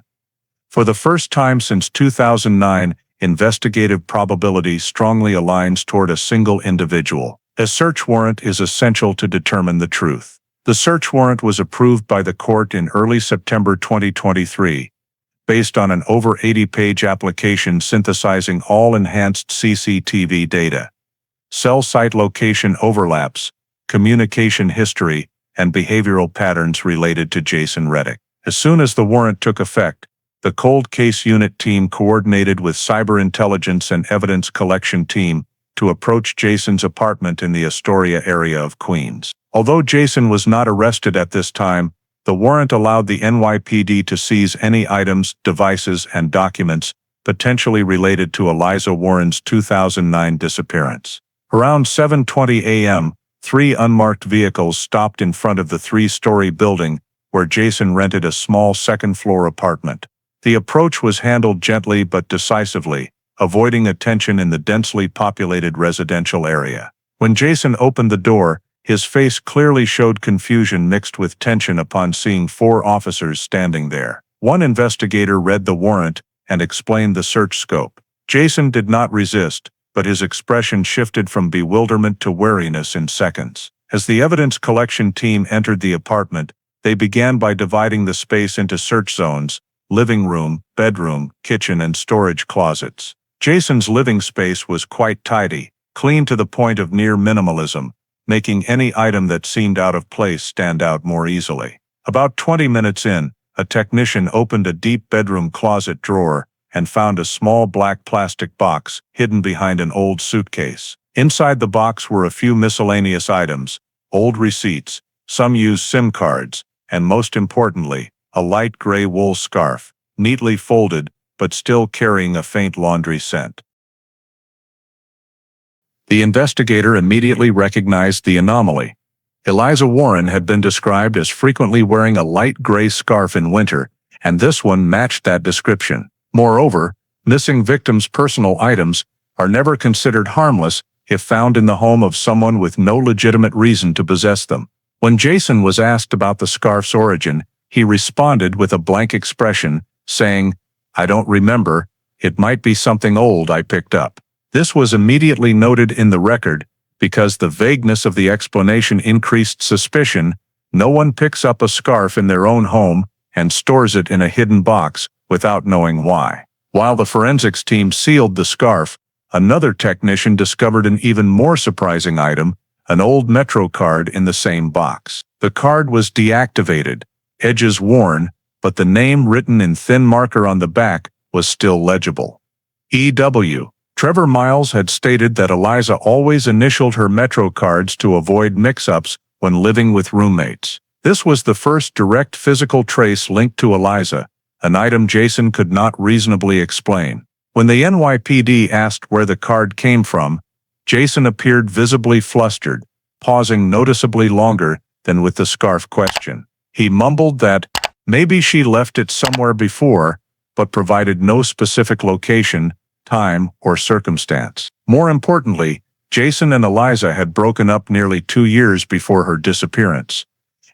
For the first time since 2009, investigative probability strongly aligns toward a single individual. A search warrant is essential to determine the truth. The search warrant was approved by the court in early September 2023, based on an over 80-page application synthesizing all enhanced CCTV data, cell site location overlaps, communication history, and behavioral patterns related to Jason Reddick. As soon as the warrant took effect, the cold case unit team coordinated with cyber intelligence and evidence collection team to approach Jason's apartment in the Astoria area of Queens. Although Jason was not arrested at this time, The warrant allowed the NYPD to seize any items, devices, and documents potentially related to Eliza Warren's 2009 disappearance. Around 7:20 a.m., 3 unmarked vehicles stopped in front of the 3-story building where Jason rented a small second-floor apartment. The approach was handled gently but decisively, avoiding attention in the densely populated residential area. When Jason opened the door, his face clearly showed confusion mixed with tension upon seeing 4 officers standing there. One investigator read the warrant and explained the search scope. Jason did not resist, but his expression shifted from bewilderment to wariness in seconds. As the evidence collection team entered the apartment, they began by dividing the space into search zones: living room, bedroom, kitchen, and storage closets. Jason's living space was quite tidy, clean to the point of near minimalism, making any item that seemed out of place stand out more easily. About 20 minutes in, a technician opened a deep bedroom closet drawer and found a small black plastic box hidden behind an old suitcase. Inside the box were a few miscellaneous items, old receipts, some used SIM cards, and most importantly, a light gray wool scarf, neatly folded but still carrying a faint laundry scent. The investigator immediately recognized the anomaly. Eliza Warren had been described as frequently wearing a light gray scarf in winter, and this one matched that description. Moreover, missing victims' personal items are never considered harmless if found in the home of someone with no legitimate reason to possess them. When Jason was asked about the scarf's origin, he responded with a blank expression, saying, "I don't remember, it might be something old I picked up." This was immediately noted in the record, because the vagueness of the explanation increased suspicion. No one picks up a scarf in their own home and stores it in a hidden box without knowing why. While the forensics team sealed the scarf, another technician discovered an even more surprising item: an old Metro card in the same box. The card was deactivated, edges worn, but the name written in thin marker on the back was still legible. E.W. Trevor Miles had stated that Eliza always initialed her Metro cards to avoid mix-ups when living with roommates. This was the first direct physical trace linked to Eliza, an item Jason could not reasonably explain. When the NYPD asked where the card came from, Jason appeared visibly flustered, pausing noticeably longer than with the scarf question. He mumbled that maybe she left it somewhere before, but provided no specific location, time, or circumstance. More importantly, Jason and Eliza had broken up nearly 2 years before her disappearance,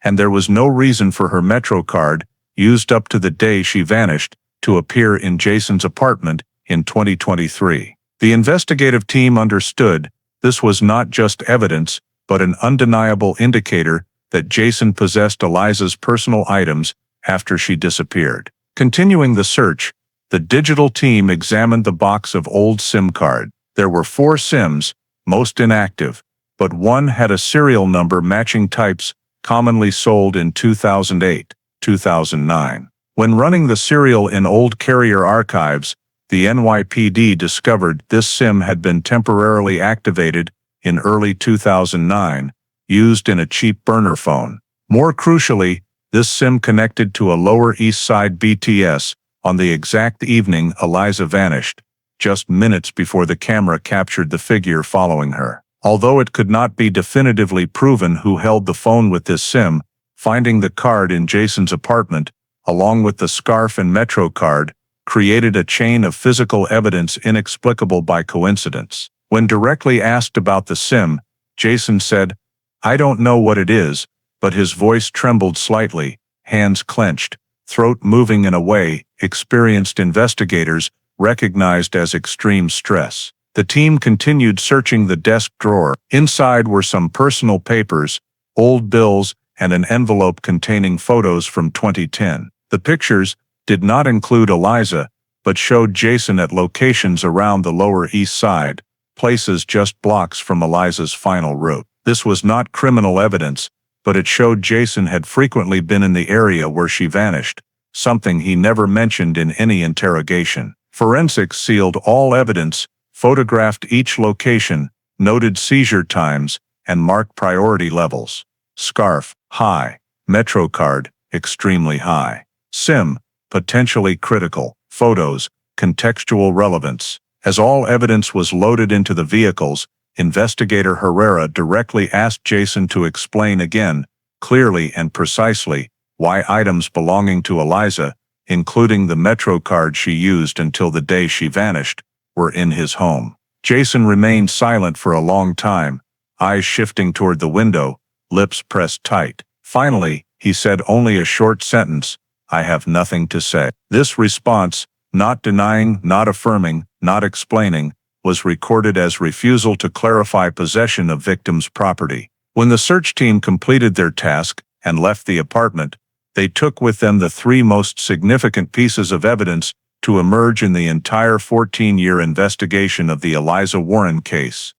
and there was no reason for her Metro card, used up to the day she vanished, to appear in Jason's apartment in 2023. The investigative team understood this was not just evidence, but an undeniable indicator that Jason possessed Eliza's personal items after she disappeared. Continuing the search, the digital team examined the box of old SIM card. There were 4 SIMs, most inactive, but one had a serial number matching types commonly sold in 2008, 2009. When running the serial in old carrier archives, the NYPD discovered this SIM had been temporarily activated in early 2009, used in a cheap burner phone. More crucially, this SIM connected to a Lower East Side BTS on the exact evening Eliza vanished, just minutes before the camera captured the figure following her. Although it could not be definitively proven who held the phone with this SIM, finding the card in Jason's apartment, along with the scarf and Metro card, created a chain of physical evidence inexplicable by coincidence. When directly asked about the SIM, Jason said, "I don't know what it is," but his voice trembled slightly, hands clenched, throat moving in a way experienced investigators recognized as extreme stress. The team continued searching the desk drawer. Inside were some personal papers, old bills, and an envelope containing photos from 2010. The pictures did not include Eliza, but showed Jason at locations around the Lower East Side, places just blocks from Eliza's final route. This was not criminal evidence, but it showed Jason had frequently been in the area where she vanished, something he never mentioned in any interrogation. Forensics sealed all evidence, photographed each location, noted seizure times, and marked priority levels. Scarf, high. Metro card, extremely high. SIM, potentially critical. Photos, contextual relevance. As all evidence was loaded into the vehicles, Investigator Herrera directly asked Jason to explain again, clearly and precisely, why items belonging to Eliza, including the Metro card she used until the day she vanished, were in his home. Jason remained silent for a long time, eyes shifting toward the window, lips pressed tight. Finally, he said only a short sentence, "I have nothing to say." This response, not denying, not affirming, not explaining, was recorded as refusal to clarify possession of victim's property. When the search team completed their task and left the apartment, they took with them the three most significant pieces of evidence to emerge in the entire 14-year investigation of the Eliza Warren case.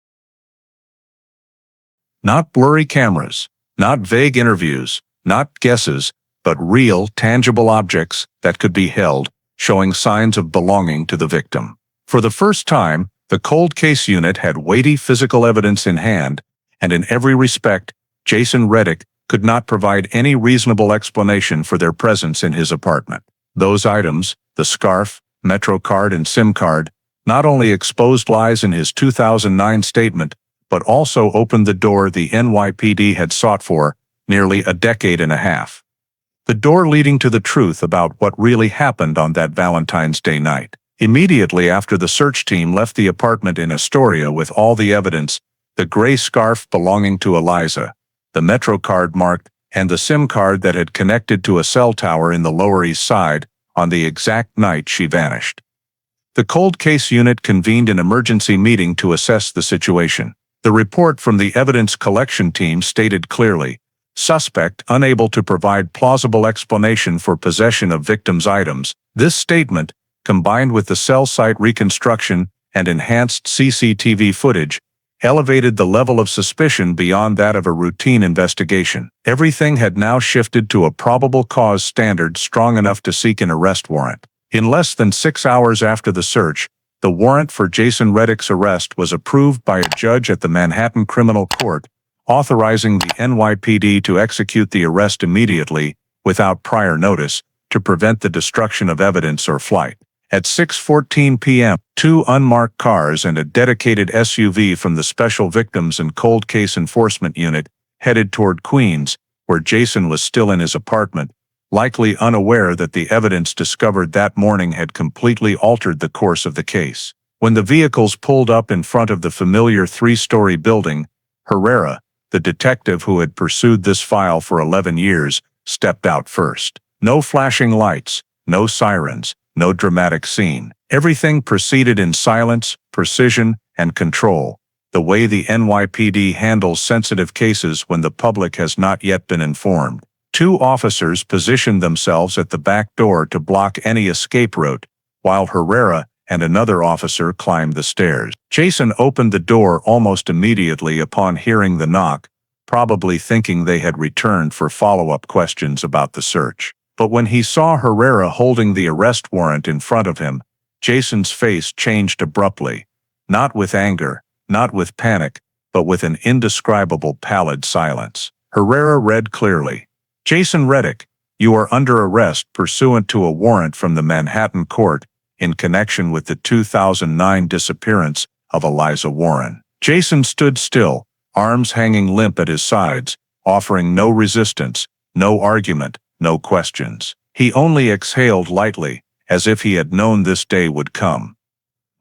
Not blurry cameras, not vague interviews, not guesses, but real, tangible objects that could be held, showing signs of belonging to the victim. For the first time, the cold case unit had weighty physical evidence in hand, and in every respect, Jason Reddick could not provide any reasonable explanation for their presence in his apartment. Those items, the scarf, Metro card and SIM card, not only exposed lies in his 2009 statement, but also opened the door the NYPD had sought for nearly a decade and a half. The door leading to the truth about what really happened on that Valentine's Day night. Immediately after the search team left the apartment in Astoria with all the evidence, the gray scarf belonging to Eliza, the Metro card marked, and the SIM card that had connected to a cell tower in the Lower East Side on the exact night she vanished. The cold case unit convened an emergency meeting to assess the situation. The report from the evidence collection team stated clearly, "Suspect unable to provide plausible explanation for possession of victim's items." This statement, combined with the cell site reconstruction and enhanced CCTV footage, elevated the level of suspicion beyond that of a routine investigation. Everything had now shifted to a probable cause standard strong enough to seek an arrest warrant. In less than 6 hours after the search, the warrant for Jason Reddick's arrest was approved by a judge at the Manhattan Criminal Court, authorizing the NYPD to execute the arrest immediately, without prior notice, to prevent the destruction of evidence or flight. At 6:14 p.m., 2 unmarked cars and a dedicated SUV from the Special Victims and Cold Case Enforcement Unit headed toward Queens, where Jason was still in his apartment, likely unaware that the evidence discovered that morning had completely altered the course of the case. When the vehicles pulled up in front of the familiar 3-story building, Herrera, the detective who had pursued this file for 11 years, stepped out first. No flashing lights, no sirens, no dramatic scene. Everything proceeded in silence, precision, and control, the way the NYPD handles sensitive cases when the public has not yet been informed. 2 officers positioned themselves at the back door to block any escape route, while Herrera and another officer climbed the stairs. Jason opened the door almost immediately upon hearing the knock, probably thinking they had returned for follow-up questions about the search. But when he saw Herrera holding the arrest warrant in front of him, Jason's face changed abruptly, not with anger, not with panic, but with an indescribable pallid silence. Herrera read clearly, "Jason Reddick, you are under arrest pursuant to a warrant from the Manhattan court in connection with the 2009 disappearance of Eliza Warren." Jason stood still, arms hanging limp at his sides, offering no resistance, no argument, no questions. He only exhaled lightly, as if he had known this day would come.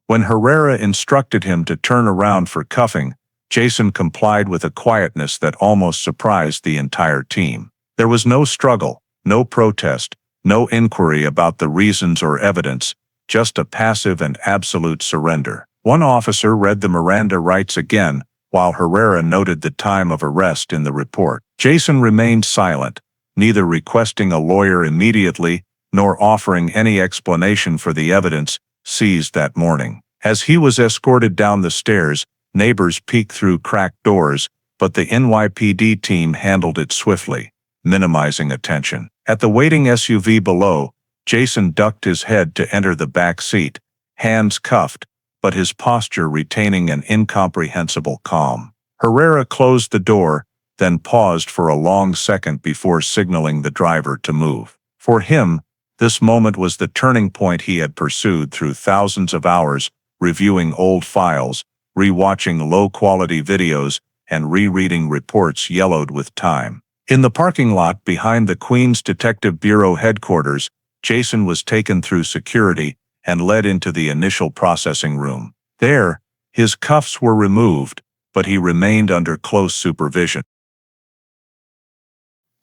When Herrera instructed him to turn around for cuffing, Jason complied with a quietness that almost surprised the entire team. There was no struggle, no protest, no inquiry about the reasons or evidence, just a passive and absolute surrender. One officer read the Miranda rights again, while Herrera noted the time of arrest in the report. Jason remained silent, neither requesting a lawyer immediately nor offering any explanation for the evidence seized that morning. As he was escorted down the stairs, neighbors peeked through cracked doors, but the NYPD team handled it swiftly, minimizing attention. At the waiting SUV below, Jason ducked his head to enter the back seat, hands cuffed, but his posture retaining an incomprehensible calm. Herrera closed the door, then paused for a long second before signaling the driver to move. For him, this moment was the turning point he had pursued through thousands of hours, reviewing old files, re-watching low-quality videos, and rereading reports yellowed with time. In the parking lot behind the Queens Detective Bureau headquarters, Jason was taken through security and led into the initial processing room. There, his cuffs were removed, but he remained under close supervision.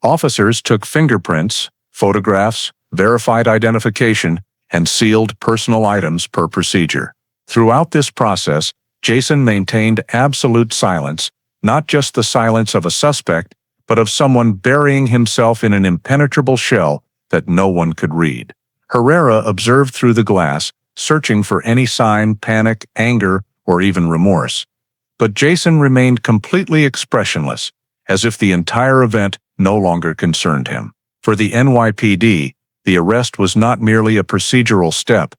Officers took fingerprints, photographs, verified identification, and sealed personal items per procedure. Throughout this process, Jason maintained absolute silence, not just the silence of a suspect, but of someone burying himself in an impenetrable shell that no one could read. Herrera observed through the glass, searching for any sign, panic, anger, or even remorse. But Jason remained completely expressionless, as if the entire event no longer concerned him. For the NYPD, the arrest was not merely a procedural step.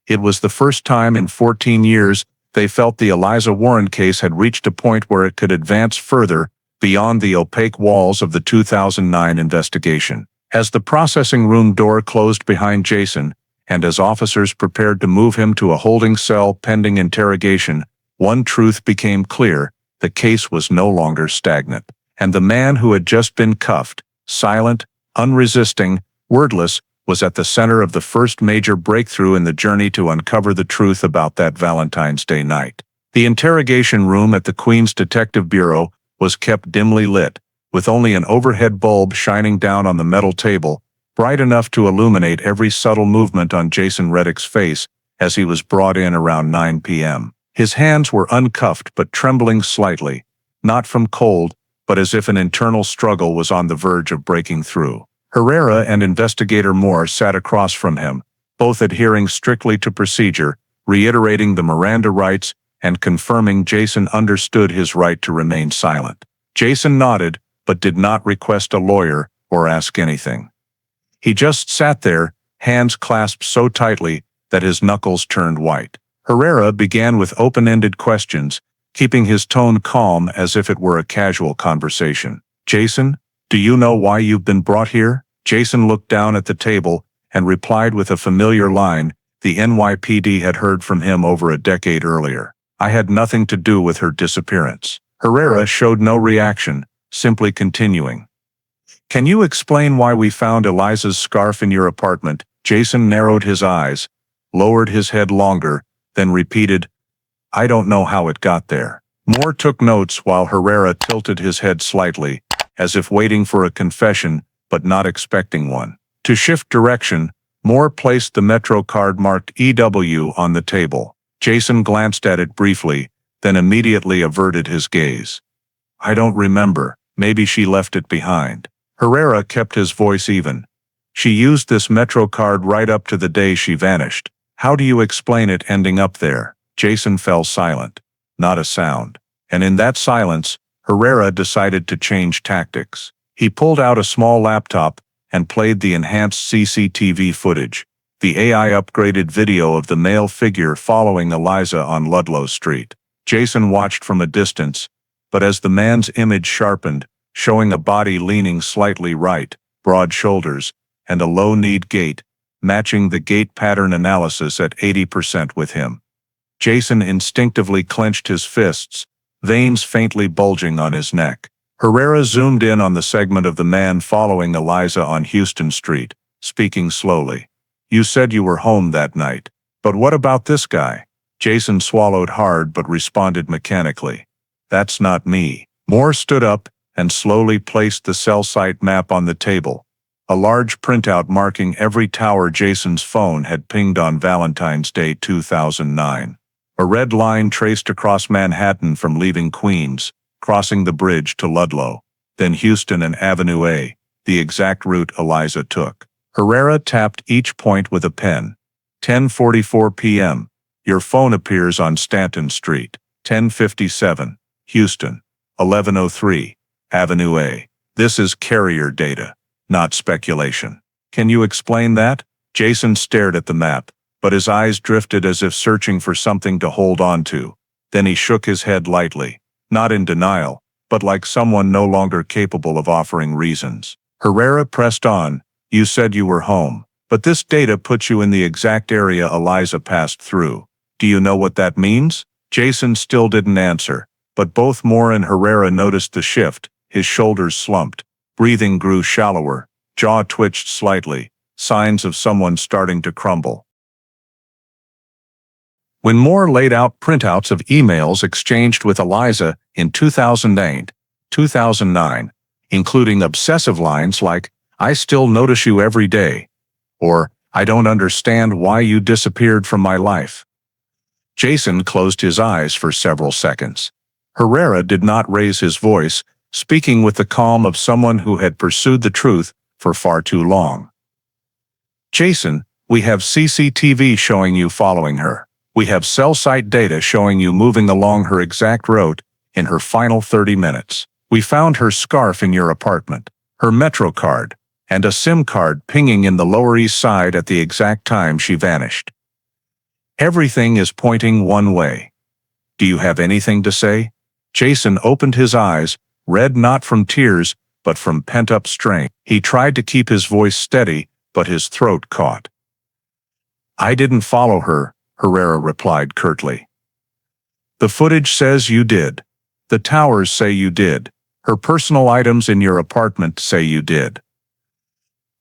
It was the first time in 14 years they felt the Eliza Warren case had reached a point where it could advance further beyond the opaque walls of the 2009 investigation. As the processing room door closed behind Jason, and as officers prepared to move him to a holding cell pending interrogation, one truth became clear: the case was no longer stagnant. And the man who had just been cuffed, silent, unresisting, wordless, was at the center of the first major breakthrough in the journey to uncover the truth about that Valentine's Day night. The interrogation room at the Queens Detective Bureau was kept dimly lit, with only an overhead bulb shining down on the metal table, bright enough to illuminate every subtle movement on Jason Reddick's face as he was brought in around 9 p.m. His hands were uncuffed but trembling slightly, not from cold, but as if an internal struggle was on the verge of breaking through. Herrera and Investigator Moore sat across from him, both adhering strictly to procedure, reiterating the Miranda rights and confirming Jason understood his right to remain silent. Jason nodded, but did not request a lawyer or ask anything. He just sat there, hands clasped so tightly that his knuckles turned white. Herrera began with open-ended questions, keeping his tone calm as if it were a casual conversation. "Jason, do you know why you've been brought here?" Jason looked down at the table and replied with a familiar line the NYPD had heard from him over a decade earlier. "I had nothing to do with her disappearance." Herrera showed no reaction, simply continuing. "Can you explain why we found Eliza's scarf in your apartment?" Jason narrowed his eyes, lowered his head longer, then repeated, "I don't know how it got there." Moore took notes while Herrera tilted his head slightly, as if waiting for a confession but not expecting one. To shift direction, Moore placed the Metro card marked EW on the table. Jason glanced at it briefly, then immediately averted his gaze. "I don't remember. Maybe she left it behind." Herrera kept his voice even. "She used this Metro card right up to the day she vanished. How do you explain it ending up there?" Jason fell silent. Not a sound. And in that silence, Herrera decided to change tactics. He pulled out a small laptop and played the enhanced CCTV footage, the AI-upgraded video of the male figure following Eliza on Ludlow Street. Jason watched from a distance, but as the man's image sharpened, showing a body leaning slightly right, broad shoulders, and a low-kneed gait, matching the gait pattern analysis at 80% with him. Jason instinctively clenched his fists, veins faintly bulging on his neck. Herrera zoomed in on the segment of the man following Eliza on Houston Street, speaking slowly. "You said you were home that night. But what about this guy?" Jason swallowed hard but responded mechanically. "That's not me." Moore stood up and slowly placed the cell site map on the table, a large printout marking every tower Jason's phone had pinged on Valentine's Day 2009. A red line traced across Manhattan from leaving Queens, crossing the bridge to Ludlow, then Houston and Avenue A, the exact route Eliza took. Herrera tapped each point with a pen. 10:44 p.m. Your phone appears on Stanton Street. 10:57. Houston. 11:03. Avenue A. This is carrier data, not speculation. Can you explain that? Jason stared at the map, but his eyes drifted as if searching for something to hold on to. Then he shook his head lightly, not in denial, but like someone no longer capable of offering reasons. Herrera pressed on. You said you were home, but this data puts you in the exact area Eliza passed through. Do you know what that means? Jason still didn't answer, but both Moore and Herrera noticed the shift. His shoulders slumped. Breathing grew shallower. Jaw twitched slightly. Signs of someone starting to crumble. When Moore laid out printouts of emails exchanged with Eliza in 2008, 2009, including obsessive lines like, "I still notice you every day," or "I don't understand why you disappeared from my life," Jason closed his eyes for several seconds. Herrera did not raise his voice, speaking with the calm of someone who had pursued the truth for far too long. "Jason, we have CCTV showing you following her. We have cell site data showing you moving along her exact route in her final 30 minutes. We found her scarf in your apartment, her Metro card, and a SIM card pinging in the Lower East Side at the exact time she vanished. Everything is pointing one way. Do you have anything to say?" Jason opened his eyes, red not from tears, but from pent-up strain. He tried to keep his voice steady, but his throat caught. "I didn't follow her," Herrera replied curtly. "The footage says you did. The towers say you did. Her personal items in your apartment say you did."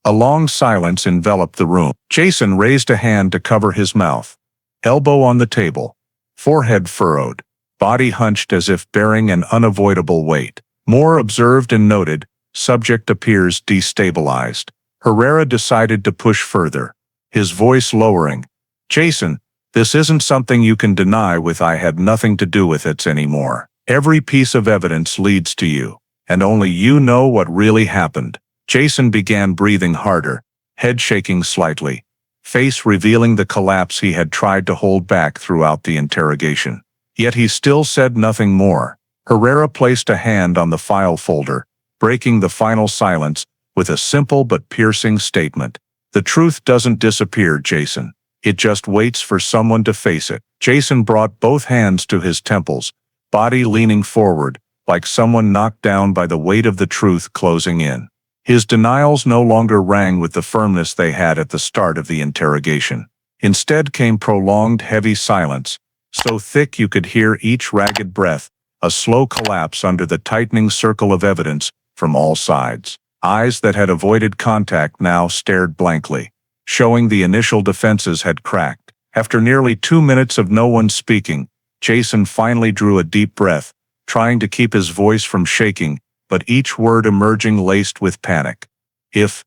A long silence enveloped the room. Jason raised a hand to cover his mouth. Elbow on the table, forehead furrowed, body hunched as if bearing an unavoidable weight. Moore observed and noted, subject appears destabilized. Herrera decided to push further, his voice lowering. "Jason, this isn't something you can deny with 'I had nothing to do with it' anymore. Every piece of evidence leads to you, and only you know what really happened." Jason began breathing harder, head shaking slightly, face revealing the collapse he had tried to hold back throughout the interrogation. Yet he still said nothing more. Herrera placed a hand on the file folder, breaking the final silence with a simple but piercing statement. "The truth doesn't disappear, Jason. It just waits for someone to face it." Jason brought both hands to his temples, body leaning forward, like someone knocked down by the weight of the truth closing in. His denials no longer rang with the firmness they had at the start of the interrogation. Instead came prolonged heavy silence, so thick you could hear each ragged breath, a slow collapse under the tightening circle of evidence from all sides. Eyes that had avoided contact now stared blankly, showing the initial defenses had cracked. After nearly 2 minutes of no one speaking, Jason finally drew a deep breath, trying to keep his voice from shaking, but each word emerging laced with panic. If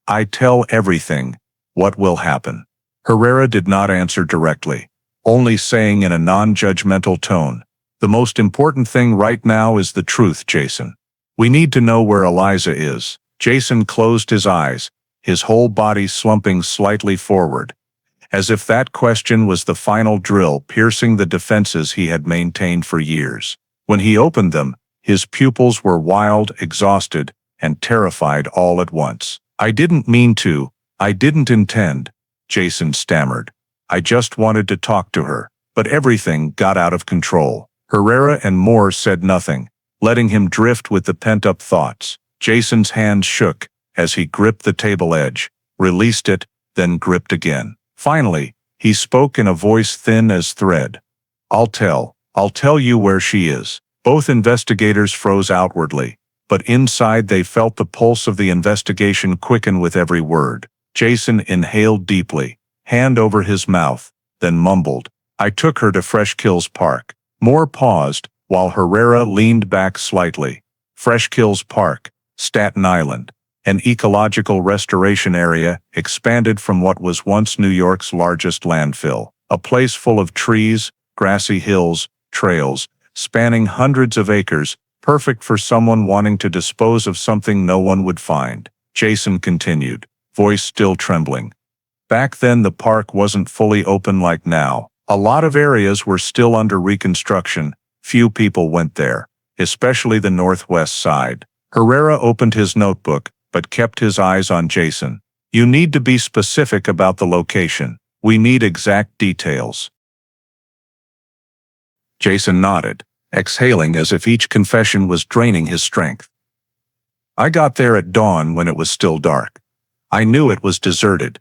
I tell everything, what will happen?" Herrera did not answer directly, only saying in a non-judgmental tone, "The most important thing right now is the truth, Jason. We need to know where Eliza is." Jason closed his eyes, his whole body slumping slightly forward, as if that question was the final drill piercing the defenses he had maintained for years. When he opened them, his pupils were wild, exhausted, and terrified all at once. "I didn't mean to. I didn't intend," Jason stammered. "I just wanted to talk to her." But everything got out of control. Herrera and Moore said nothing, letting him drift with the pent-up thoughts. Jason's hands shook as he gripped the table edge, released it, then gripped again. Finally, he spoke in a voice thin as thread. I'll tell you where she is." Both investigators froze outwardly, but inside they felt the pulse of the investigation quicken with every word. Jason inhaled deeply, hand over his mouth, then mumbled, "I took her to Fresh Kills Park." Moore paused, while Herrera leaned back slightly. Fresh Kills Park, Staten Island, an ecological restoration area expanded from what was once New York's largest landfill. A place full of trees, grassy hills, trails, spanning hundreds of acres, perfect for someone wanting to dispose of something no one would find. Jason continued, voice still trembling. Back then the park wasn't fully open like now. A lot of areas were still under reconstruction. Few people went there, especially the northwest side. Herrera opened his notebook, but kept his eyes on Jason. "You need to be specific about the location. We need exact details." Jason nodded, exhaling as if each confession was draining his strength. I got there at dawn when it was still dark. I knew it was deserted.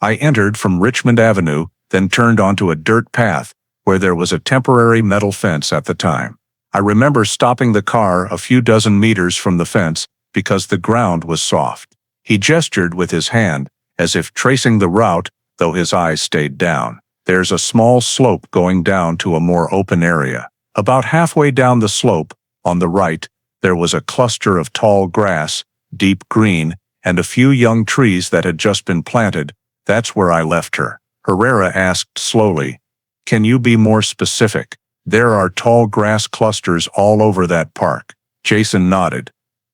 I entered from Richmond Avenue, then turned onto a dirt path where there was a temporary metal fence at the time. I remember stopping the car a few dozen meters from the fence because the ground was soft. He gestured with his hand, as if tracing the route, though his eyes stayed down. There's a small slope going down to a more open area. About halfway down the slope, on the right, there was a cluster of tall grass, deep green, and a few young trees that had just been planted. That's where I left her. Herrera asked slowly, "Can you be more specific?" "There are tall grass clusters all over that park." Jason nodded,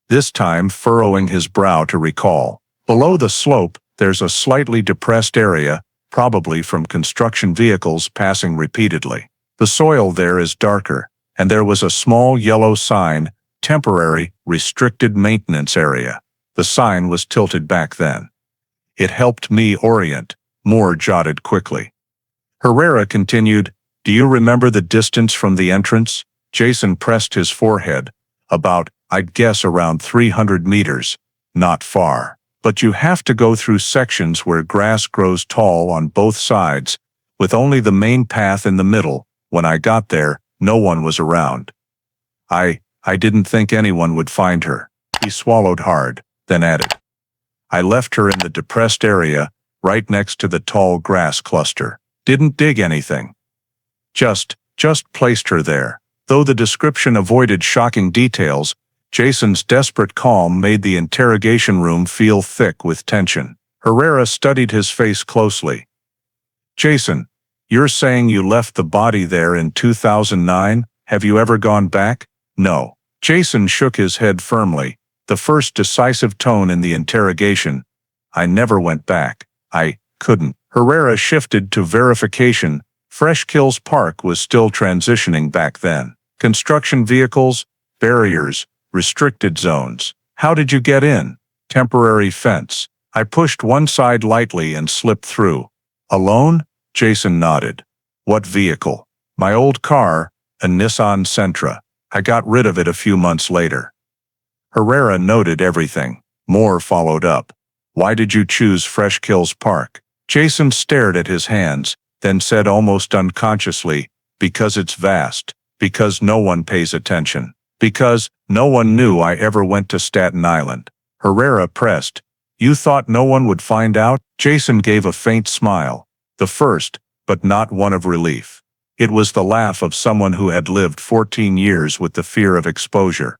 this time furrowing his brow to recall. "Below the slope, there's a slightly depressed area, probably from construction vehicles passing repeatedly. The soil there is darker, and there was a small yellow sign, temporary, restricted maintenance area. The sign was tilted back then." "It helped me orient," Moore jotted quickly. Herrera continued, "Do you remember the distance from the entrance?" Jason pressed his forehead. "About, I'd guess around 300 meters. Not far. But you have to go through sections where grass grows tall on both sides, with only the main path in the middle. When I got there, no one was around. I didn't think anyone would find her." He swallowed hard, then added, "I left her in the depressed area, right next to the tall grass cluster. Didn't dig anything. Just placed her there." Though the description avoided shocking details, Jason's desperate calm made the interrogation room feel thick with tension. Herrera studied his face closely. "Jason, you're saying you left the body there in 2009? Have you ever gone back?" "No." Jason shook his head firmly, the first decisive tone in the interrogation. "I never went back. I couldn't." Herrera shifted to verification. Fresh Kills Park was still transitioning back then. Construction vehicles, barriers, restricted zones. "How did you get in?" "Temporary fence. I pushed one side lightly and slipped through." "Alone?" Jason nodded. "What vehicle?" "My old car, a Nissan Sentra. I got rid of it a few months later." Herrera noted everything. Moore followed up. "Why did you choose Fresh Kills Park?" Jason stared at his hands, then said almost unconsciously, "Because it's vast. Because no one pays attention. Because no one knew I ever went to Staten Island." Herrera pressed, "You thought no one would find out?" Jason gave a faint smile. The first, but not one of relief. It was the laugh of someone who had lived 14 years with the fear of exposure.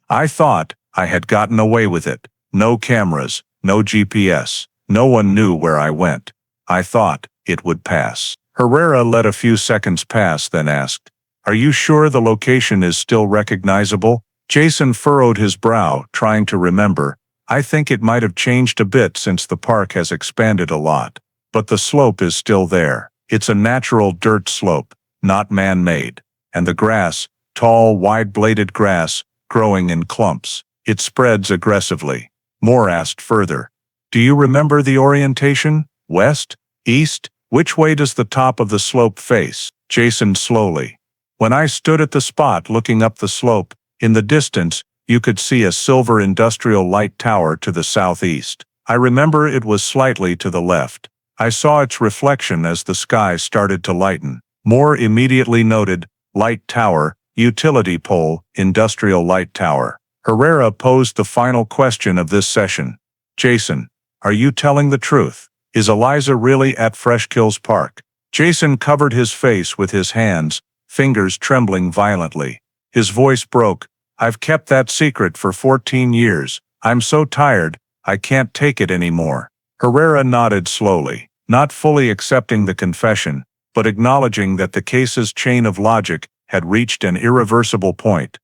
"I thought I had gotten away with it. No cameras, no GPS. No one knew where I went. I thought it would pass." Herrera let a few seconds pass, then asked, "Are you sure the location is still recognizable?" Jason furrowed his brow, trying to remember. "I think it might have changed a bit since the park has expanded a lot. But the slope is still there. It's a natural dirt slope, not man-made. And the grass, tall, wide-bladed grass, growing in clumps. It spreads aggressively." Moore asked further, "Do you remember the orientation? West? East? Which way does the top of the slope face?" Jason slowly. "When I stood at the spot looking up the slope, in the distance, you could see a silver industrial light tower to the southeast. I remember it was slightly to the left. I saw its reflection as the sky started to lighten." Moore immediately noted, "Light tower, utility pole, industrial light tower." Herrera posed the final question of this session. "Jason, are you telling the truth? Is Eliza really at Fresh Kills Park?" Jason covered his face with his hands, fingers trembling violently. His voice broke. "I've kept that secret for 14 years. I'm so tired, I can't take it anymore." Herrera nodded slowly, not fully accepting the confession, but acknowledging that the case's chain of logic had reached an irreversible point.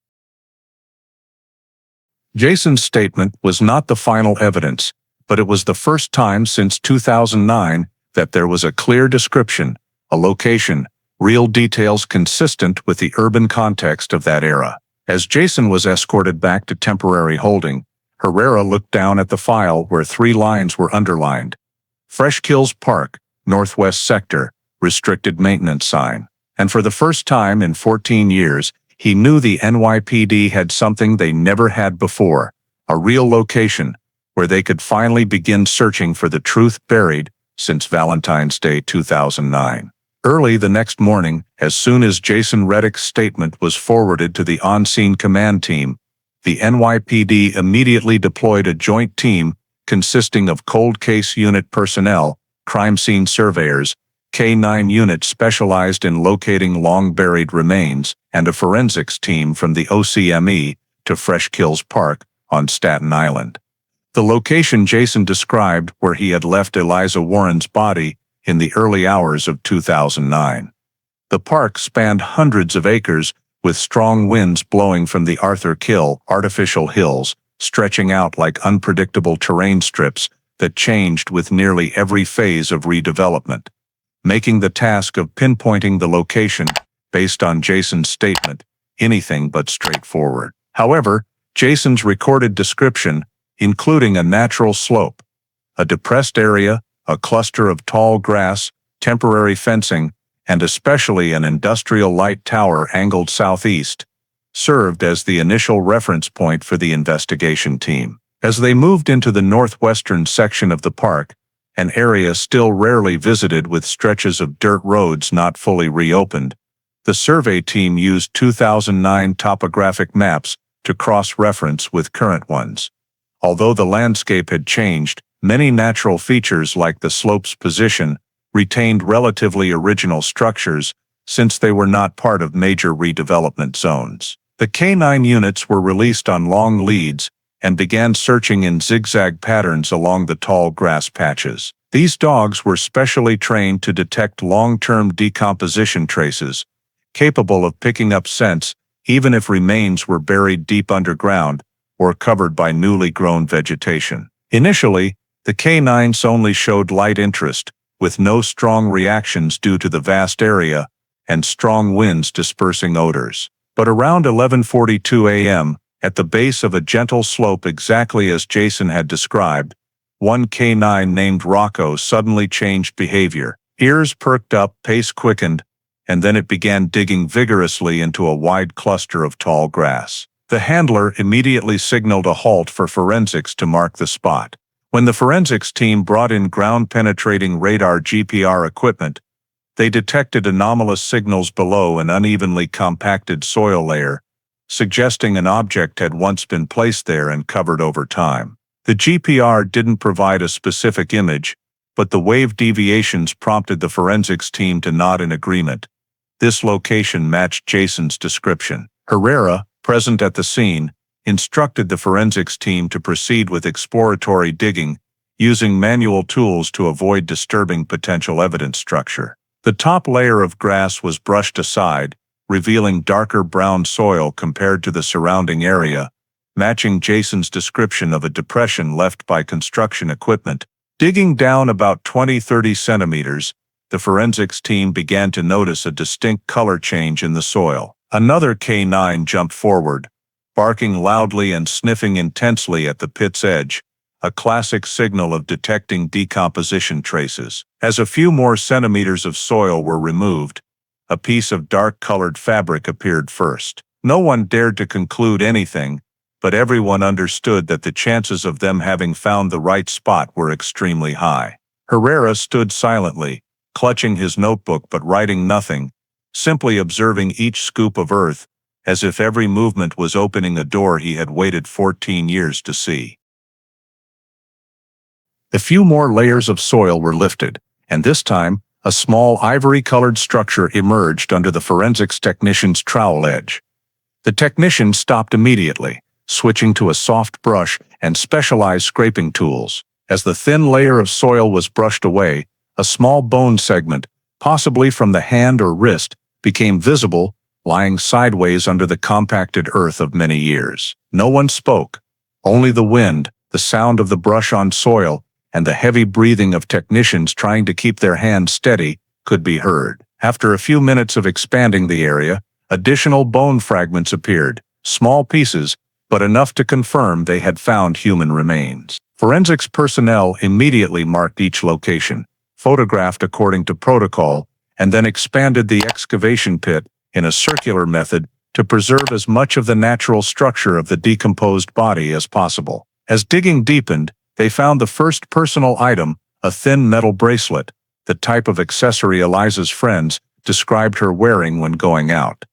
Jason's statement was not the final evidence, but it was the first time since 2009 that there was a clear description, a location, real details consistent with the urban context of that era. As Jason was escorted back to temporary holding, Herrera looked down at the file where 3 lines were underlined. Fresh Kills Park, Northwest Sector, Restricted Maintenance Sign. And for the first time in 14 years, He knew the NYPD had something they never had before, a real location where they could finally begin searching for the truth buried since Valentine's Day 2009. Early the next morning, as soon as Jason Reddick's statement was forwarded to the on-scene command team, the NYPD immediately deployed a joint team consisting of cold case unit personnel, crime scene surveyors, K-9 unit specialized in locating long-buried remains, and a forensics team from the OCME to Fresh Kills Park on Staten Island. The location Jason described where he had left Eliza Warren's body in the early hours of 2009. The park spanned hundreds of acres, with strong winds blowing from the Arthur Kill artificial hills, stretching out like unpredictable terrain strips that changed with nearly every phase of redevelopment, making the task of pinpointing the location, based on Jason's statement, anything but straightforward. However, Jason's recorded description, including a natural slope, a depressed area, a cluster of tall grass, temporary fencing, and especially an industrial light tower angled southeast, served as the initial reference point for the investigation team. As they moved into the northwestern section of the park, an area still rarely visited with stretches of dirt roads not fully reopened, the survey team used 2009 topographic maps to cross-reference with current ones. Although the landscape had changed, many natural features like the slope's position retained relatively original structures since they were not part of major redevelopment zones. The K-9 units were released on long leads and began searching in zigzag patterns along the tall grass patches. These dogs were specially trained to detect long-term decomposition traces, capable of picking up scents even if remains were buried deep underground or covered by newly grown vegetation. Initially, the K-9s only showed light interest, with no strong reactions due to the vast area and strong winds dispersing odors. But around 11:42 a.m., at the base of a gentle slope exactly as Jason had described, one K-9 named Rocco suddenly changed behavior. Ears perked up, pace quickened, and then it began digging vigorously into a wide cluster of tall grass. The handler immediately signaled a halt for forensics to mark the spot. When the forensics team brought in ground-penetrating radar GPR equipment, they detected anomalous signals below an unevenly compacted soil layer, suggesting an object had once been placed there and covered over time. The GPR didn't provide a specific image, but the wave deviations prompted the forensics team to nod in agreement. This location matched Jason's description. Herrera, present at the scene, instructed the forensics team to proceed with exploratory digging, using manual tools to avoid disturbing potential evidence structure. The top layer of grass was brushed aside, revealing darker brown soil compared to the surrounding area, matching Jason's description of a depression left by construction equipment. Digging down about 20-30 centimeters, the forensics team began to notice a distinct color change in the soil. Another K-9 jumped forward, barking loudly and sniffing intensely at the pit's edge, a classic signal of detecting decomposition traces. As a few more centimeters of soil were removed, a piece of dark-colored fabric appeared first. No one dared to conclude anything, but everyone understood that the chances of them having found the right spot were extremely high. Herrera stood silently, clutching his notebook but writing nothing, simply observing each scoop of earth, as if every movement was opening a door he had waited 14 years to see. A few more layers of soil were lifted, and this time, a small ivory-colored structure emerged under the forensics technician's trowel edge. The technician stopped immediately, switching to a soft brush and specialized scraping tools. As the thin layer of soil was brushed away, a small bone segment, possibly from the hand or wrist, became visible, lying sideways under the compacted earth of many years. No one spoke. Only the wind, the sound of the brush on soil, and the heavy breathing of technicians trying to keep their hands steady could be heard. After a few minutes of expanding the area, additional bone fragments appeared, small pieces, but enough to confirm they had found human remains. Forensics personnel immediately marked each location, photographed according to protocol, and then expanded the excavation pit in a circular method to preserve as much of the natural structure of the decomposed body as possible. As digging deepened, they found the first personal item, a thin metal bracelet, the type of accessory Eliza's friends described her wearing when going out.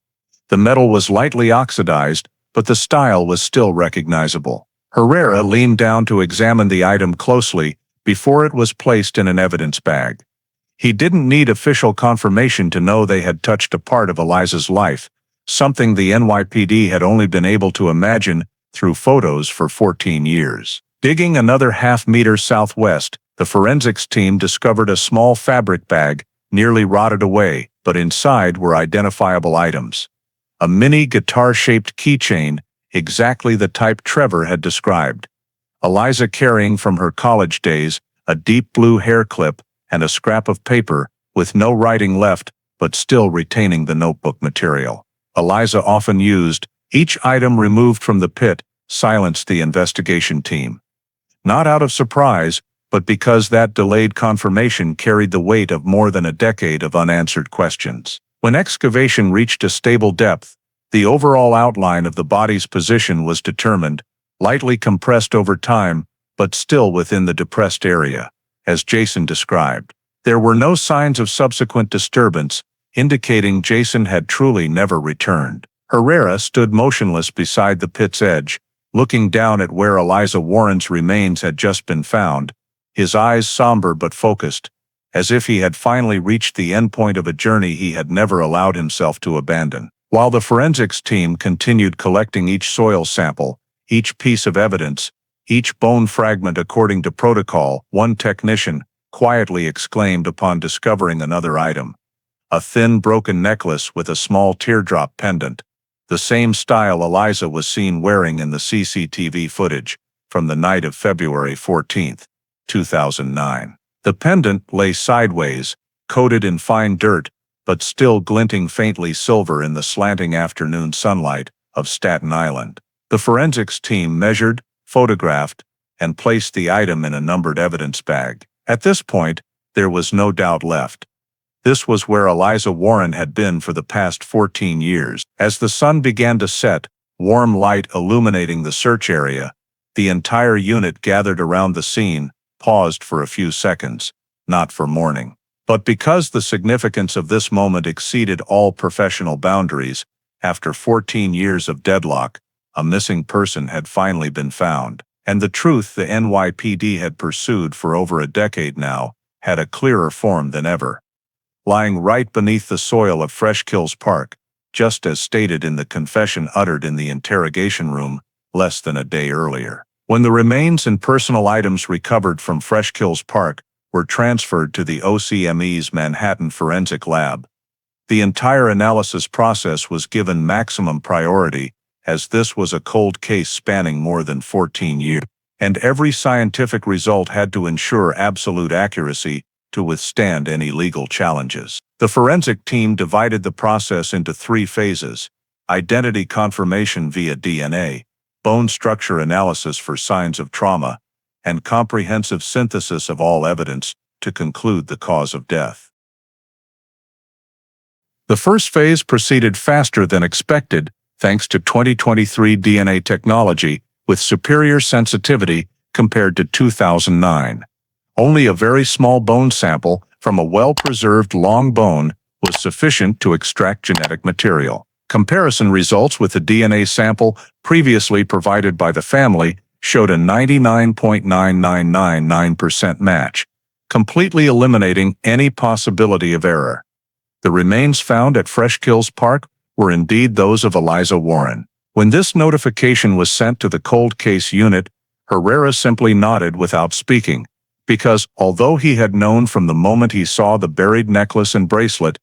The metal was lightly oxidized, but the style was still recognizable. Herrera leaned down to examine the item closely before it was placed in an evidence bag. He didn't need official confirmation to know they had touched a part of Eliza's life, something the NYPD had only been able to imagine through photos for 14 years. Digging another half-meter southwest, the forensics team discovered a small fabric bag, nearly rotted away, but inside were identifiable items. A mini guitar-shaped keychain, exactly the type Trevor had described. Eliza carrying from her college days, a deep blue hair clip, and a scrap of paper, with no writing left, but still retaining the notebook material. Eliza often used, each item removed from the pit, silenced the investigation team. Not out of surprise, but because that delayed confirmation carried the weight of more than a decade of unanswered questions. When excavation reached a stable depth, the overall outline of the body's position was determined, lightly compressed over time, but still within the depressed area, as Jason described. There were no signs of subsequent disturbance, indicating Jason had truly never returned. Herrera stood motionless beside the pit's edge, looking down at where Eliza Warren's remains had just been found, his eyes somber but focused, as if he had finally reached the endpoint of a journey he had never allowed himself to abandon. While the forensics team continued collecting each soil sample, each piece of evidence, each bone fragment according to protocol, one technician quietly exclaimed upon discovering another item. A thin broken necklace with a small teardrop pendant, the same style Eliza was seen wearing in the CCTV footage from the night of February 14, 2009. The pendant lay sideways, coated in fine dirt, but still glinting faintly silver in the slanting afternoon sunlight of Staten Island. The forensics team measured, photographed, and placed the item in a numbered evidence bag. At this point, there was no doubt left. This was where Eliza Warren had been for the past 14 years. As the sun began to set, warm light illuminating the search area, the entire unit gathered around the scene, paused for a few seconds, not for mourning. But because the significance of this moment exceeded all professional boundaries, after 14 years of deadlock, a missing person had finally been found, and the truth the NYPD had pursued for over a decade now had a clearer form than ever. Lying right beneath the soil of Freshkills Park, just as stated in the confession uttered in the interrogation room less than a day earlier. When the remains and personal items recovered from Freshkills Park were transferred to the OCME's Manhattan Forensic Lab, the entire analysis process was given maximum priority, as this was a cold case spanning more than 14 years, and every scientific result had to ensure absolute accuracy to withstand any legal challenges. The forensic team divided the process into 3 phases: identity confirmation via DNA, bone structure analysis for signs of trauma, and comprehensive synthesis of all evidence to conclude the cause of death. The first phase proceeded faster than expected, thanks to 2023 DNA technology with superior sensitivity compared to 2009. Only a very small bone sample from a well-preserved long bone was sufficient to extract genetic material. Comparison results with the DNA sample previously provided by the family showed a 99.9999% match, completely eliminating any possibility of error. The remains found at Freshkills Park were indeed those of Eliza Warren. When this notification was sent to the cold case unit, Herrera simply nodded without speaking, because although he had known from the moment he saw the buried necklace and bracelet,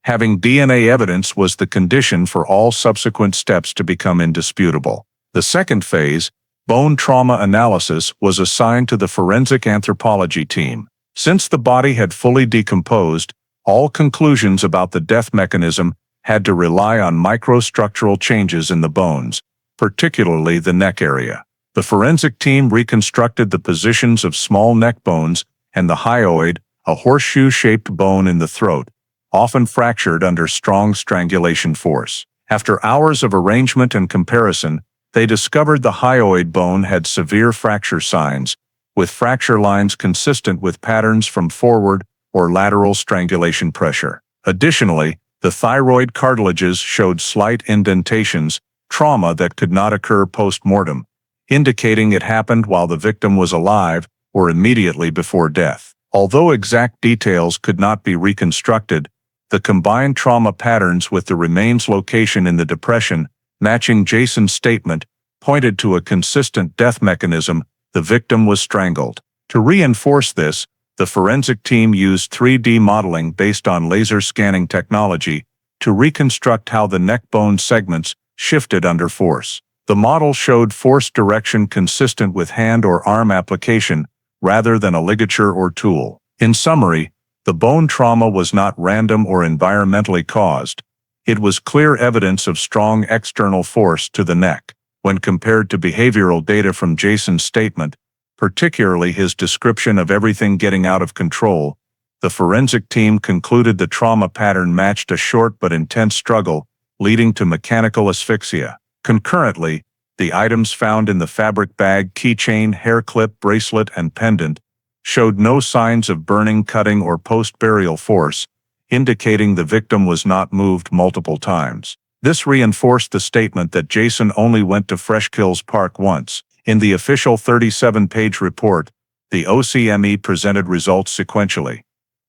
having DNA evidence was the condition for all subsequent steps to become indisputable. The second phase, bone trauma analysis, was assigned to the forensic anthropology team. Since the body had fully decomposed, all conclusions about the death mechanism had to rely on microstructural changes in the bones, particularly the neck area. The forensic team reconstructed the positions of small neck bones and the hyoid, a horseshoe-shaped bone in the throat, often fractured under strong strangulation force. After hours of arrangement and comparison, they discovered the hyoid bone had severe fracture signs, with fracture lines consistent with patterns from forward or lateral strangulation pressure. Additionally, the thyroid cartilages showed slight indentations, trauma that could not occur post-mortem, indicating it happened while the victim was alive or immediately before death. Although exact details could not be reconstructed, the combined trauma patterns with the remains location in the depression, matching Jason's statement, pointed to a consistent death mechanism: the victim was strangled. To reinforce this, the forensic team used 3D modeling based on laser scanning technology to reconstruct how the neck bone segments shifted under force. The model showed force direction consistent with hand or arm application rather than a ligature or tool. In summary, the bone trauma was not random or environmentally caused. It was clear evidence of strong external force to the neck. When compared to behavioral data from Jason's statement, particularly his description of everything getting out of control, the forensic team concluded the trauma pattern matched a short but intense struggle, leading to mechanical asphyxia. Concurrently, the items found in the fabric bag, keychain, hair clip, bracelet, and pendant showed no signs of burning, cutting, or post-burial force, indicating the victim was not moved multiple times. This reinforced the statement that Jason only went to Fresh Kills Park once. In the official 37-page report, the OCME presented results sequentially.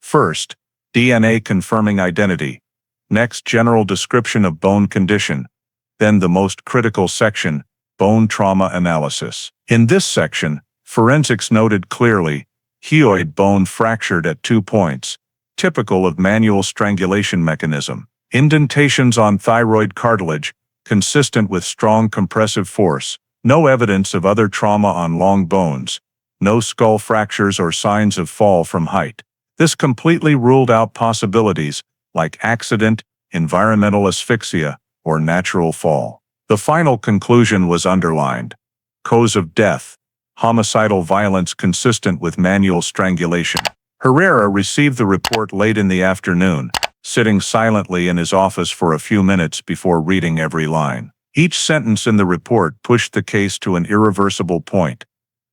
First, DNA confirming identity. Next, general description of bone condition. Then the most critical section, bone trauma analysis. In this section, forensics noted clearly, hyoid bone fractured at 2 points, typical of manual strangulation mechanism. Indentations on thyroid cartilage, consistent with strong compressive force. No evidence of other trauma on long bones. No skull fractures or signs of fall from height. This completely ruled out possibilities like accident, environmental asphyxia, or natural fall. The final conclusion was underlined. Cause of death: homicidal violence consistent with manual strangulation. Herrera received the report late in the afternoon, sitting silently in his office for a few minutes before reading every line. Each sentence in the report pushed the case to an irreversible point.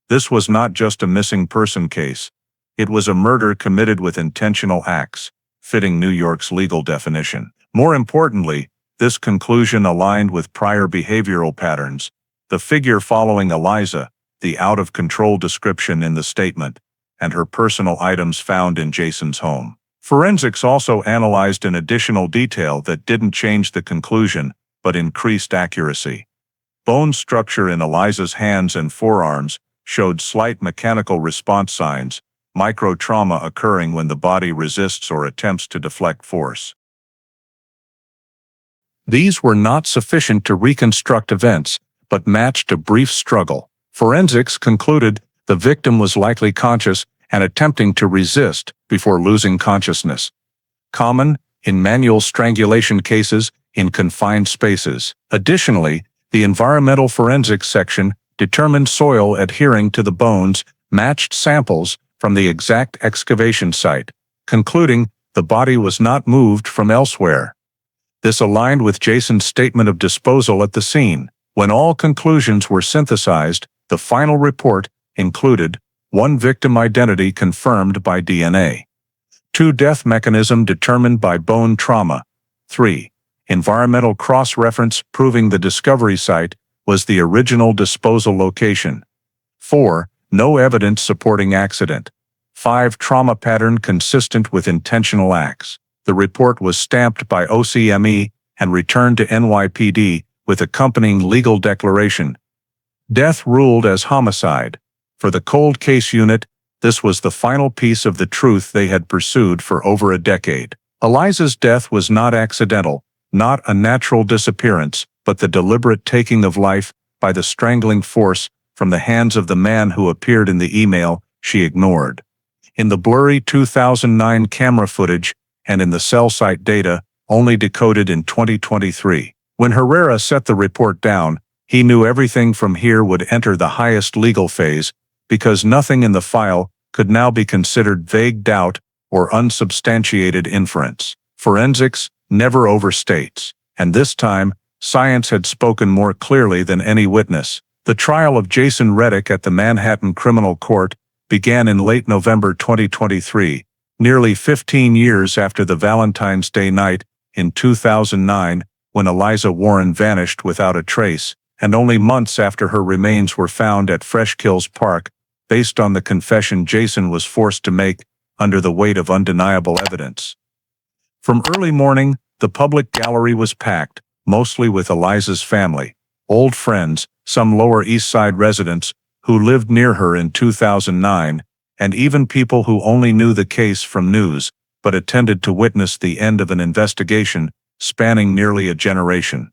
This was not just a missing person case. It was a murder committed with intentional acts, fitting New York's legal definition. More importantly, this conclusion aligned with prior behavioral patterns, the figure following Eliza, the out-of-control description in the statement, and her personal items found in Jason's home. Forensics also analyzed an additional detail that didn't change the conclusion, but increased accuracy. Bone structure in Eliza's hands and forearms showed slight mechanical response signs, micro-trauma occurring when the body resists or attempts to deflect force. These were not sufficient to reconstruct events, but matched a brief struggle. Forensics concluded the victim was likely conscious and attempting to resist before losing consciousness. Common in manual strangulation cases in confined spaces. Additionally, the environmental forensics section determined soil adhering to the bones matched samples from the exact excavation site, concluding the body was not moved from elsewhere. This aligned with Jason's statement of disposal at the scene. When all conclusions were synthesized, the final report included 1 victim identity confirmed by DNA, 2 death mechanism determined by bone trauma, 3 environmental cross-reference proving the discovery site was the original disposal location, 4 no evidence supporting accident, 5 trauma pattern consistent with intentional acts. The report was stamped by OCME and returned to NYPD with accompanying legal declaration. Death ruled as homicide. For the cold case unit, this was the final piece of the truth they had pursued for over a decade. Eliza's death was not accidental, not a natural disappearance, but the deliberate taking of life by the strangling force from the hands of the man who appeared in the email she ignored. In the blurry 2009 camera footage and in the cell site data, only decoded in 2023. When Herrera set the report down, he knew everything from here would enter the highest legal phase, because nothing in the file could now be considered vague doubt or unsubstantiated inference. Forensics never overstates, and this time, Science had spoken more clearly than any witness. The trial of Jason Reddick at the Manhattan Criminal Court began in late November 2023, nearly 15 years after the Valentine's Day night in 2009, when Eliza Warren vanished without a trace, and only months after her remains were found at Fresh Kills Park, based on the confession Jason was forced to make under the weight of undeniable evidence. From early morning, the public gallery was packed, mostly with Eliza's family, old friends, some Lower East Side residents who lived near her in 2009, and even people who only knew the case from news, but attended to witness the end of an investigation spanning nearly a generation.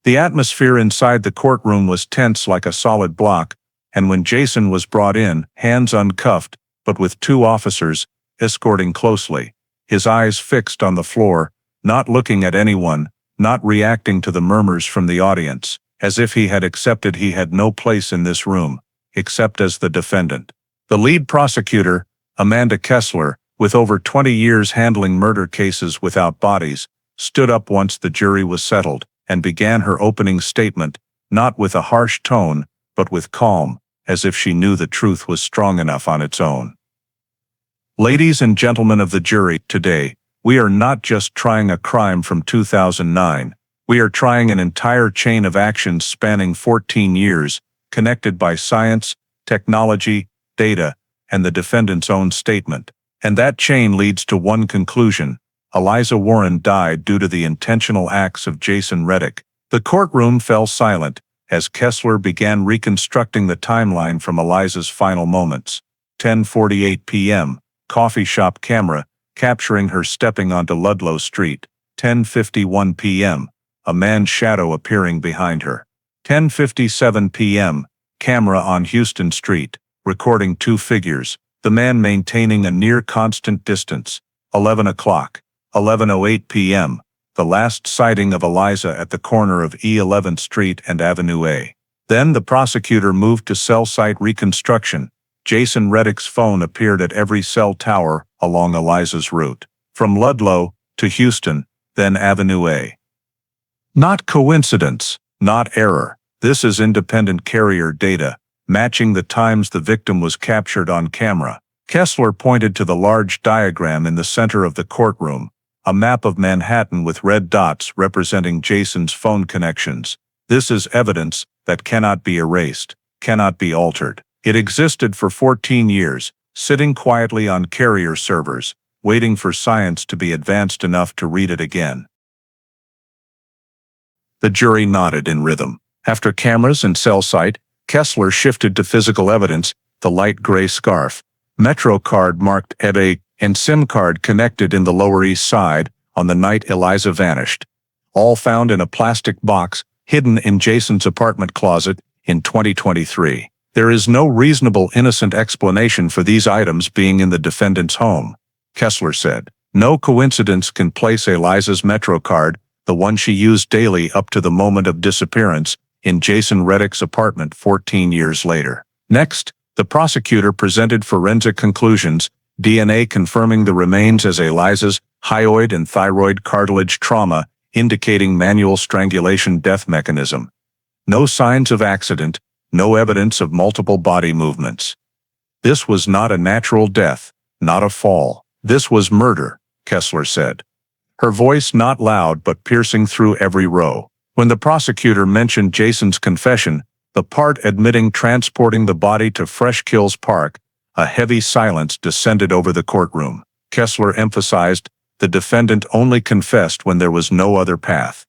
The atmosphere inside the courtroom was tense like a solid block, and when Jason was brought in, hands uncuffed, but with two officers escorting closely, his eyes fixed on the floor, not looking at anyone, not reacting to the murmurs from the audience, as if he had accepted he had no place in this room, except as the defendant. The lead prosecutor, Amanda Kessler, with over 20 years handling murder cases without bodies, stood up once the jury was settled, and began her opening statement, not with a harsh tone, but with calm, as if she knew the truth was strong enough on its own. Ladies and gentlemen of the jury, today, we are not just trying a crime from 2009. We are trying an entire chain of actions spanning 14 years, connected by science, technology, data, and the defendant's own statement. And that chain leads to one conclusion: Eliza Warren died due to the intentional acts of Jason Reddick. The courtroom fell silent as Kessler began reconstructing the timeline from Eliza's final moments. 10:48 p.m., coffee shop camera, capturing her stepping onto Ludlow Street. 10:51 p.m., a man's shadow appearing behind her. 10:57 p.m., camera on Houston Street, recording two figures, the man maintaining a near-constant distance. 11 o'clock, 11:08 p.m., the last sighting of Eliza at the corner of E11th Street and Avenue A. Then the prosecutor moved to cell site reconstruction. Jason Reddick's phone appeared at every cell tower along Eliza's route, from Ludlow to Houston, then Avenue A. Not coincidence, not error. This is independent carrier data, matching the times the victim was captured on camera. Kessler pointed to the large diagram in the center of the courtroom, a map of Manhattan with red dots representing Jason's phone connections. This is evidence that cannot be erased, cannot be altered. It existed for 14 years, sitting quietly on carrier servers, waiting for science to be advanced enough to read it again. The jury nodded in rhythm. After cameras and cell site, Kessler shifted to physical evidence: the light gray scarf, Metro card marked EBA, and SIM card connected in the Lower East Side on the night Eliza vanished. All found in a plastic box hidden in Jason's apartment closet in 2023. There is no reasonable innocent explanation for these items being in the defendant's home, Kessler said. No coincidence can place Eliza's Metro card, the one she used daily up to the moment of disappearance, in Jason Reddick's apartment 14 years later. Next, the prosecutor presented forensic conclusions, DNA confirming the remains as Eliza's hyoid and thyroid cartilage trauma, indicating manual strangulation death mechanism. No signs of accident, no evidence of multiple body movements. This was not a natural death, not a fall. This was murder, Kessler said, her voice not loud but piercing through every row. When the prosecutor mentioned Jason's confession, the part admitting transporting the body to Fresh Kills Park, a heavy silence descended over the courtroom. Kessler emphasized, the defendant only confessed when there was no other path.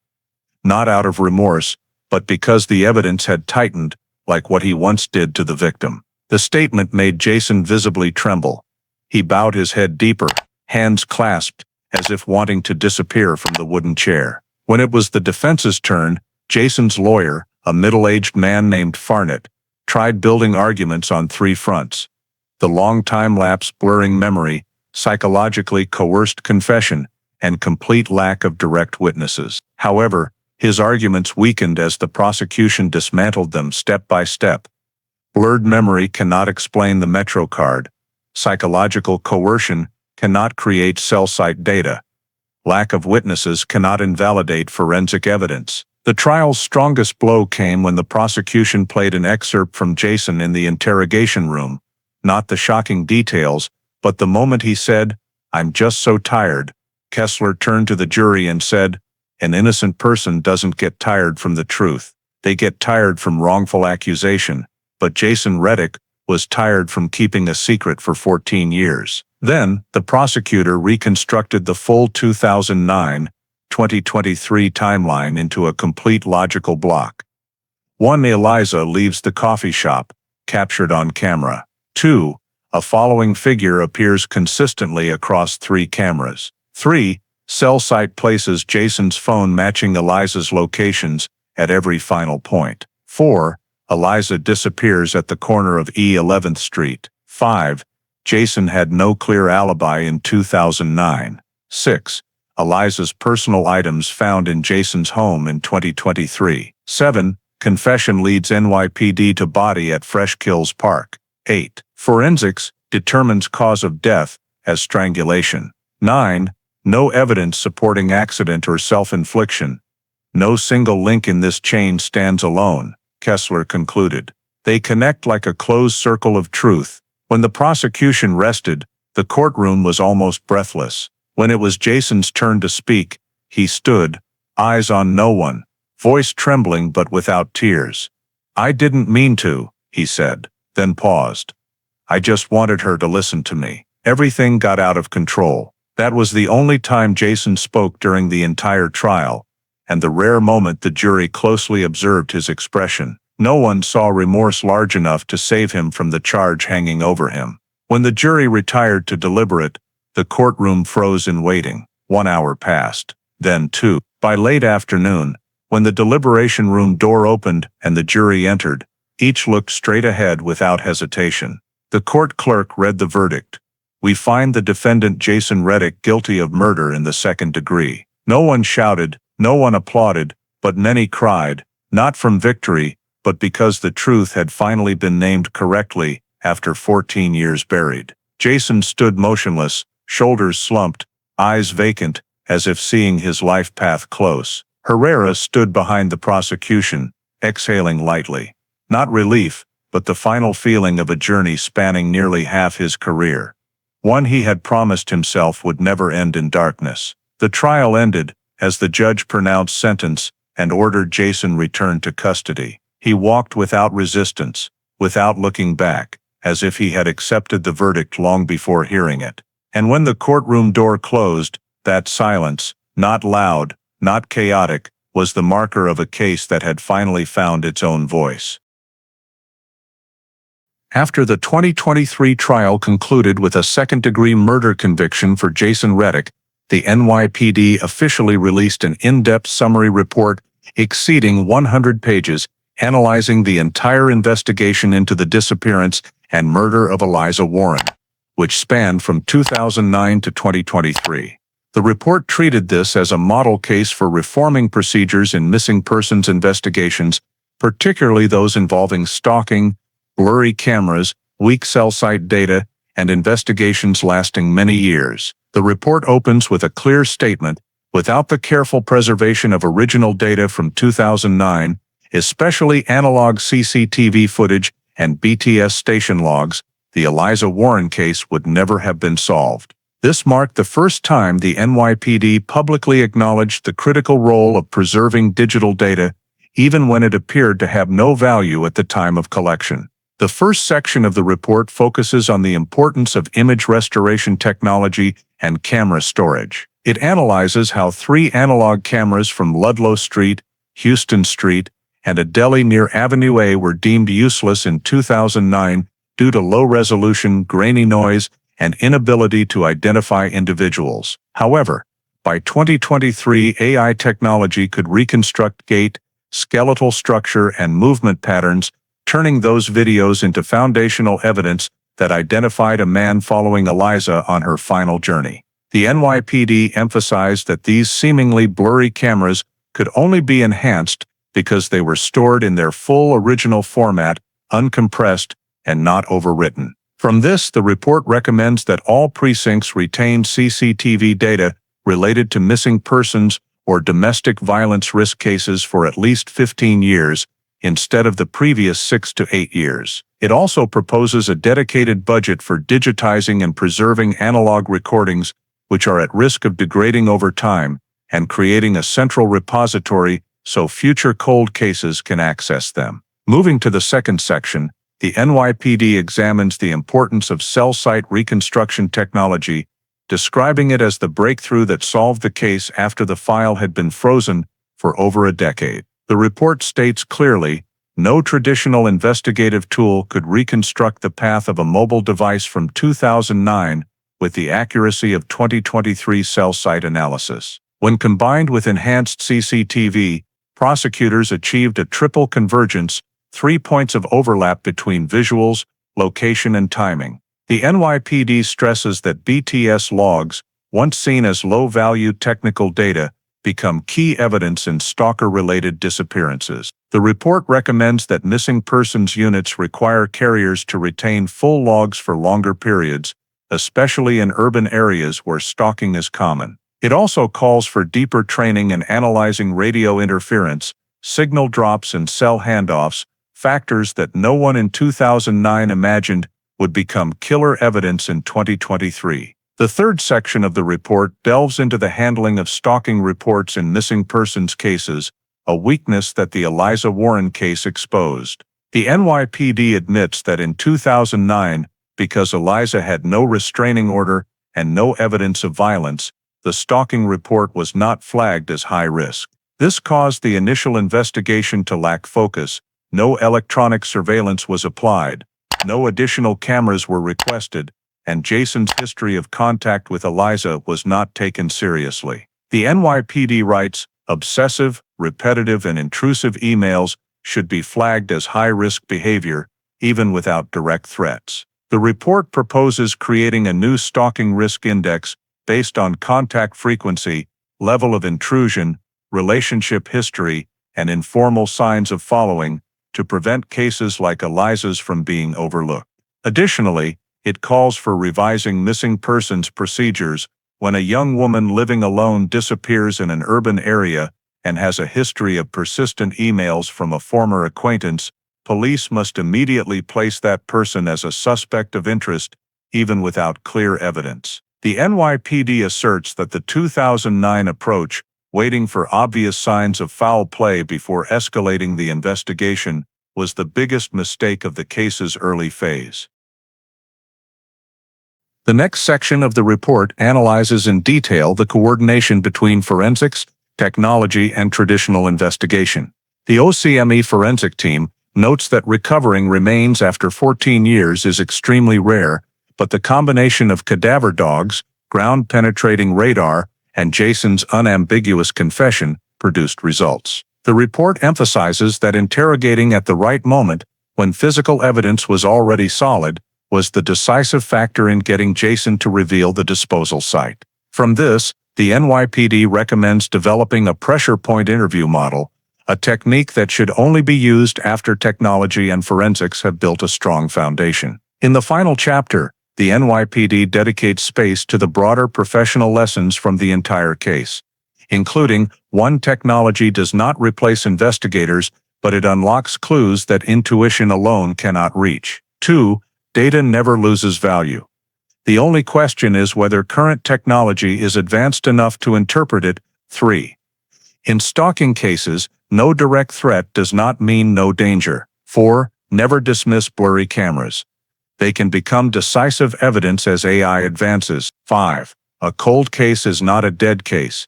Not out of remorse, but because the evidence had tightened, like what he once did to the victim. The statement made Jason visibly tremble. He bowed his head deeper, hands clasped, as if wanting to disappear from the wooden chair. When it was the defense's turn, Jason's lawyer, a middle-aged man named Farnett, tried building arguments on three fronts: the long time-lapse blurring memory, psychologically coerced confession, and complete lack of direct witnesses. However, his arguments weakened as the prosecution dismantled them step by step. Blurred memory cannot explain the Metro card. Psychological coercion cannot create cell site data. Lack of witnesses cannot invalidate forensic evidence. The trial's strongest blow came when the prosecution played an excerpt from Jason in the interrogation room, not the shocking details, but the moment he said, "I'm just so tired." Kessler turned to the jury and said, "An innocent person doesn't get tired from the truth. They get tired from wrongful accusation, but Jason Reddick was tired from keeping a secret for 14 years. Then, the prosecutor reconstructed the full 2009-2023 timeline into a complete logical block. 1. Eliza leaves the coffee shop, captured on camera. 2. A following figure appears consistently across 3 cameras. 3. Cell site places Jason's phone matching Eliza's locations at every final point. 4. Eliza disappears at the corner of E 11th Street. 5. Jason had no clear alibi in 2009. 6. Eliza's personal items found in Jason's home in 2023. 7. Confession leads NYPD to body at Fresh Kills Park. 8. Forensics determines cause of death as strangulation. 9. No evidence supporting accident or self-infliction. No single link in this chain stands alone, Kessler concluded. They connect like a closed circle of truth. When the prosecution rested, the courtroom was almost breathless. When it was Jason's turn to speak, he stood, eyes on no one, voice trembling but without tears. "I didn't mean to," he said, then paused. "I just wanted her to listen to me. Everything got out of control." That was the only time Jason spoke during the entire trial, and the rare moment the jury closely observed his expression. No one saw remorse large enough to save him from the charge hanging over him. When the jury retired to deliberate, the courtroom froze in waiting. 1 hour passed, then 2. By late afternoon, when the deliberation room door opened and the jury entered, each looked straight ahead without hesitation. The court clerk read the verdict. "We find the defendant Jason Reddick guilty of murder in the 2nd degree." No one shouted, no one applauded, but many cried, not from victory, but because the truth had finally been named correctly after 14 years buried. Jason stood motionless, shoulders slumped, eyes vacant, as if seeing his life path close. Herrera stood behind the prosecution, exhaling lightly. Not relief, but the final feeling of a journey spanning nearly half his career. One he had promised himself would never end in darkness. The trial ended, as the judge pronounced sentence and ordered Jason returned to custody. He walked without resistance, without looking back, as if he had accepted the verdict long before hearing it. And when the courtroom door closed, that silence, not loud, not chaotic, was the marker of a case that had finally found its own voice. After the 2023 trial concluded with a 2nd-degree murder conviction for Jason Reddick, the NYPD officially released an in-depth summary report exceeding 100 pages, analyzing the entire investigation into the disappearance and murder of Eliza Warren, which spanned from 2009 to 2023. The report treated this as a model case for reforming procedures in missing persons investigations, particularly those involving stalking, blurry cameras, weak cell site data, and investigations lasting many years. The report opens with a clear statement: without the careful preservation of original data from 2009, especially analog CCTV footage and BTS station logs, the Eliza Warren case would never have been solved. This marked the first time the NYPD publicly acknowledged the critical role of preserving digital data, even when it appeared to have no value at the time of collection. The first section of the report focuses on the importance of image restoration technology and camera storage. It analyzes how 3 analog cameras from Ludlow Street, Houston Street, and a deli near Avenue A were deemed useless in 2009 due to low-resolution, grainy noise and inability to identify individuals. However, by 2023, AI technology could reconstruct gait, skeletal structure, and movement patterns, turning those videos into foundational evidence that identified a man following Eliza on her final journey. The NYPD emphasized that these seemingly blurry cameras could only be enhanced because they were stored in their full original format, uncompressed, and not overwritten. From this, the report recommends that all precincts retain CCTV data related to missing persons or domestic violence risk cases for at least 15 years, instead of the previous 6 to 8 years. It also proposes a dedicated budget for digitizing and preserving analog recordings, which are at risk of degrading over time, and creating a central repository so future cold cases can access them. Moving to the second section, the NYPD examines the importance of cell site reconstruction technology, describing it as the breakthrough that solved the case after the file had been frozen for over a decade. The report states clearly, no traditional investigative tool could reconstruct the path of a mobile device from 2009 with the accuracy of 2023 cell site analysis. When combined with enhanced CCTV, prosecutors achieved a triple convergence, 3 points of overlap between visuals, location, and timing. The NYPD stresses that BTS logs, once seen as low-value technical data, become key evidence in stalker-related disappearances. The report recommends that missing persons units require carriers to retain full logs for longer periods, especially in urban areas where stalking is common. It also calls for deeper training in analyzing radio interference, signal drops, and cell handoffs, factors that no one in 2009 imagined would become killer evidence in 2023. The third section of the report delves into the handling of stalking reports in missing persons cases, a weakness that the Eliza Warren case exposed. The NYPD admits that in 2009, because Eliza had no restraining order and no evidence of violence, the stalking report was not flagged as high risk. This caused the initial investigation to lack focus, no electronic surveillance was applied, no additional cameras were requested, and Jason's history of contact with Eliza was not taken seriously. The NYPD writes, obsessive, repetitive, and intrusive emails should be flagged as high-risk behavior, even without direct threats. The report proposes creating a new stalking risk index based on contact frequency, level of intrusion, relationship history, and informal signs of following to prevent cases like Eliza's from being overlooked. Additionally, it calls for revising missing persons procedures when a young woman living alone disappears in an urban area and has a history of persistent emails from a former acquaintance. Police must immediately place that person as a suspect of interest, even without clear evidence. The NYPD asserts that the 2009 approach, waiting for obvious signs of foul play before escalating the investigation, was the biggest mistake of the case's early phase. The next section of the report analyzes in detail the coordination between forensics, technology, and traditional investigation. The OCME forensic team notes that recovering remains after 14 years is extremely rare, but the combination of cadaver dogs, ground-penetrating radar, and Jason's unambiguous confession produced results. The report emphasizes that interrogating at the right moment, when physical evidence was already solid, was the decisive factor in getting Jason to reveal the disposal site. From this, the NYPD recommends developing a pressure point interview model, a technique that should only be used after technology and forensics have built a strong foundation. In the final chapter, the NYPD dedicates space to the broader professional lessons from the entire case, including 1. Technology does not replace investigators, but it unlocks clues that intuition alone cannot reach. 2. Data never loses value. The only question is whether current technology is advanced enough to interpret it. 3. In stalking cases, no direct threat does not mean no danger. 4. Never dismiss blurry cameras. They can become decisive evidence as AI advances. 5. A cold case is not a dead case.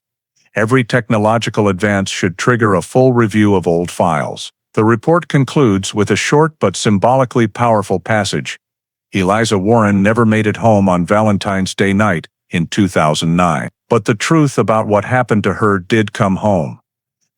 Every technological advance should trigger a full review of old files. The report concludes with a short but symbolically powerful passage. Eliza Warren never made it home on Valentine's Day night in 2009, but the truth about what happened to her did come home.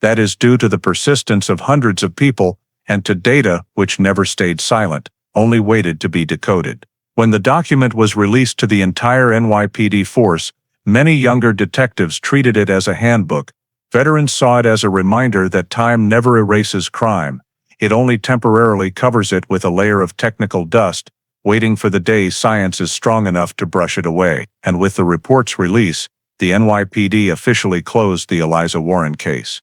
That is due to the persistence of hundreds of people and to data which never stayed silent, only waited to be decoded. When the document was released to the entire NYPD force, many younger detectives treated it as a handbook. Veterans saw it as a reminder that time never erases crime. It only temporarily covers it with a layer of technical dust, waiting for the day science is strong enough to brush it away. And with the report's release, the NYPD officially closed the Eliza Warren case.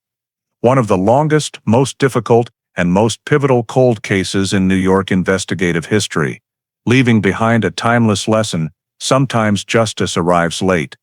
One of the longest, most difficult, and most pivotal cold cases in New York investigative history, leaving behind a timeless lesson: sometimes justice arrives late.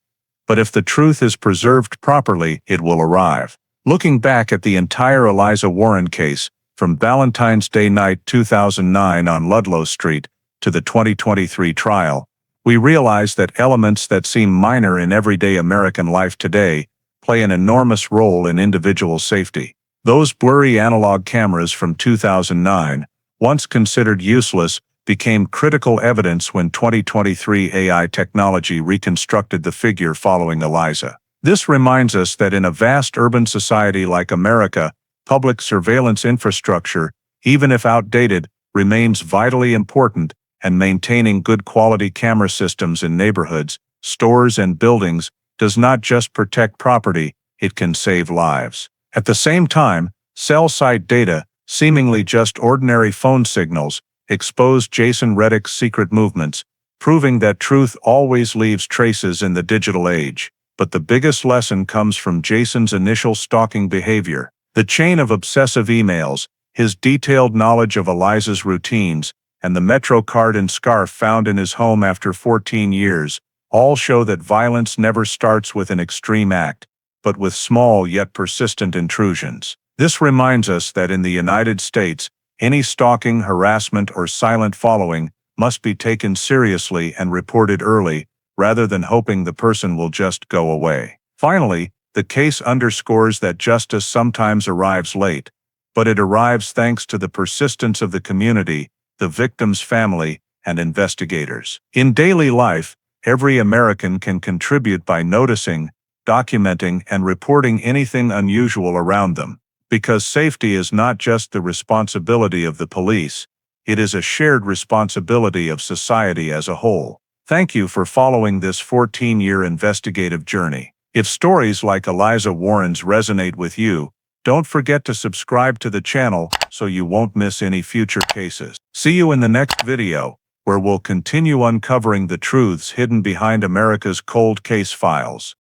But if the truth is preserved properly, it will arrive. Looking back at the entire Eliza Warren case, from Valentine's Day night 2009 on Ludlow Street to the 2023 trial, we realize that elements that seem minor in everyday American life today play an enormous role in individual safety. Those blurry analog cameras from 2009, once considered useless, became critical evidence when 2023 AI technology reconstructed the figure following Eliza. This reminds us that in a vast urban society like America, public surveillance infrastructure, even if outdated, remains vitally important, and maintaining good quality camera systems in neighborhoods, stores, and buildings does not just protect property, it can save lives. At the same time, cell site data, seemingly just ordinary phone signals, exposed Jason Reddick's secret movements, proving that truth always leaves traces in the digital age. But the biggest lesson comes from Jason's initial stalking behavior. The chain of obsessive emails, his detailed knowledge of Eliza's routines, and the Metro card and scarf found in his home after 14 years, all show that violence never starts with an extreme act, but with small yet persistent intrusions. This reminds us that in the United States, any stalking, harassment, or silent following must be taken seriously and reported early, rather than hoping the person will just go away. Finally, the case underscores that justice sometimes arrives late, but it arrives thanks to the persistence of the community, the victim's family, and investigators. In daily life, every American can contribute by noticing, documenting, and reporting anything unusual around them. Because safety is not just the responsibility of the police, it is a shared responsibility of society as a whole. Thank you for following this 14-year investigative journey. If stories like Eliza Warren's resonate with you, don't forget to subscribe to the channel so you won't miss any future cases. See you in the next video, where we'll continue uncovering the truths hidden behind America's cold case files.